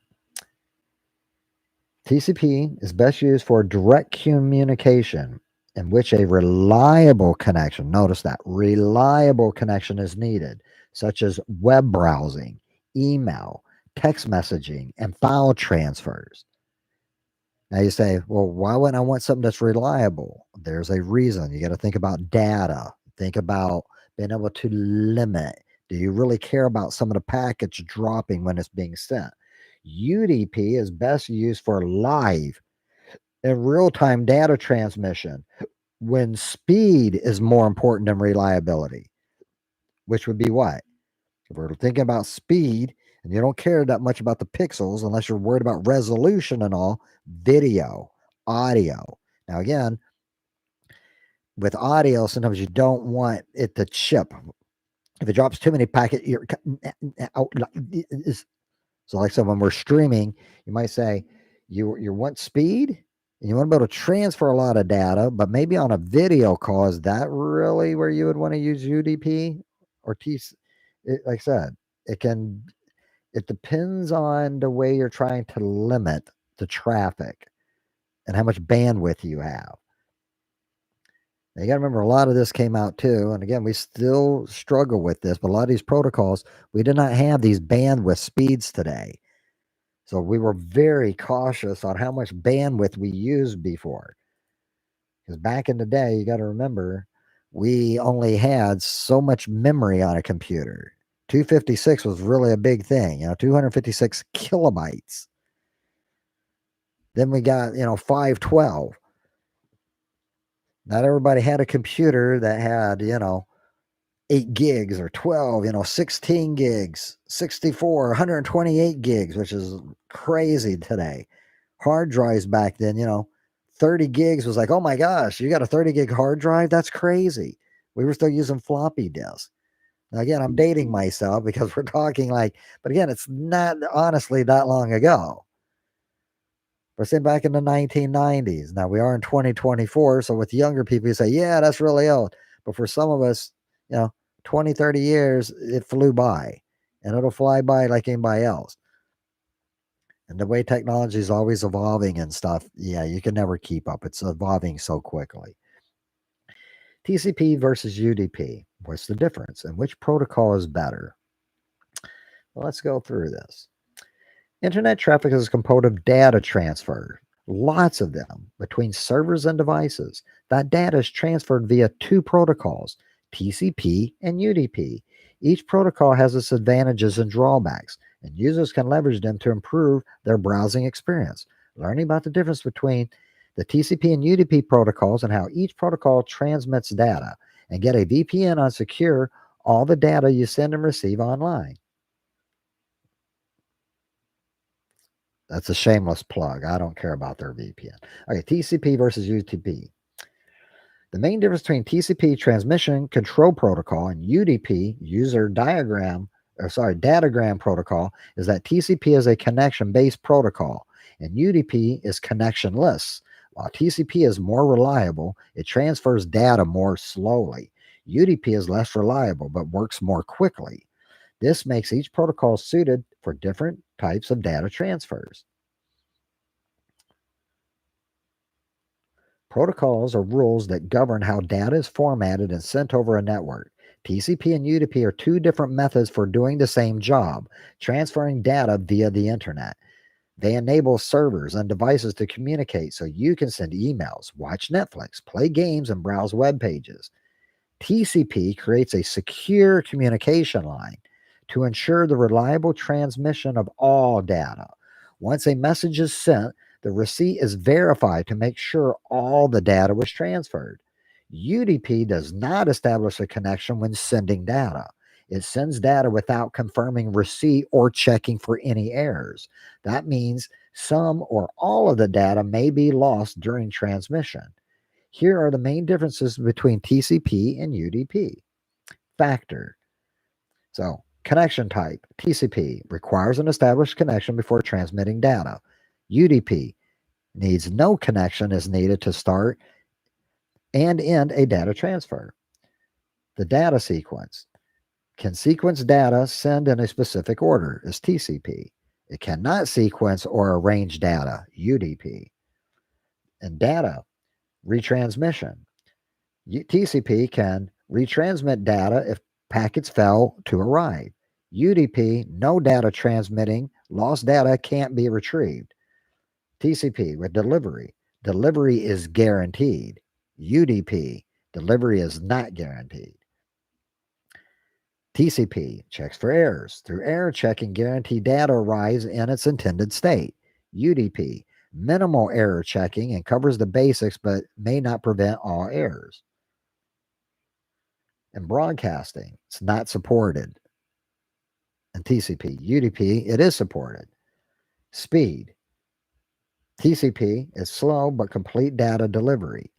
Speaker 1: TCP is best used for direct communication in which a reliable connection, notice that, reliable connection is needed, such as web browsing, email, text messaging, and file transfers. Now you say, well, why wouldn't I want something that's reliable? There's a reason. You got to think about data, think about being able to limit. Do you really care about some of the packets dropping when it's being sent? UDP is best used for live and real time data transmission when speed is more important than reliability, which would be what? If we're thinking about speed and you don't care that much about the pixels unless you're worried about resolution and all, video, audio. Now, again, with audio, sometimes you don't want it to chip. If it drops too many packets, so like I said, when we're streaming, you might say you want speed and you want to be able to transfer a lot of data, but maybe on a video call, is that really where you would want to use UDP or T? Like I said, it depends on the way you're trying to limit the traffic and how much bandwidth you have. Now, you got to remember, a lot of this came out too. And again, we still struggle with this, but a lot of these protocols, we did not have these bandwidth speeds today. So we were very cautious on how much bandwidth we used before. Because back in the day, you got to remember, we only had so much memory on a computer. 256 was really a big thing, 256 kilobytes. Then we got, 512. Not everybody had a computer that had, 8 gigs or 12, 16 gigs, 64, 128 gigs, which is crazy today. Hard drives back then, 30 gigs was like, oh my gosh, you got a 30 gig hard drive? That's crazy. We were still using floppy disks. Now, again, I'm dating myself because we're talking but again, it's not honestly that long ago. We're saying back in the 1990s. Now we are in 2024. So with younger people, you say, yeah, that's really old. But for some of us, 20, 30 years, it flew by and it'll fly by like anybody else. And the way technology is always evolving and stuff, yeah, you can never keep up. It's evolving so quickly. TCP versus UDP. What's the difference? And which protocol is better? Well, let's go through this. Internet traffic is composed of data transfer, lots of them, between servers and devices. That data is transferred via two protocols, TCP and UDP. Each protocol has its advantages and drawbacks, and users can leverage them to improve their browsing experience. Learning about the difference between the TCP and UDP protocols and how each protocol transmits data, and get a VPN on secure all the data you send and receive online. That's a shameless plug. I don't care about their VPN. Okay, TCP versus UDP. The main difference between TCP, transmission control protocol, and UDP, datagram protocol, is that TCP is a connection-based protocol and UDP is connectionless. While TCP is more reliable, it transfers data more slowly. UDP is less reliable but works more quickly. This makes each protocol suited for different types of data transfers. Protocols are rules that govern how data is formatted and sent over a network. TCP and UDP are two different methods for doing the same job, transferring data via the internet. They enable servers and devices to communicate so you can send emails, watch Netflix, play games, and browse web pages. TCP creates a secure communication line to ensure the reliable transmission of all data. Once a message is sent, the receipt is verified to make sure all the data was transferred. UDP does not establish a connection when sending data. It sends data without confirming receipt or checking for any errors. That means some or all of the data may be lost during transmission. Here are the main differences between TCP and UDP. Factor. So, connection type. TCP requires an established connection before transmitting data. UDP needs no connection is needed to start and end a data transfer. The data sequence. Can sequence data send in a specific order is TCP. It cannot sequence or arrange data, UDP. And data retransmission. TCP can retransmit data if packets fail to arrive. UDP, no data transmitting, lost data can't be retrieved. TCP with delivery. Delivery is guaranteed. UDP, delivery is not guaranteed. TCP checks for errors. Through error checking, guaranteed data arrives in its intended state. UDP, minimal error checking and covers the basics but may not prevent all errors. And broadcasting, it's not supported. And TCP, UDP, it is supported. Speed, TCP is slow but complete data delivery.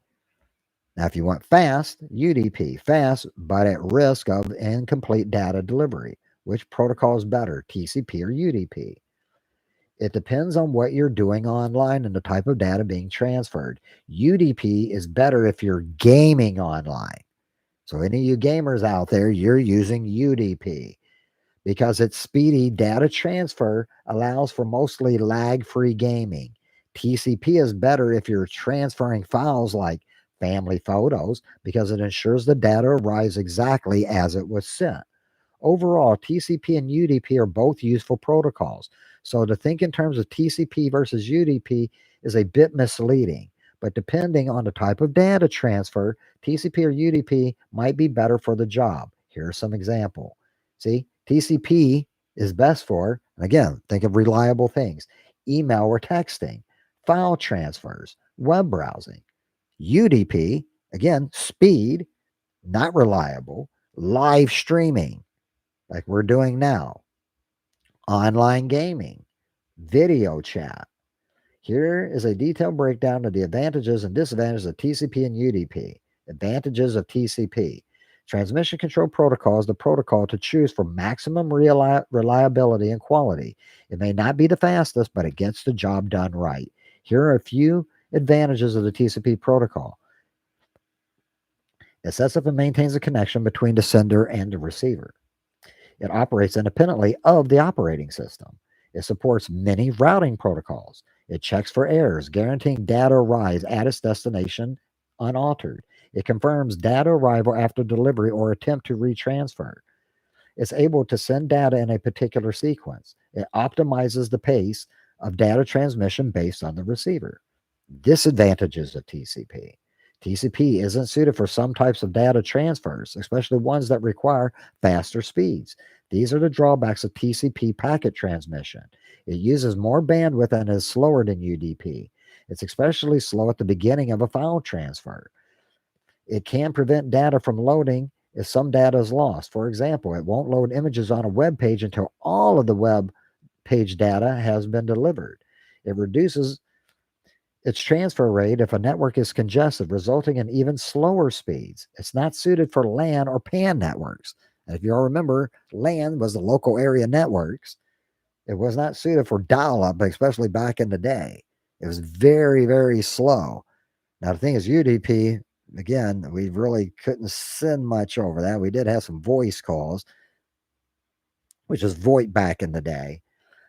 Speaker 1: Now, if you want fast, UDP, fast but at risk of incomplete data delivery. Which protocol is better, TCP or UDP? It depends on what you're doing online and the type of data being transferred. UDP is better if you're gaming online. So, any of you gamers out there, you're using UDP because its speedy data transfer allows for mostly lag-free gaming. TCP is better if you're transferring files like family photos because it ensures the data arrives exactly as it was sent. Overall, TCP and UDP are both useful protocols. So to think in terms of TCP versus UDP is a bit misleading. But depending on the type of data transfer, TCP or UDP might be better for the job. Here are some examples. See, TCP is best for, and again, think of reliable things, email or texting, file transfers, web browsing. UDP, again, speed, not reliable, live streaming, like we're doing now, online gaming, video chat. Here is a detailed breakdown of the advantages and disadvantages of TCP and UDP. Advantages of TCP. Transmission control protocol is the protocol to choose for maximum reliability and quality. It may not be the fastest, but it gets the job done right. Here are a few advantages of the TCP protocol. It sets up and maintains a connection between the sender and the receiver. It operates independently of the operating system. It supports many routing protocols. It checks for errors, guaranteeing data arrives at its destination unaltered. It confirms data arrival after delivery or attempt to retransfer. It's able to send data in a particular sequence. It optimizes the pace of data transmission based on the receiver. Disadvantages of TCP. TCP isn't suited for some types of data transfers, especially ones that require faster speeds. These are the drawbacks of TCP packet transmission. It uses more bandwidth and is slower than UDP. It's especially slow at the beginning of a file transfer. It can prevent data from loading if some data is lost. For example, it won't load images on a web page until all of the web page data has been delivered. It reduces its transfer rate if a network is congested, resulting in even slower speeds. It's not suited for LAN or PAN networks. And if you all remember, LAN was the local area networks. It was not suited for dial-up, especially back in the day. It was very, very slow. Now, the thing is, UDP, again, we really couldn't send much over that. We did have some voice calls, which was VoIP back in the day.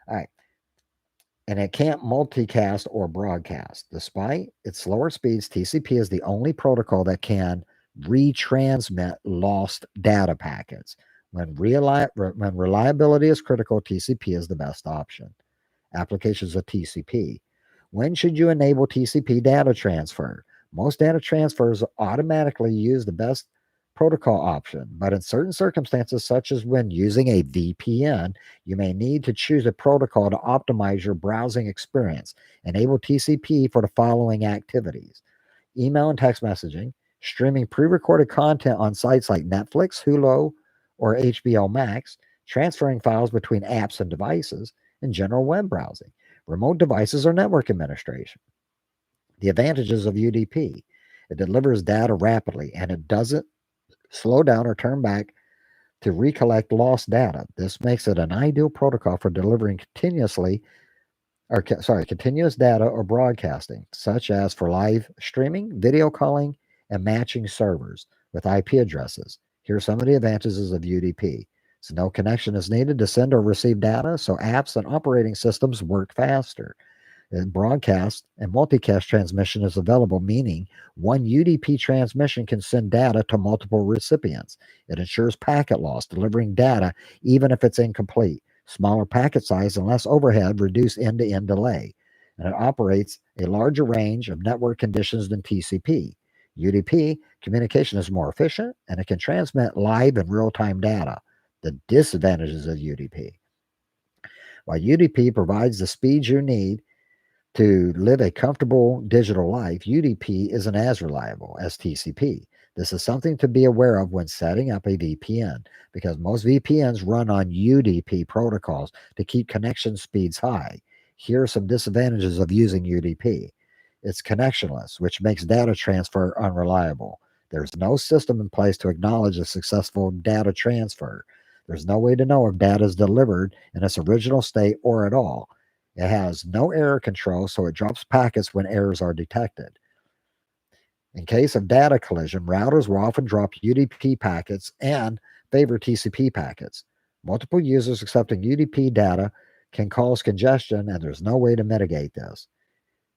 Speaker 1: All right. And it can't multicast or broadcast. Despite its slower speeds, TCP is the only protocol that can retransmit lost data packets. When reliability is critical, TCP is the best option. Applications of TCP. When should you enable TCP data transfer? Most data transfers automatically use the best protocol option, but in certain circumstances, such as when using a VPN, you may need to choose a protocol to optimize your browsing experience. Enable TCP for the following activities: email and text messaging, streaming pre-recorded content on sites like Netflix, Hulu, or HBO Max, transferring files between apps and devices, and general web browsing, remote devices, or network administration. The advantages of UDP: it delivers data rapidly and it doesn't slow down or turn back to recollect lost data. This makes it an ideal protocol for delivering continuous data or broadcasting, such as for live streaming, video calling, and matching servers with IP addresses. Here are some of the advantages of UDP. So no connection is needed to send or receive data, so apps and operating systems work faster. And broadcast and multicast transmission is available, meaning one UDP transmission can send data to multiple recipients. It ensures packet loss, delivering data even if it's incomplete. Smaller packet size and less overhead reduce end to end delay. And it operates a larger range of network conditions than TCP. UDP communication is more efficient and it can transmit live and real time data. The disadvantages of UDP: while UDP provides the speed you need to live a comfortable digital life, UDP isn't as reliable as TCP. This is something to be aware of when setting up a VPN, because most VPNs run on UDP protocols to keep connection speeds high. Here are some disadvantages of using UDP. It's connectionless, which makes data transfer unreliable. There's no system in place to acknowledge a successful data transfer. There's no way to know if data is delivered in its original state or at all. It has no error control, so it drops packets when errors are detected. In case of data collision, routers will often drop UDP packets and favor TCP packets. Multiple users accepting UDP data can cause congestion, and there's no way to mitigate this.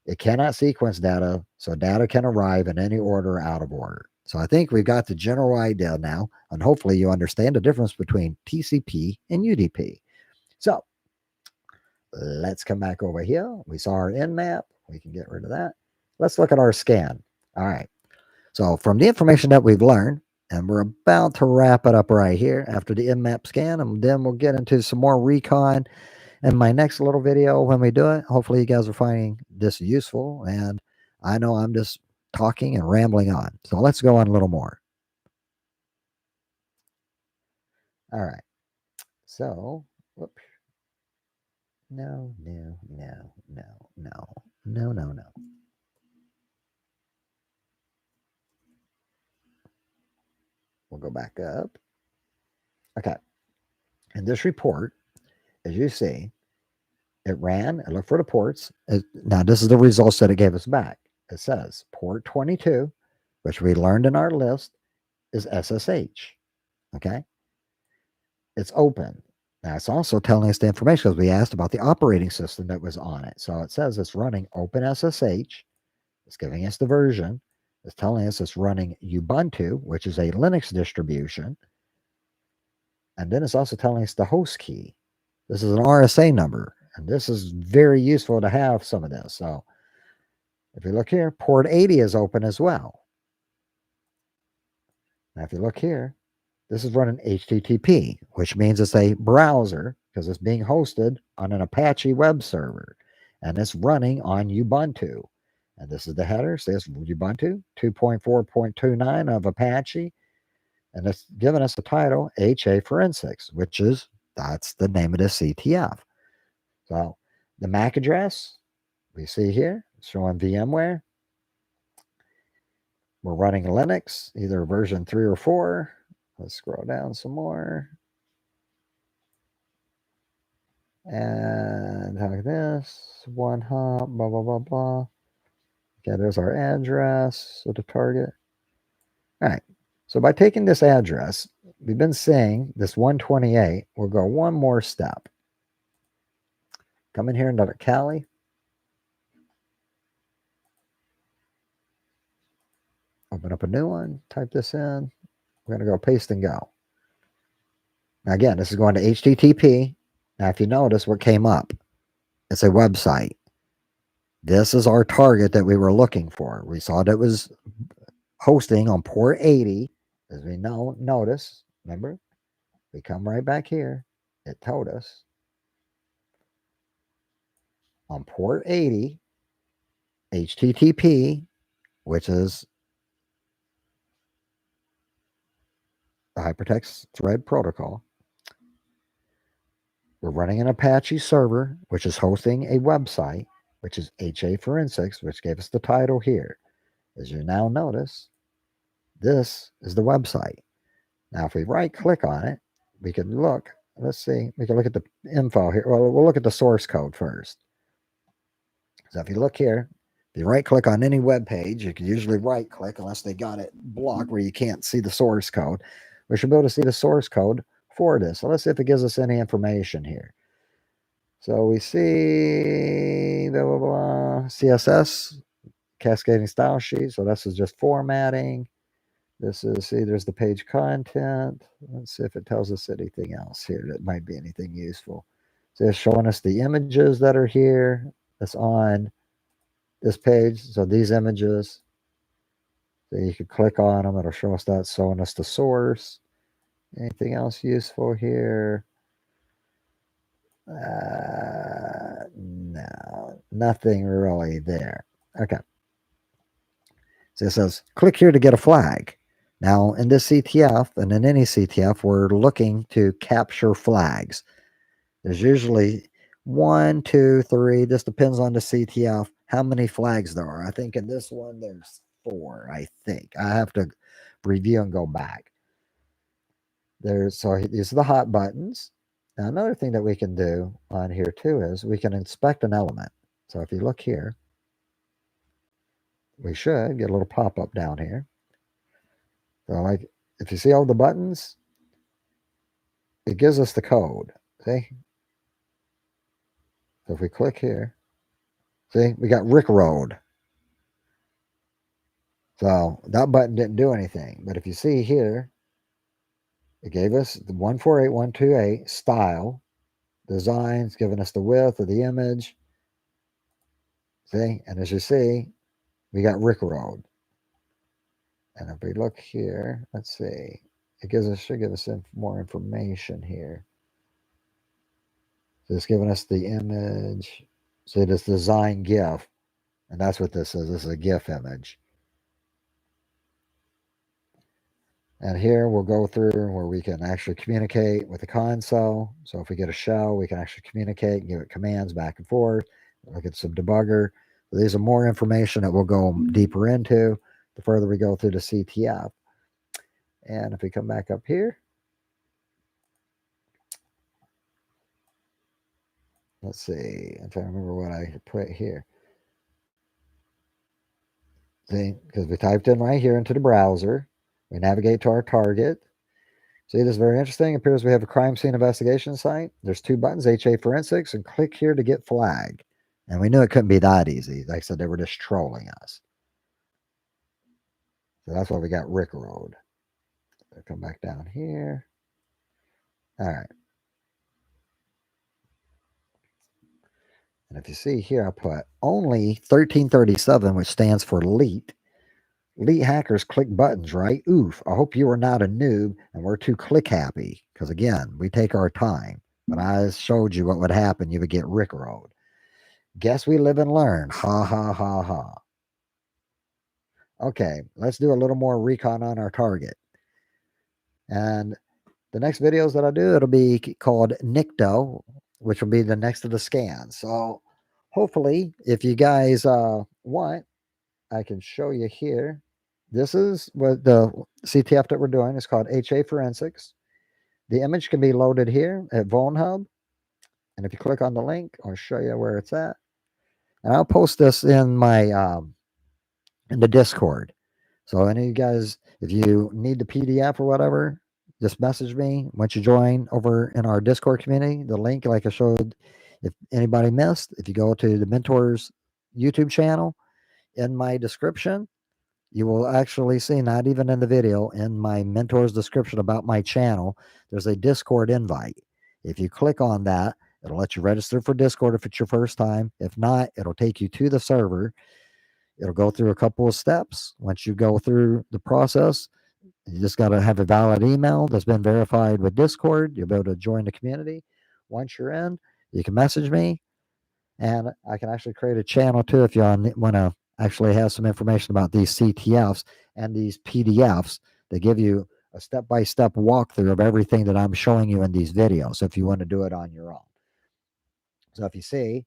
Speaker 1: It cannot sequence data, so data can arrive in any order or out of order. So I think we've got the general idea now, and hopefully you understand the difference between TCP and UDP. So let's come back over here. We saw our nmap. We can get rid of that. Let's look at our scan. All right. So from the information that we've learned, and we're about to wrap it up right here after the nmap scan, and then we'll get into some more recon in my next little video when we do it. Hopefully you guys are finding this useful, and I know I'm just talking and rambling on. So let's go on a little more. All right. So, whoops. No. We'll go back up. Okay. In this report, as you see, it ran, it looked for the ports. Now, this is the results that it gave us back. It says port 22, which we learned in our list, is SSH. Okay. It's open. Now, it's also telling us the information because we asked about the operating system that was on it. So it says it's running OpenSSH. It's giving us the version. It's telling us it's running Ubuntu, which is a Linux distribution. And then it's also telling us the host key. This is an RSA number. And this is very useful to have some of this. So if you look here, port 80 is open as well. Now, if you look here, this is running HTTP, which means it's a browser because it's being hosted on an Apache web server. And it's running on Ubuntu. And this is the header. It says Ubuntu 2.4.29 of Apache. And it's given us the title HA Forensics, which is, that's the name of the CTF. So the MAC address we see here, showing VMware. We're running Linux, either version 3 or 4. Let's scroll down some more. And like this, one hop, blah, blah, blah, blah. Okay, there's our address of the target. All right. So by taking this address, we've been saying this 128, we'll go one more step. Come in here into Kali. Open up a new one, type this in. We're going to go paste and go. Now, again, this is going to HTTP. Now, if you notice what came up, it's a website. This is our target that we were looking for. We saw that it was hosting on port 80. As we know, notice, remember, we come right back here. It told us on port 80, HTTP, which is the hypertext thread protocol. We're running an Apache server, which is hosting a website, which is HA Forensics, which gave us the title here. As you now notice, this is the website. Now, if we right click on it, we can look. Let's see. We can look at the info here. Well, we'll look at the source code first. So if you look here, if you right click on any web page, you can usually right click unless they got it blocked where you can't see the source code. We should be able to see the source code for this. So let's see if it gives us any information here. So we see blah, blah, blah, CSS, cascading style sheet. So this is just formatting. This is, see, there's the page content. Let's see if it tells us anything else here that might be anything useful. So it's showing us the images that are here. That's on this page. So these images, so you could click on them. It'll show us that, showing us the source. Anything else useful here? No, nothing really there. Okay. So it says, click here to get a flag. Now, in this CTF, and in any CTF, we're looking to capture flags. There's usually 1, 2, 3. This depends on the CTF, how many flags there are. I think in this one, there's 4, I think. I have to review and go back. So these are the hot buttons. Now, another thing that we can do on here, too, is we can inspect an element. So if you look here, we should get a little pop-up down here. So like, if you see all the buttons, it gives us the code. See? So if we click here, see, we got Rick Road. So that button didn't do anything. But if you see here, it gave us the 148128 style, designs, giving us the width of the image. See? And as you see, we got Rick Road. And if we look here, let's see, it should give us more information here. So it's giving us the image. So it is design GIF. And that's what this is. This is a GIF image. And here we'll go through where we can actually communicate with the console. So if we get a shell, we can actually communicate and give it commands back and forth. Look at some debugger. So these are more information that we'll go deeper into the further we go through the CTF. And if we come back up here, let's see. I'm trying to remember what I put here. See, because we typed in right here into the browser. We navigate to our target. See, this is very interesting. It appears we have a crime scene investigation site. There's 2 buttons, HA Forensics, and click here to get flag. And we knew it couldn't be that easy. Like I said, they were just trolling us. So that's why we got Rick Road. So come back down here. All right. And if you see here, I put only 1337, which stands for LEET. Elite hackers click buttons, right? Oof. I hope you are not a noob and we're too click happy. Because again, we take our time. But I showed you what would happen. You would get rickrolled. Guess we live and learn. Ha, ha, ha, ha. Okay, let's do a little more recon on our target. And the next videos that I do, it'll be called NICTO, which will be the next of the scans. So hopefully, if you guys want, I can show you here. This is what the CTF that we're doing is called HA Forensics. The image can be loaded here at VulnHub. And if you click on the link, I'll show you where it's at. And I'll post this in my in the Discord. So any of you guys, if you need the PDF or whatever, just message me once you join over in our Discord community. The link, like I showed, if anybody missed, if you go to the Mentors YouTube channel, in my description, you will actually see, not even in the video, in my Mentors description about my channel, there's a Discord invite. If you click on that, it'll let you register for Discord if it's your first time. If not, it'll take you to the server. It'll go through a couple of steps. Once you go through the process, you just got to have a valid email that's been verified with Discord. You'll be able to join the community. Once you're in, you can message me, and I can actually create a channel too if you want to actually have some information about these CTFs and these PDFs that give you a step-by-step walkthrough of everything that I'm showing you in these videos if you want to do it on your own. So if you see,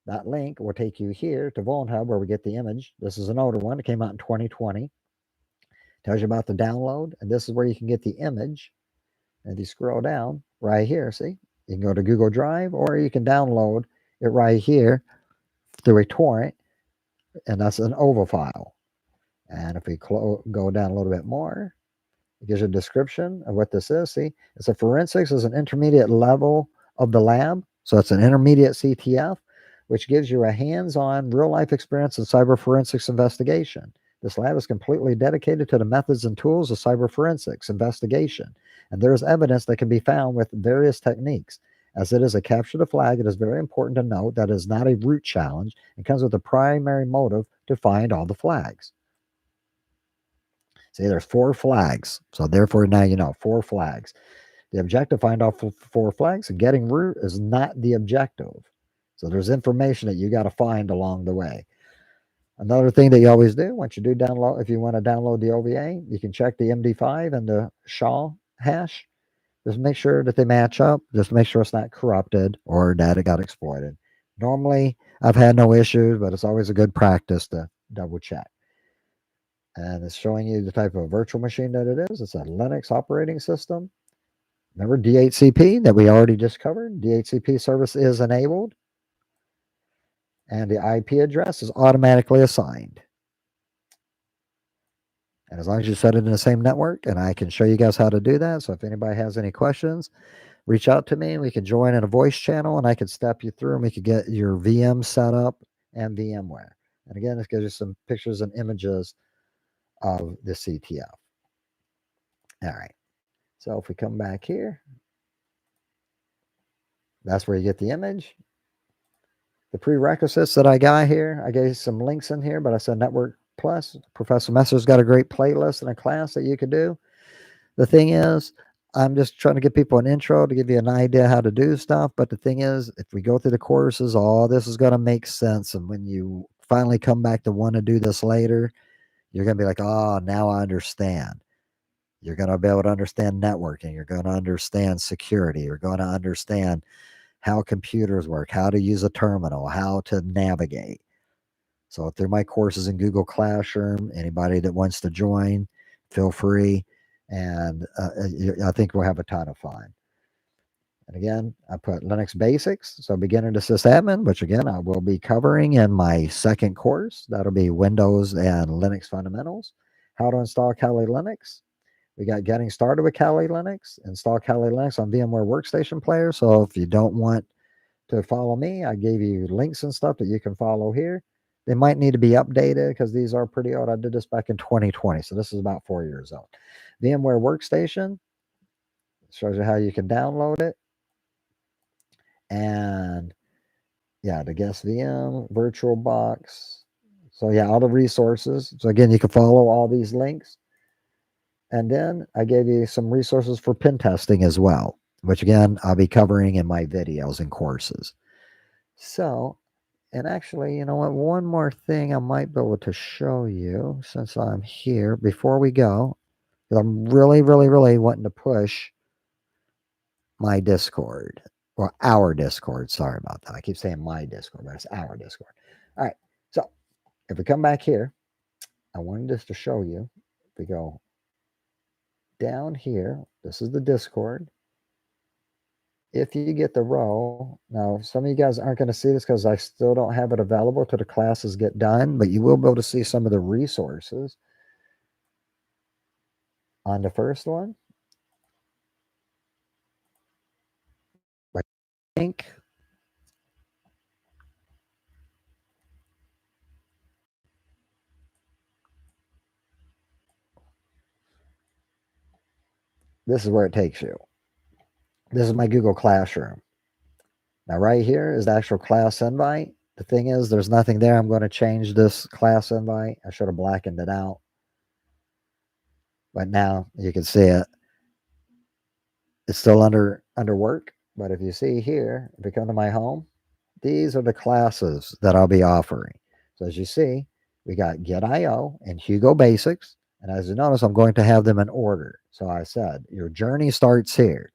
Speaker 1: that link will take you here to VulnHub where we get the image. This is an older one. It came out in 2020. Tells you about the download, and this is where you can get the image. And if you scroll down right here, see, you can go to Google Drive, or you can download it right here through a torrent, and that's an OVA file. And if we go down a little bit more, it gives you a description of what this is. See, it's a forensics is an intermediate level of the lab. So it's an intermediate CTF, which gives you a hands-on real-life experience in cyber forensics investigation. This lab is completely dedicated to the methods and tools of cyber forensics investigation. And there is evidence that can be found with various techniques. As it is a capture the flag, it is very important to note that it is not a root challenge. It comes with a primary motive to find all the flags. See, there's 4 flags. So therefore, now you know, 4 flags. The objective, find all 4 flags, and getting root is not the objective. So there's information that you got to find along the way. Another thing that you always do, once you do download, if you want to download the OVA, you can check the MD5 and the SHA hash. Just make sure that they match up. Just make sure it's not corrupted or that it got exploited. Normally, I've had no issues, but it's always a good practice to double check. And it's showing you the type of virtual machine that it is. It's a Linux operating system. Remember DHCP that we already just covered? DHCP service is enabled. And the IP address is automatically assigned. And as long as you set it in the same network, and I can show you guys how to do that. So if anybody has any questions, reach out to me. We can join in a voice channel, and I can step you through, and we could get your VM set up and VMware. And again, this gives you some pictures and images of the CTF. All right. So if we come back here, that's where you get the image. The prerequisites that I got here, I gave some links in here, but I said Network Plus. Professor Messer's got a great playlist and a class that you could do. The thing is, I'm just trying to give people an intro to give you an idea how to do stuff. But the thing is, if we go through the courses, all this is going to make sense. And when you finally come back to want to do this later, you're going to be like, oh, now I understand. You're going to be able to understand networking. You're going to understand security. You're going to understand how computers work, how to use a terminal, how to navigate. So through my courses in Google Classroom, anybody that wants to join, feel free. And I think we'll have a ton of fun. And again, I put Linux basics, so beginner to sysadmin, which again, I will be covering in my second course. That'll be Windows and Linux fundamentals, how to install Kali Linux. We got getting started with Kali Linux, install Kali Linux on VMware Workstation Player. So if you don't want to follow me, I gave you links and stuff that you can follow here. They might need to be updated because these are pretty old. I did this back in 2020, so this is about 4 years old. VMware Workstation shows you how you can download it. And yeah, the guest VM, VirtualBox. So yeah, all the resources. So again, you can follow all these links. And then I gave you some resources for pen testing as well, which again, I'll be covering in my videos and courses. So, and actually, you know what? One more thing I might be able to show you since I'm here before we go. I'm really, really, really wanting to push my Discord or our Discord. Sorry about that. I keep saying my Discord, but it's our Discord. All right. So if we come back here, I wanted just to show you. If we go down here, this is the Discord. If you get the row, now some of you guys aren't going to see this because I still don't have it available till the classes get done, but you will be able to see some of the resources on the first one. I think this is where it takes you. This is my Google Classroom. Now, right here is the actual class invite. The thing is, there's nothing there. I'm going to change this class invite. I should have blackened it out. But now you can see it. It's still under work. But if you see here, if you come to my home, these are the classes that I'll be offering. So as you see, we got Get.io and Hugo Basics. And as you notice, I'm going to have them in order. So I said, your journey starts here,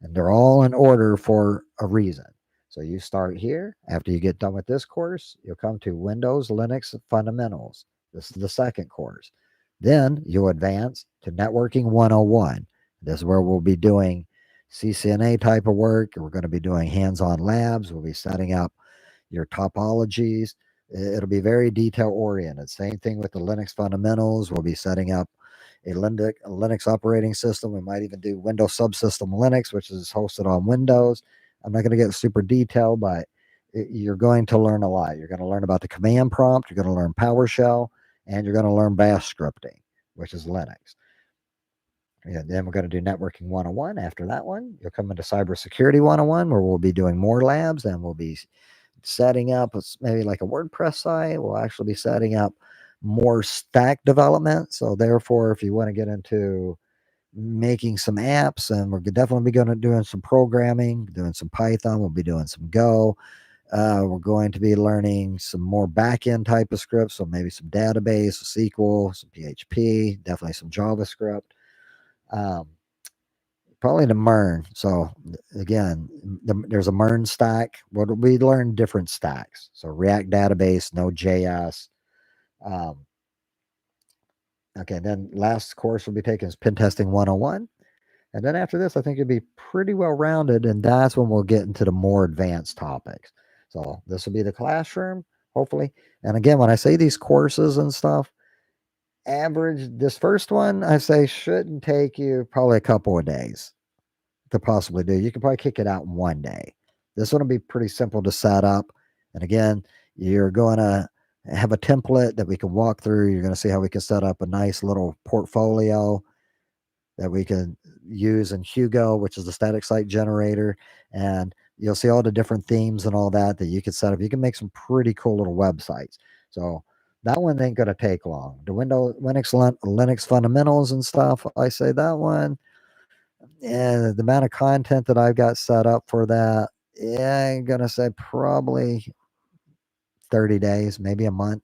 Speaker 1: and they're all in order for a reason. So you start here. After you get done with this course, you'll come to Windows Linux Fundamentals. This is the second course. Then you'll advance to Networking 101. This is where we'll be doing CCNA type of work. We're going to be doing hands-on labs. We'll be setting up your topologies. It'll be very detail oriented. Same thing with the Linux fundamentals. We'll be setting up a Linux operating system. We might even do Windows Subsystem Linux, which is hosted on Windows. I'm not going to get super detailed, but you're going to learn a lot. You're going to learn about the command prompt. You're going to learn PowerShell, and you're going to learn Bash scripting, which is Linux. And then we're going to do Networking 101. After that one, you'll come into Cybersecurity 101, where we'll be doing more labs, and we'll be setting up maybe like a WordPress site. We'll actually be setting up more stack development. So therefore, if you want to get into making some apps, and we're definitely be going to doing some programming, doing some Python, we'll be doing some Go. We're going to be learning some more back-end type of scripts, so maybe some database, SQL, some PHP, definitely some JavaScript. Probably the MERN. So again, there's a MERN stack. We learn different stacks. So React database, Node.js. Okay, then last course we'll be taking is Pen Testing 101. And then after this, I think you'll be pretty well rounded, and that's when we'll get into the more advanced topics. So this will be the classroom, hopefully. And again, when I say these courses and stuff, average, this first one, I say shouldn't take you probably a couple of days to possibly do. You can probably kick it out in one day. This one will be pretty simple to set up. And again, you're going to have a template that we can walk through. You're going to see how we can set up a nice little portfolio that we can use in Hugo, which is the static site generator. And you'll see all the different themes and all that you can set up. You can make some pretty cool little websites. So that one ain't going to take long. The Linux fundamentals and stuff, I say that one, yeah, the amount of content that I've got set up for that, yeah, I'm gonna say probably 30 days, maybe a month.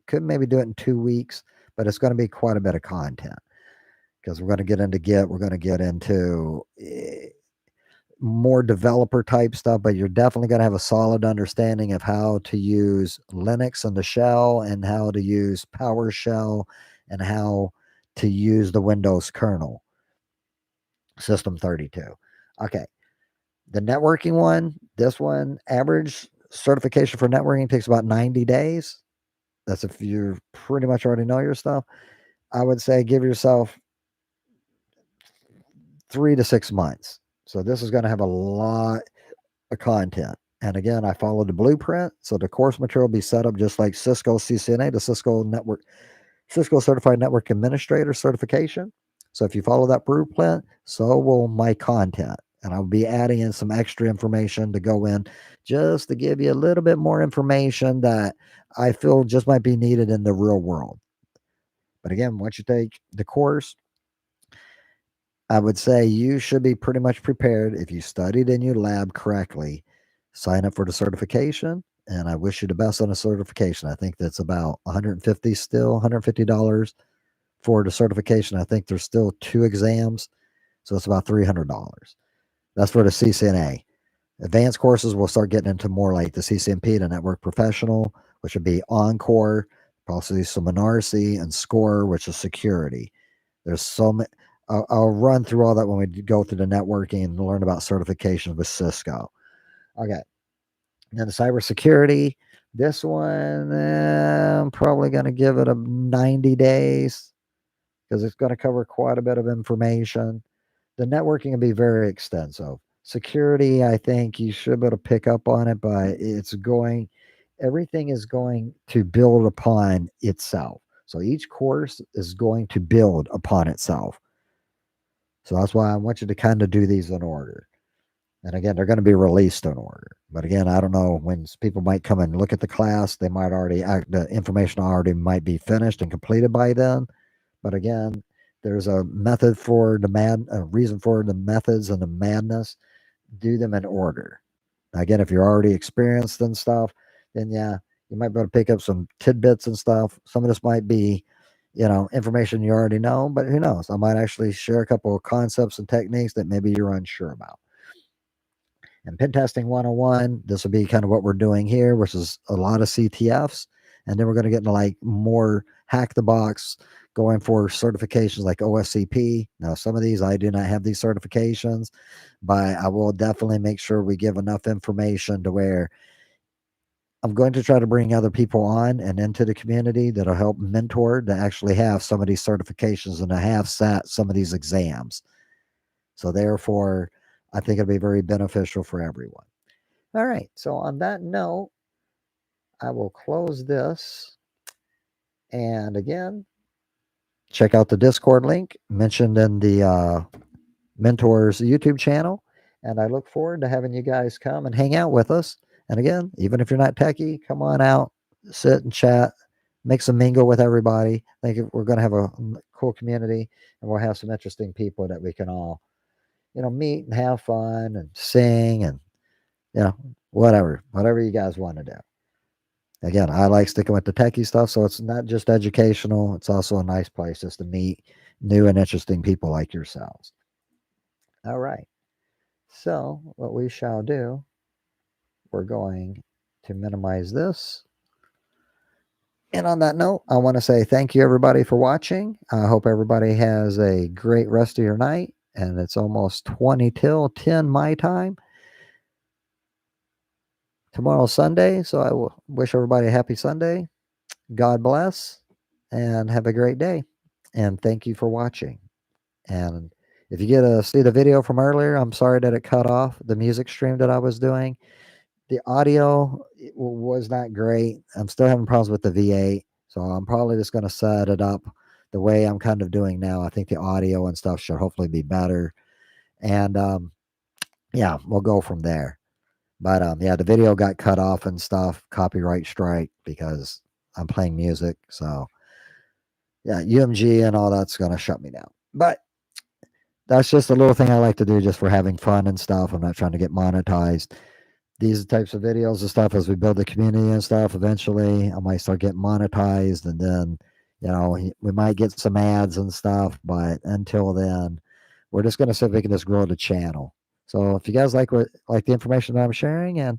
Speaker 1: Could maybe do it in 2 weeks, but it's going to be quite a bit of content because we're going to get into Git, we're going to get into more developer type stuff, but you're definitely going to have a solid understanding of how to use Linux and the shell, and how to use PowerShell, and how to use the Windows kernel, System 32. Okay. The networking one, this one, average certification for networking takes about 90 days. That's if you pretty much already know your stuff. I would say give yourself 3 to 6 months. So this is going to have a lot of content. And again, I followed the blueprint. So the course material will be set up just like Cisco CCNA, the Cisco Certified Network Administrator certification. So if you follow that blueprint, so will my content. And I'll be adding in some extra information to go in just to give you a little bit more information that I feel just might be needed in the real world. But again, once you take the course, I would say you should be pretty much prepared if you studied in your lab correctly. Sign up for the certification, and I wish you the best on the certification. I think that's about $150 still, $150 for the certification. I think there's still 2 exams, so it's about $300. That's for the CCNA. Advanced courses will start getting into more like the CCNP, the Network Professional, which would be Encore, possibly some Minarcy, and SCORE, which is security. There's so many. I'll run through all that when we go through the networking and learn about certifications with Cisco. Okay. And then the cybersecurity, this one, I'm probably going to give it a 90 days because it's going to cover quite a bit of information. The networking will be very extensive. Security, I think you should be able to pick up on it, but everything is going to build upon itself. So each course is going to build upon itself. So that's why I want you to kind of do these in order. And again, they're going to be released in order. But again, I don't know when people might come and look at the class. They might the information already might be finished and completed by then. But again, there's a method for a reason for the methods and the madness. Do them in order. Again, if you're already experienced and stuff, then yeah, you might be able to pick up some tidbits and stuff. Some of this might be information you already know, but who knows? I might actually share a couple of concepts and techniques that maybe you're unsure about. And pen testing 101, this will be kind of what we're doing here, which is a lot of CTFs. And then we're going to get into like more hack the box, going for certifications like OSCP. Now, some of these, I do not have these certifications, but I will definitely make sure we give enough information to where I'm going to try to bring other people on and into the community that'll help mentor to actually have some of these certifications and to have sat some of these exams. So therefore, I think it'll be very beneficial for everyone. All right. So on that note, I will close this. And again, check out the Discord link mentioned in the Mentors YouTube channel. And I look forward to having you guys come and hang out with us. And again, even if you're not techie, come on out, sit and chat, make some mingle with everybody. I think we're going to have a cool community, and we'll have some interesting people that we can all, meet and have fun and sing and, whatever you guys want to do. Again, I like sticking with the techie stuff, so it's not just educational. It's also a nice place just to meet new and interesting people like yourselves. All right. So what we shall do, we're going to minimize this. And on that note, I want to say thank you, everybody, for watching. I hope everybody has a great rest of your night. And it's almost 20 till 10 my time. Tomorrow's Sunday, so I will wish everybody a happy Sunday. God bless, and have a great day. And thank you for watching. And if you get to see the video from earlier, I'm sorry that it cut off the music stream that I was doing. The audio was not great. I'm still having problems with the V8, so I'm probably just going to set it up the way I'm kind of doing now. I think the audio and stuff should hopefully be better. And yeah, we'll go from there. But yeah, the video got cut off and stuff, copyright strike, because I'm playing music. So yeah, UMG and all that's going to shut me down. But that's just a little thing I like to do just for having fun and stuff. I'm not trying to get monetized. These types of videos and stuff, as we build the community and stuff, eventually I might start getting monetized, and then, we might get some ads and stuff. But until then, we're just going to see if we can just grow the channel. So if you guys like the information that I'm sharing and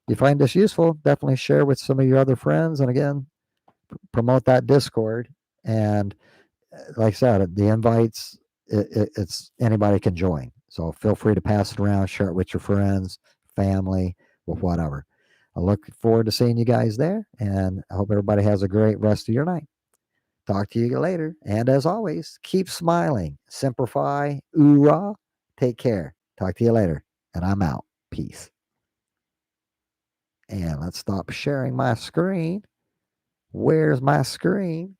Speaker 1: you find this useful, definitely share with some of your other friends. And again, promote that Discord. And like I said, the invites, it's anybody can join. So feel free to pass it around, share it with your friends, family, with whatever. I look forward to seeing you guys there, and I hope everybody has a great rest of your night. Talk to you later. And as always, keep smiling. Simplify. Oorah. Take care. Talk to you later. And I'm out. Peace. And let's stop sharing my screen. Where's my screen?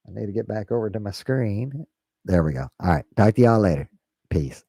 Speaker 1: I need to get back over to my screen. There we go. All right. Talk to y'all later. Peace.